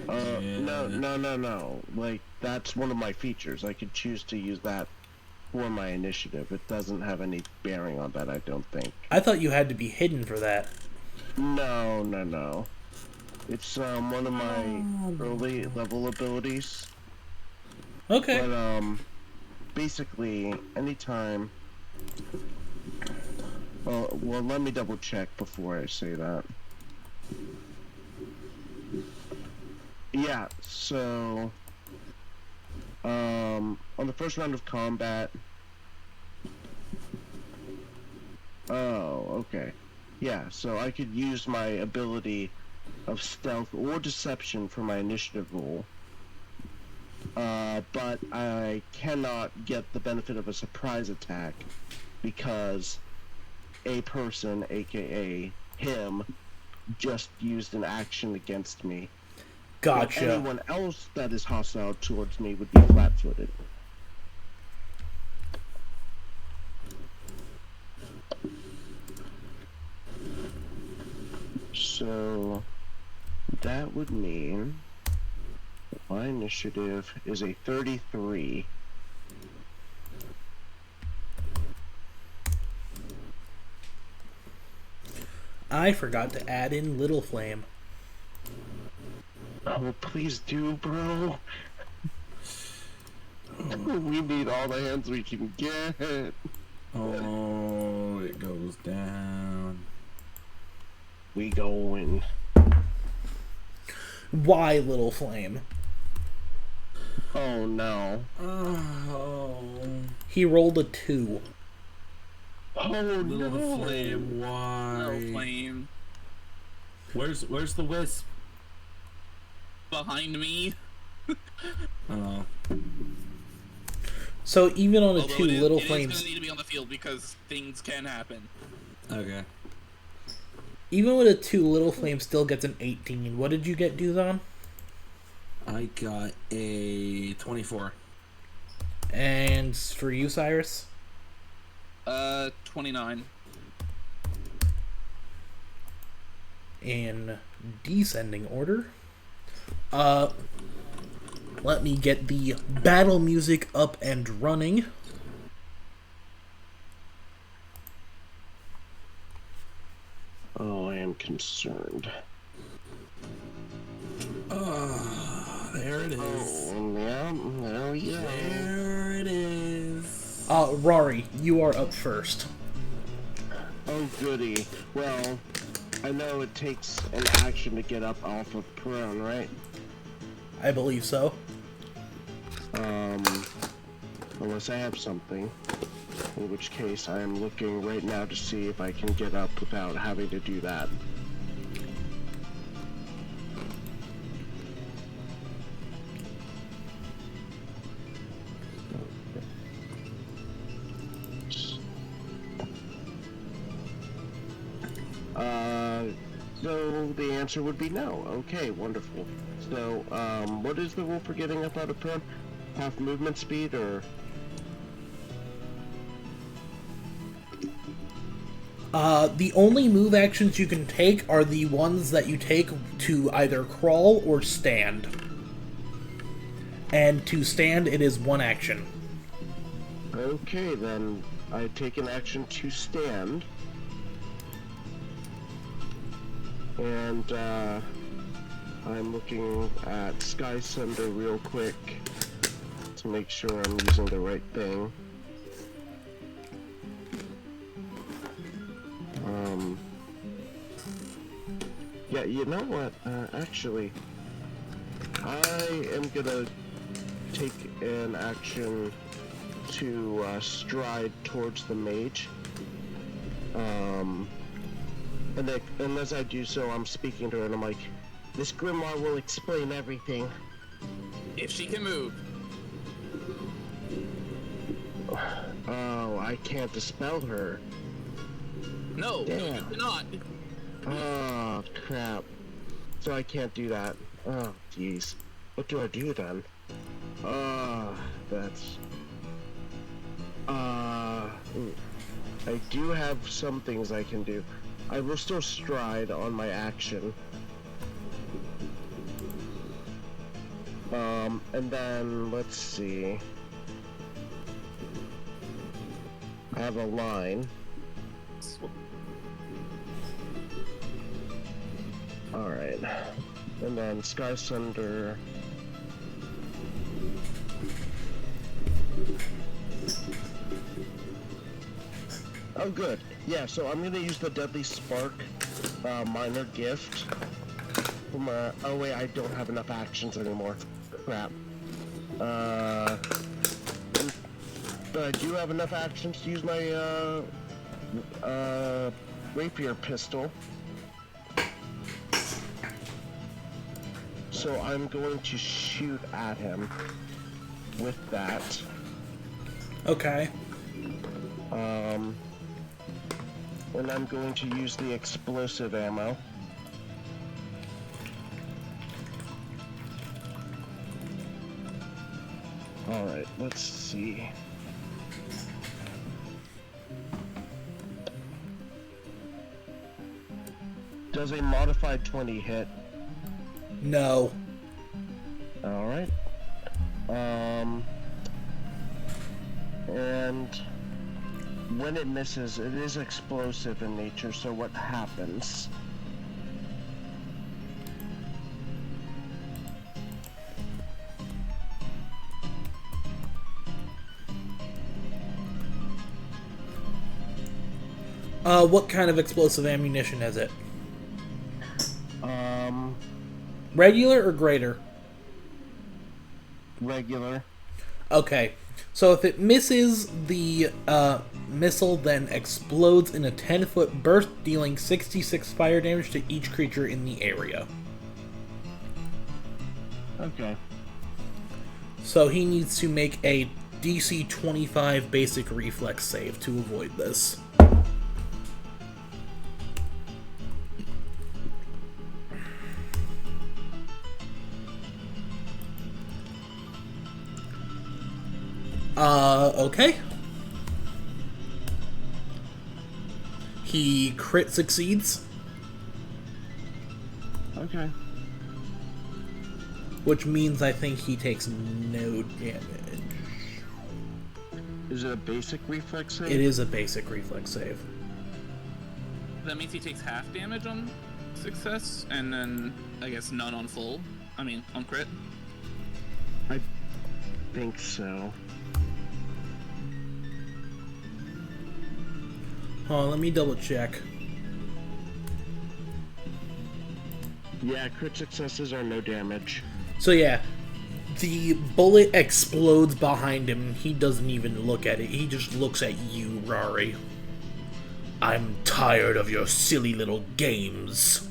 No. Like, that's one of my features. I could choose to use that for my initiative. It doesn't have any bearing on that, I don't think.
I thought you had to be hidden for that.
No. It's one of my early level abilities.
Okay.
But basically, anytime. Well, let me double check before I say that. Yeah. So, on the first round of combat. Oh, okay. Yeah. So I could use my ability of stealth or deception for my initiative roll. But I cannot get the benefit of a surprise attack because a person, aka him, just used an action against me.
Gotcha.
But anyone else that is hostile towards me would be flat-footed. So that would mean my initiative is a 33.
I forgot to add in Little Flame.
Oh, please do, bro. We need all the hands we can get.
Oh, it goes down.
We going.
Why Little Flame?
Oh no.
Oh.
He rolled a 2.
Oh
Little
no.
flame, why?
No flame.
Where's the wisp?
Behind me.
Oh.
So even on a
Although
2, Little
it is
Flames...
gonna need to be on the field because things can happen.
Okay.
Even with a 2, Little Flame still gets an 18. What did you get, Duzon?
I I got a 24.
And for you, Cyrus?
29.
In descending order. Let me get the battle music up and running.
Oh, I am concerned.
There it is.
Oh, yeah. Oh, yeah.
There it is.
Rari, you are up first.
Oh, goody. Well, I know it takes an action to get up off of prone, right?
I believe so.
Unless I have something. In which case, I am looking right now to see if I can get up without having to do that. So the answer would be no. Okay, wonderful. So, what is the rule for getting up out of prone? Half movement speed, or?
The only move actions you can take are the ones that you take to either crawl or stand. And to stand, it is one action.
Okay, then I take an action to stand. And, I'm looking at Sky Sunder real quick to make sure I'm using the right thing. Yeah, you know what? Actually, I am gonna take an action to stride towards the mage. And as I do so, I'm speaking to her and I'm like, this grimoire will explain everything.
If she can move.
Oh, I can't dispel her.
No, no, you cannot.
Oh, crap. So I can't do that. Oh, jeez. What do I do then? That's... I do have some things I can do. I will still stride on my action. And then, let's see. I have a line. Alright. And then Sky Sunder. Oh, good. Yeah, so I'm gonna use the Deadly Spark minor gift. From oh wait, I don't have enough actions anymore. Crap. But I do have enough actions to use my rapier pistol. So I'm going to shoot at him with that.
Okay.
And I'm going to use the explosive ammo. Alright, let's see. Does a modified 20 hit?
No.
Alright. And when it misses, it is explosive in nature, so what happens?
What kind of explosive ammunition is it? Regular or greater?
Regular.
Okay. So if it misses, the missile then explodes in a 10-foot burst, dealing 66 fire damage to each creature in the area.
Okay.
So he needs to make a DC 25 basic reflex save to avoid this. Okay. He crit succeeds,
Okay.
which means I think he takes no damage.
Is it a basic reflex save?
It is a basic reflex save.
That means he takes half damage on success, and then I guess none on full. I mean, on crit.
I think so.
Hold on, let me double check.
Yeah, crit successes are no damage.
So yeah, the bullet explodes behind him. He doesn't even look at it. He just looks at you, Rari. I'm tired of your silly little games.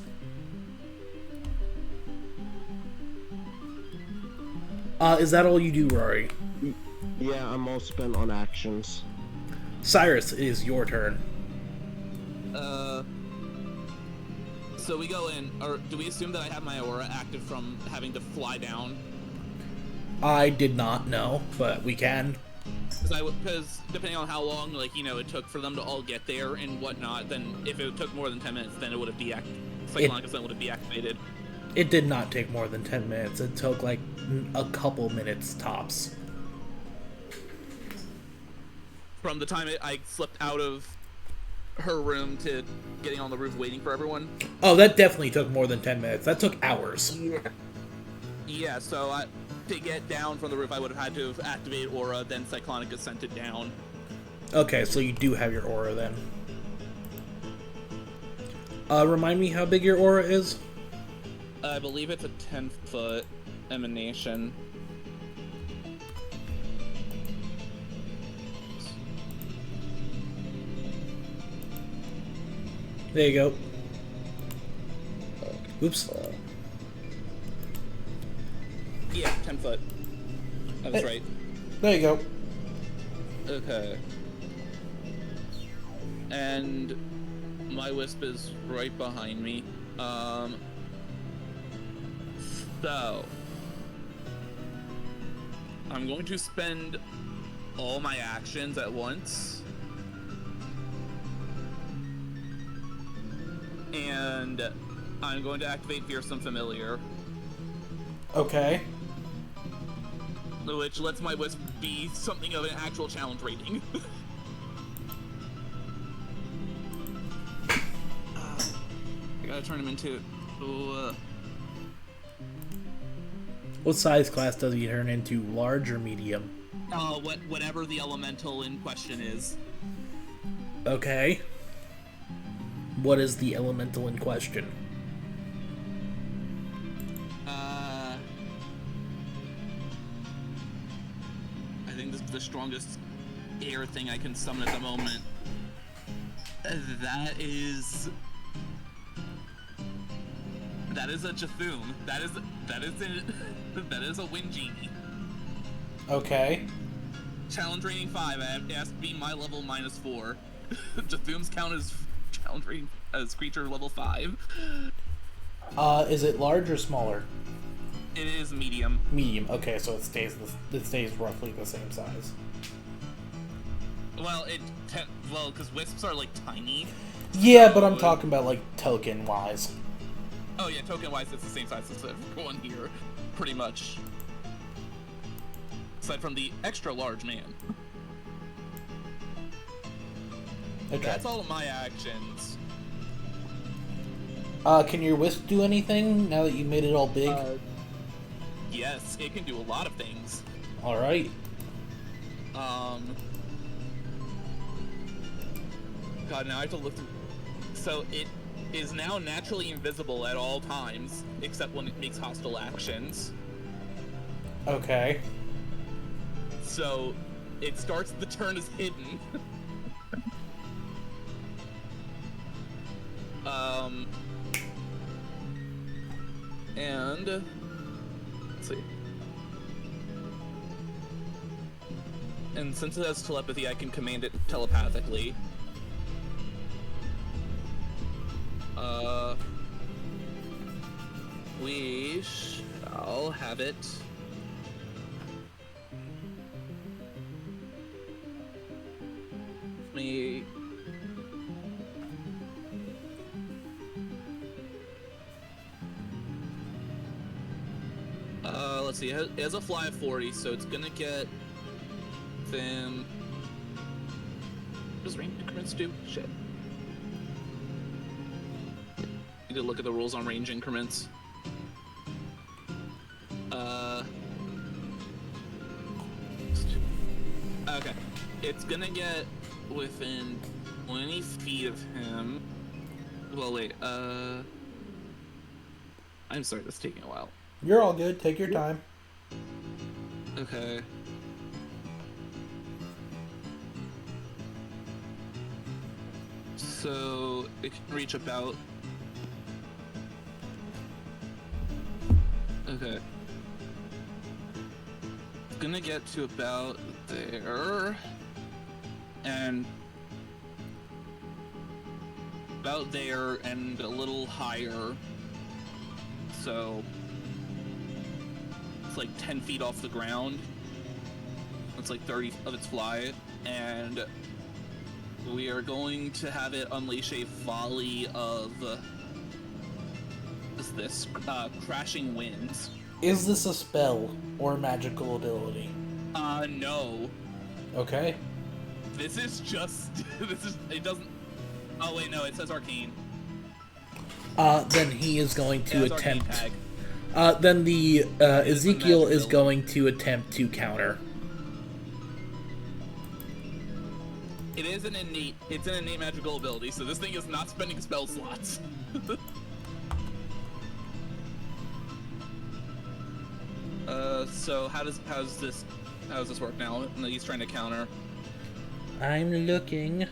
Is that all you do, Rari?
Yeah, I'm all spent on actions.
Cyrus, it is your turn.
So we go in, or do we assume that I have my aura active from having to fly down?
I did not know, but we can.
Because depending on how long, like, you know, it took for them to all get there and whatnot, then if it took more than 10 minutes, then it would have deactivated. Psychonicus would have deactivated.
It did not take more than 10 minutes. It took like a couple minutes tops.
From the time I slipped out of her room to getting on the roof waiting for everyone.
Oh, that definitely took more than 10 minutes. That took hours.
Yeah, so to get down from the roof, I would have had to have activated Aura, then Cyclonicus sent it down.
Okay, so you do have your aura then. Remind me how big your aura is?
I believe it's a 10-foot emanation.
There you go. Oops.
Yeah, 10 foot. I was right.
There you go.
Okay. And my wisp is right behind me. So I'm going to spend all my actions at once. And I'm going to activate Fearsome Familiar,
Okay.
which lets my wisp be something of an actual challenge rating. I gotta turn him into...
What size class does he turn into? Large or medium?
whatever the elemental in question is.
Okay. What is the elemental in question?
I think this is the strongest air thing I can summon at the moment. That is a Jathoom. That is a Wind Genie.
Okay.
Challenge rating 5. It has to be my level -4. Jathoom's count as challenge rating as creature level 5.
Is it large or smaller?
It is medium.
Medium. Okay, so it stays roughly the same size.
Well, because wisps are like tiny.
Yeah, but I'm talking about like token wise.
Oh yeah, token wise, it's the same size as everyone here, pretty much. Aside from the extra large man.
Okay.
That's all of my actions.
Can your wisp do anything now that you made it all big?
Yes, it can do a lot of things.
All right.
God, now I have to look through. So it is now naturally invisible at all times, except when it makes hostile actions.
Okay.
So it starts the turn as hidden. And let's see. And since it has telepathy, I can command it telepathically. We shall have it. me. Let's see. It has a fly of 40, so it's gonna get them. What does range increments do? Shit. Need to look at the rules on range increments. Okay. It's gonna get within 20 feet of him. Well, wait, I'm sorry, that's taking a while.
You're all good. Take your time.
Okay. So, it can reach about... Okay. It's gonna get to about there. And... about there and a little higher. So... it's like 10 feet off the ground. It's like 30 of its fly. And... we are going to have it unleash a volley of... what's this? Crashing winds.
Is this a spell or magical ability?
No.
Okay.
This is just... it doesn't... oh wait, no, it says arcane.
Then he is going to
It has arcane
attempt...
tag.
then the Ezekiel
magic
is going to attempt to counter.
It is an innate... it's an innate magical ability, so this thing is not spending spell slots. So how does this work now? He's trying to counter.
I'm looking.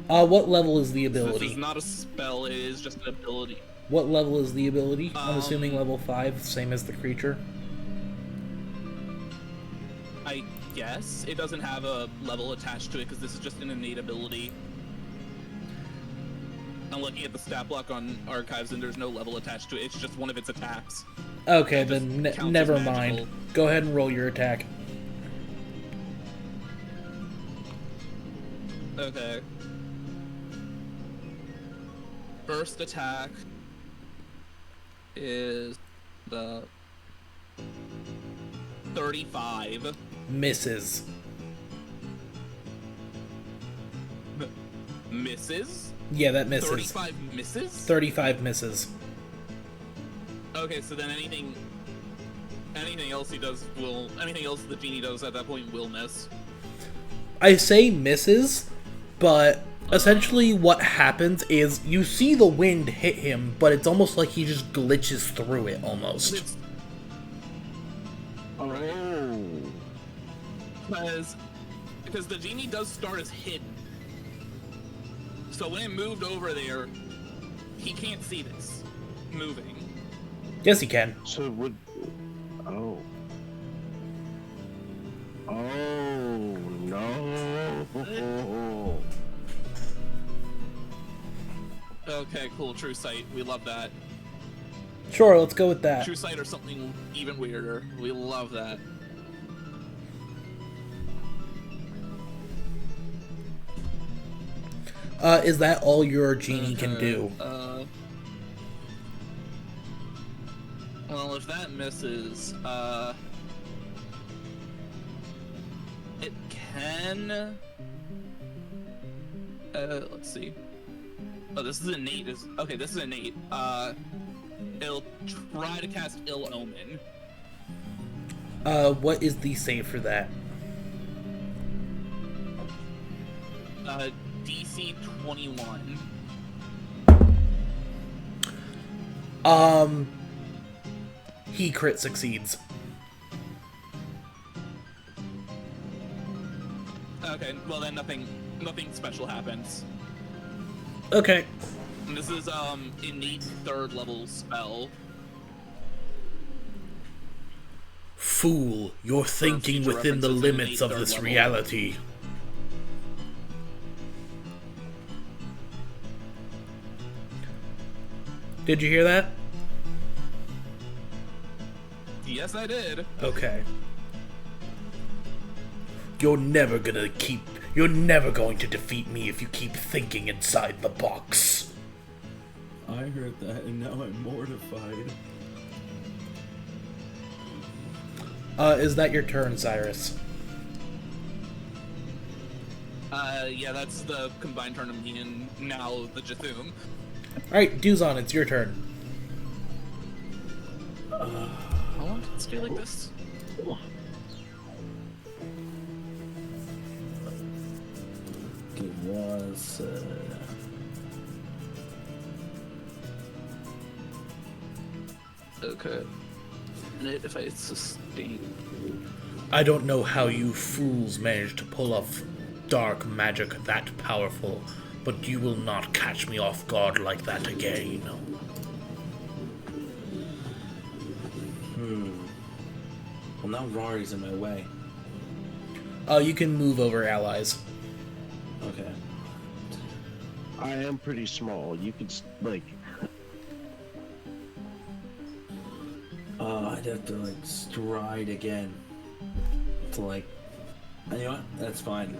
What level is the ability?
This is not a spell, it is just an ability.
What level is the ability? I'm assuming level 5, same as the creature.
I guess it doesn't have a level attached to it because this is just an innate ability. I'm looking at the stat block on archives and there's no level attached to it. It's just one of its attacks.
Okay,
It
then
just counts
never
as
mind.
magical.
Go ahead and roll your attack.
Okay. First attack is the 35.
Misses.
Misses?
Yeah, that misses.
35 misses?
35 misses.
Okay, so then anything else he does will... anything else the genie does at that point will miss.
I say misses, but essentially what happens is you see the wind hit him, but it's almost like he just glitches through it almost.
It's
Oh.
because the genie does start as hidden. So when it moved over there, he can't see this moving.
Yes, he can.
So it would. Oh. Oh no.
Okay, cool. True sight. We love that.
Sure, let's go with that.
True sight or something even weirder. We love that.
Is that all your genie can do?
Well, if that misses, it can. Let's see. Oh, this is innate. Okay, this is innate. It'll try to cast Ill Omen.
What is the save for that?
DC 21.
He crit succeeds.
Okay, well then nothing special happens.
Okay.
And this is innate 3rd level spell.
Fool, you're thinking
future
within the
references,
limits of
innate
this
third level.
reality. Did you hear that?
Yes, I did.
Okay. You're never going to defeat me if you keep thinking inside the box.
I heard that, and now I'm mortified.
Is that your turn, Cyrus?
Yeah, that's the combined turn of me and now the Jathoom.
Alright, Duzon, it's your turn.
How long does it stay like this?
It was,
Okay. And if I sustain...
I don't know how you fools managed to pull off dark magic that powerful, but you will not catch me off guard like that again.
Well, now Rari's in my way.
You can move over allies.
Okay.
I am pretty small. You could, like...
I'd have to, like, stride again. To, like... And you know what? That's fine.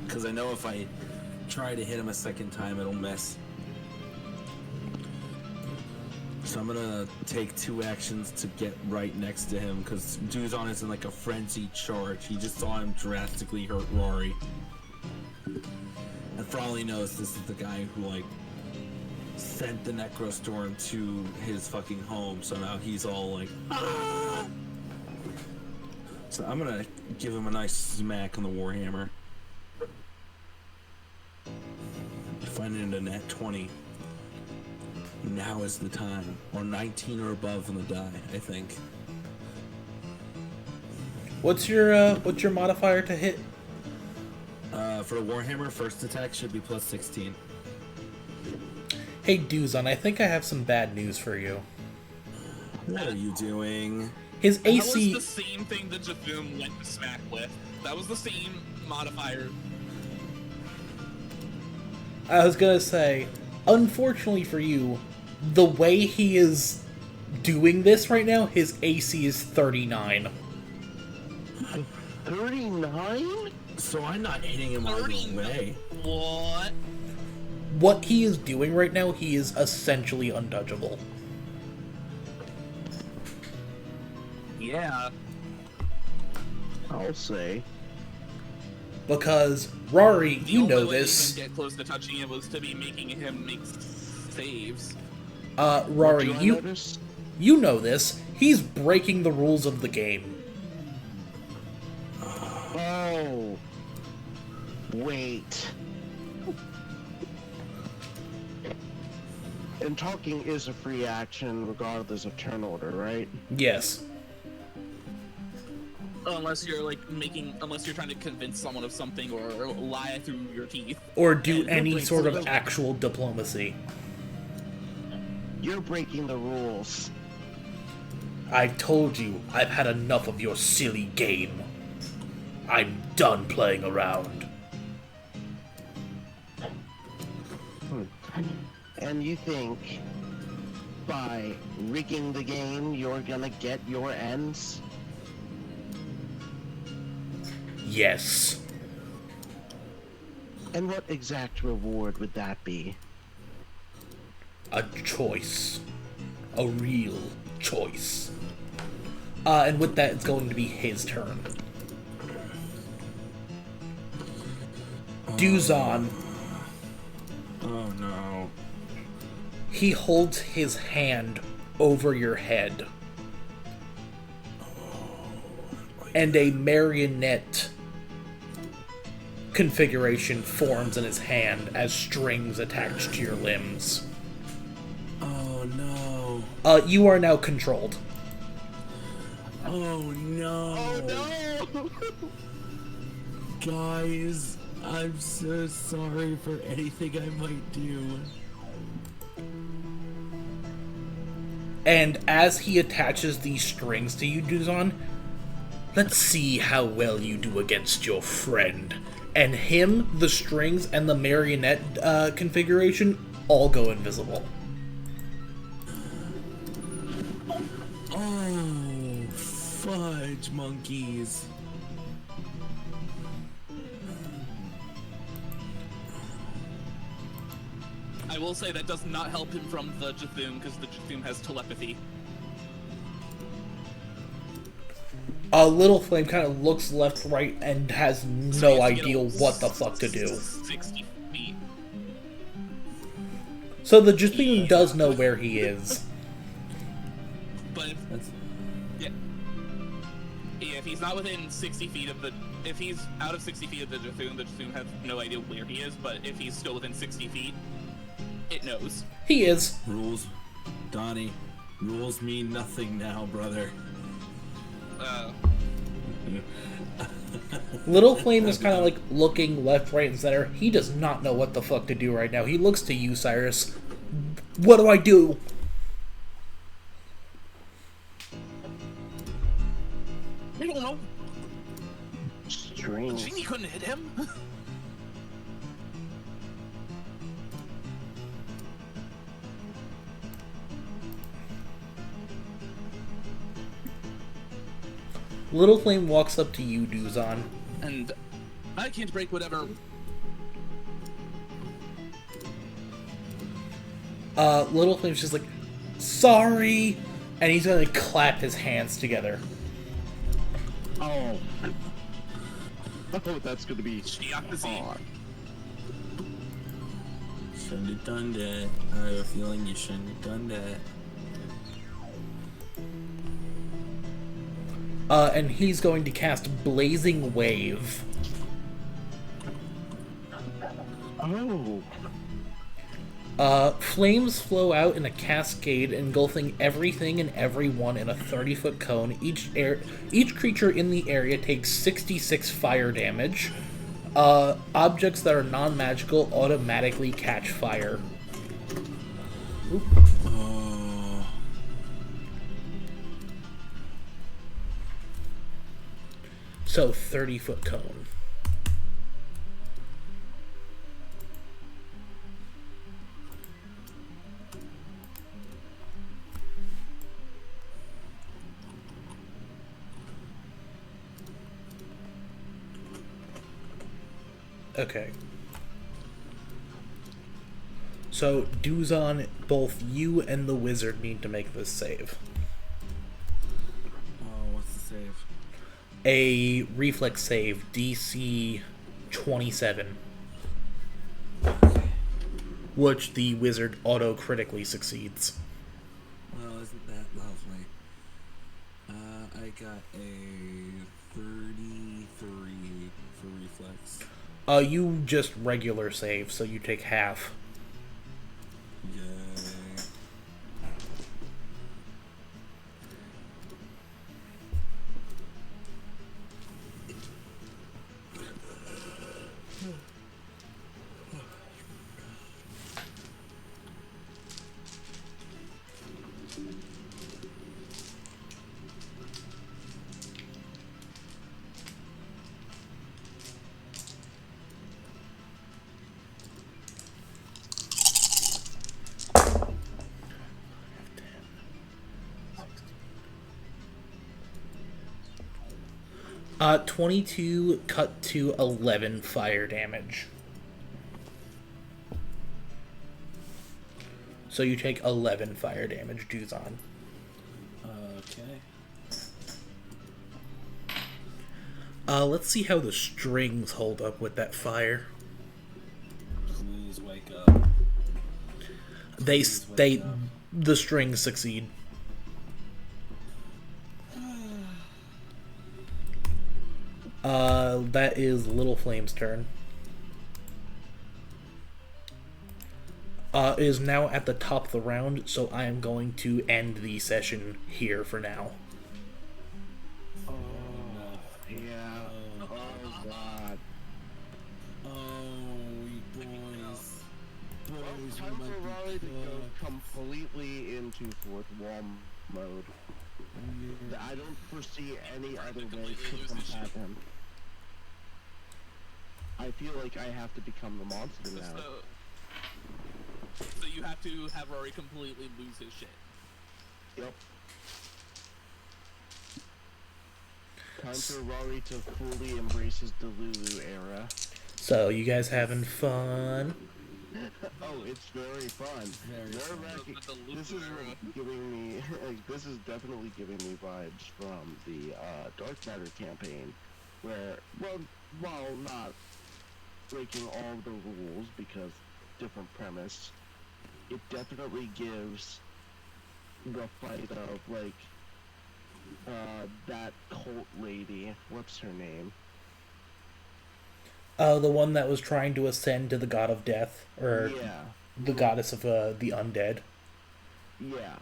Because I know if I try to hit him a second time, it'll miss. So I'm gonna take 2 actions to get right next to him, because Duzon is in, like, a frenzied charge. He just saw him drastically hurt Rari. And for all he knows, this is the guy who, like, sent the Necrostorm to his fucking home, so now he's all like, ah! So I'm gonna give him a nice smack on the Warhammer. Finding a net 20. Now is the time. Or 19 or above on the die, I think.
What's your modifier to hit?
For the Warhammer, first attack should be plus 16.
Hey Duzon, I think I have some bad news for you.
What are you doing?
His AC...
That was the same thing that Jathoom went to smack with. That was the same modifier.
I was gonna say, unfortunately for you, the way he is doing this right now, his AC is 39.
39?
So I'm not hitting him all the way.
What?
What he is doing right now, he is essentially untouchable.
Yeah.
I'll say.
Because, Rari,
The
you
only
know
way
this.
to even get close to touching it was to be making him make saves.
Rari,
Do I
you
notice?
know this. He's breaking the rules of the game.
Oh. Wait. And talking is a free action regardless of turn order, right?
Yes.
Unless you're unless you're trying to convince someone of something or lie through your teeth.
Or do
And
any
breaks
sort of
the-
actual diplomacy.
You're breaking the rules.
I've told you, I've had enough of your silly game. I'm done playing around.
And you think by rigging the game you're gonna get your ends?
Yes.
And what exact reward would that be?
A choice. A real choice. And with that, it's going to be his turn. Duzon.
Oh no.
He holds his hand over your head. And a marionette configuration forms in his hand as strings attached to your limbs.
Oh no.
You are now controlled.
Oh no.
Oh no!
Guys, I'm so sorry for anything I might do.
And as he attaches these strings to you, Duzon, let's see how well you do against your friend. And him, the strings, and the marionette configuration all go invisible.
Oh, fudge monkeys.
I will say that does not help him from the Jthum, because the Jthum has telepathy.
Little Flame kind of looks left, right, and has no idea what the fuck to do.
60 feet.
So the Jthum does know where he is.
But if he's not within 60 feet of the... If he's out of 60 feet of the Jthum has no idea where he is, but if he's still within 60 feet, it knows.
He is.
Rules. Donnie, rules mean nothing now, brother.
Little Flame is kind of like looking left, right, and center. He does not know what the fuck to do right now. He looks to you, Cyrus. What do I do?
I don't know.
Strange.
Genie couldn't hit him.
Little Flame walks up to you, Duzon.
And I can't break whatever.
Little Flame's just like, sorry! And he's gonna clap his hands together.
Oh. Oh, that's gonna be
Shiakuzi.
hard.
Shouldn't have done that. I have a feeling you shouldn't have done that.
And he's going to cast Blazing Wave.
Oh.
Flames flow out in a cascade, engulfing everything and everyone in a 30-foot cone. Each creature in the area takes 66 fire damage. Objects that are non-magical automatically catch fire. Oop. So, 30-foot cone. Okay. So, Duzon, both you and the wizard need to make this save.
Oh, what's the save?
A reflex save, DC 27. Which the wizard auto-critically succeeds.
Well, isn't that lovely? I got a 33 for reflex.
You just regular save, so you take half.
Yay.
Uh, 22 cut to 11 fire damage. So you take 11 fire damage, Duzon.
Okay.
Let's see how the strings hold up with that fire.
Please wake up.
The strings succeed. That is Little Flame's turn. It is now at the top of the round, so I am going to end the session here for now.
Oh, yeah. Oh, God.
Oh, you boys.
Well,
Boys,
time
we
for
might
Rari
be
to go
cooked.
completely into fourth wall mode. I don't foresee any other way to combat him. I feel like I have to become the monster now.
So you have to have Rory completely lose his shit.
Yep. Time for Rari to fully embrace his Delulu era.
So, you guys having fun?
Oh, it's very fun.
Very
They're
fun.
this is giving me this is definitely giving me vibes from the Dark Matter campaign, where while not breaking all of the rules because different premise, it definitely gives the fight of like that cult lady. What's her name?
The one that was trying to ascend to the god of death, or
Yeah,
the goddess of the undead.
yeah.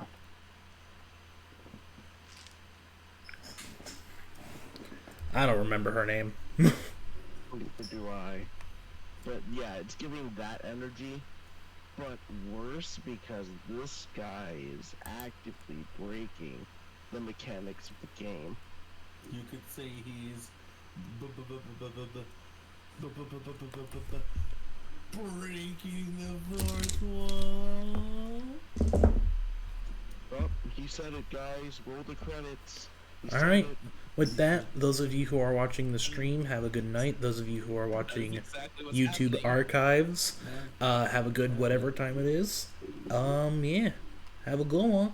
I don't remember her name.
Neither do I. But yeah, it's giving that energy, but worse because this guy is actively breaking the mechanics of the game.
You could say he's breaking the fourth wall.
Oh, he said it, guys. Roll the credits. He said
Alright,
it.
with that, those of you who are watching the stream, have a good night. Those of you who are watching
exactly what's
YouTube
happening.
archives, have a good whatever time it is. Yeah, have a good one.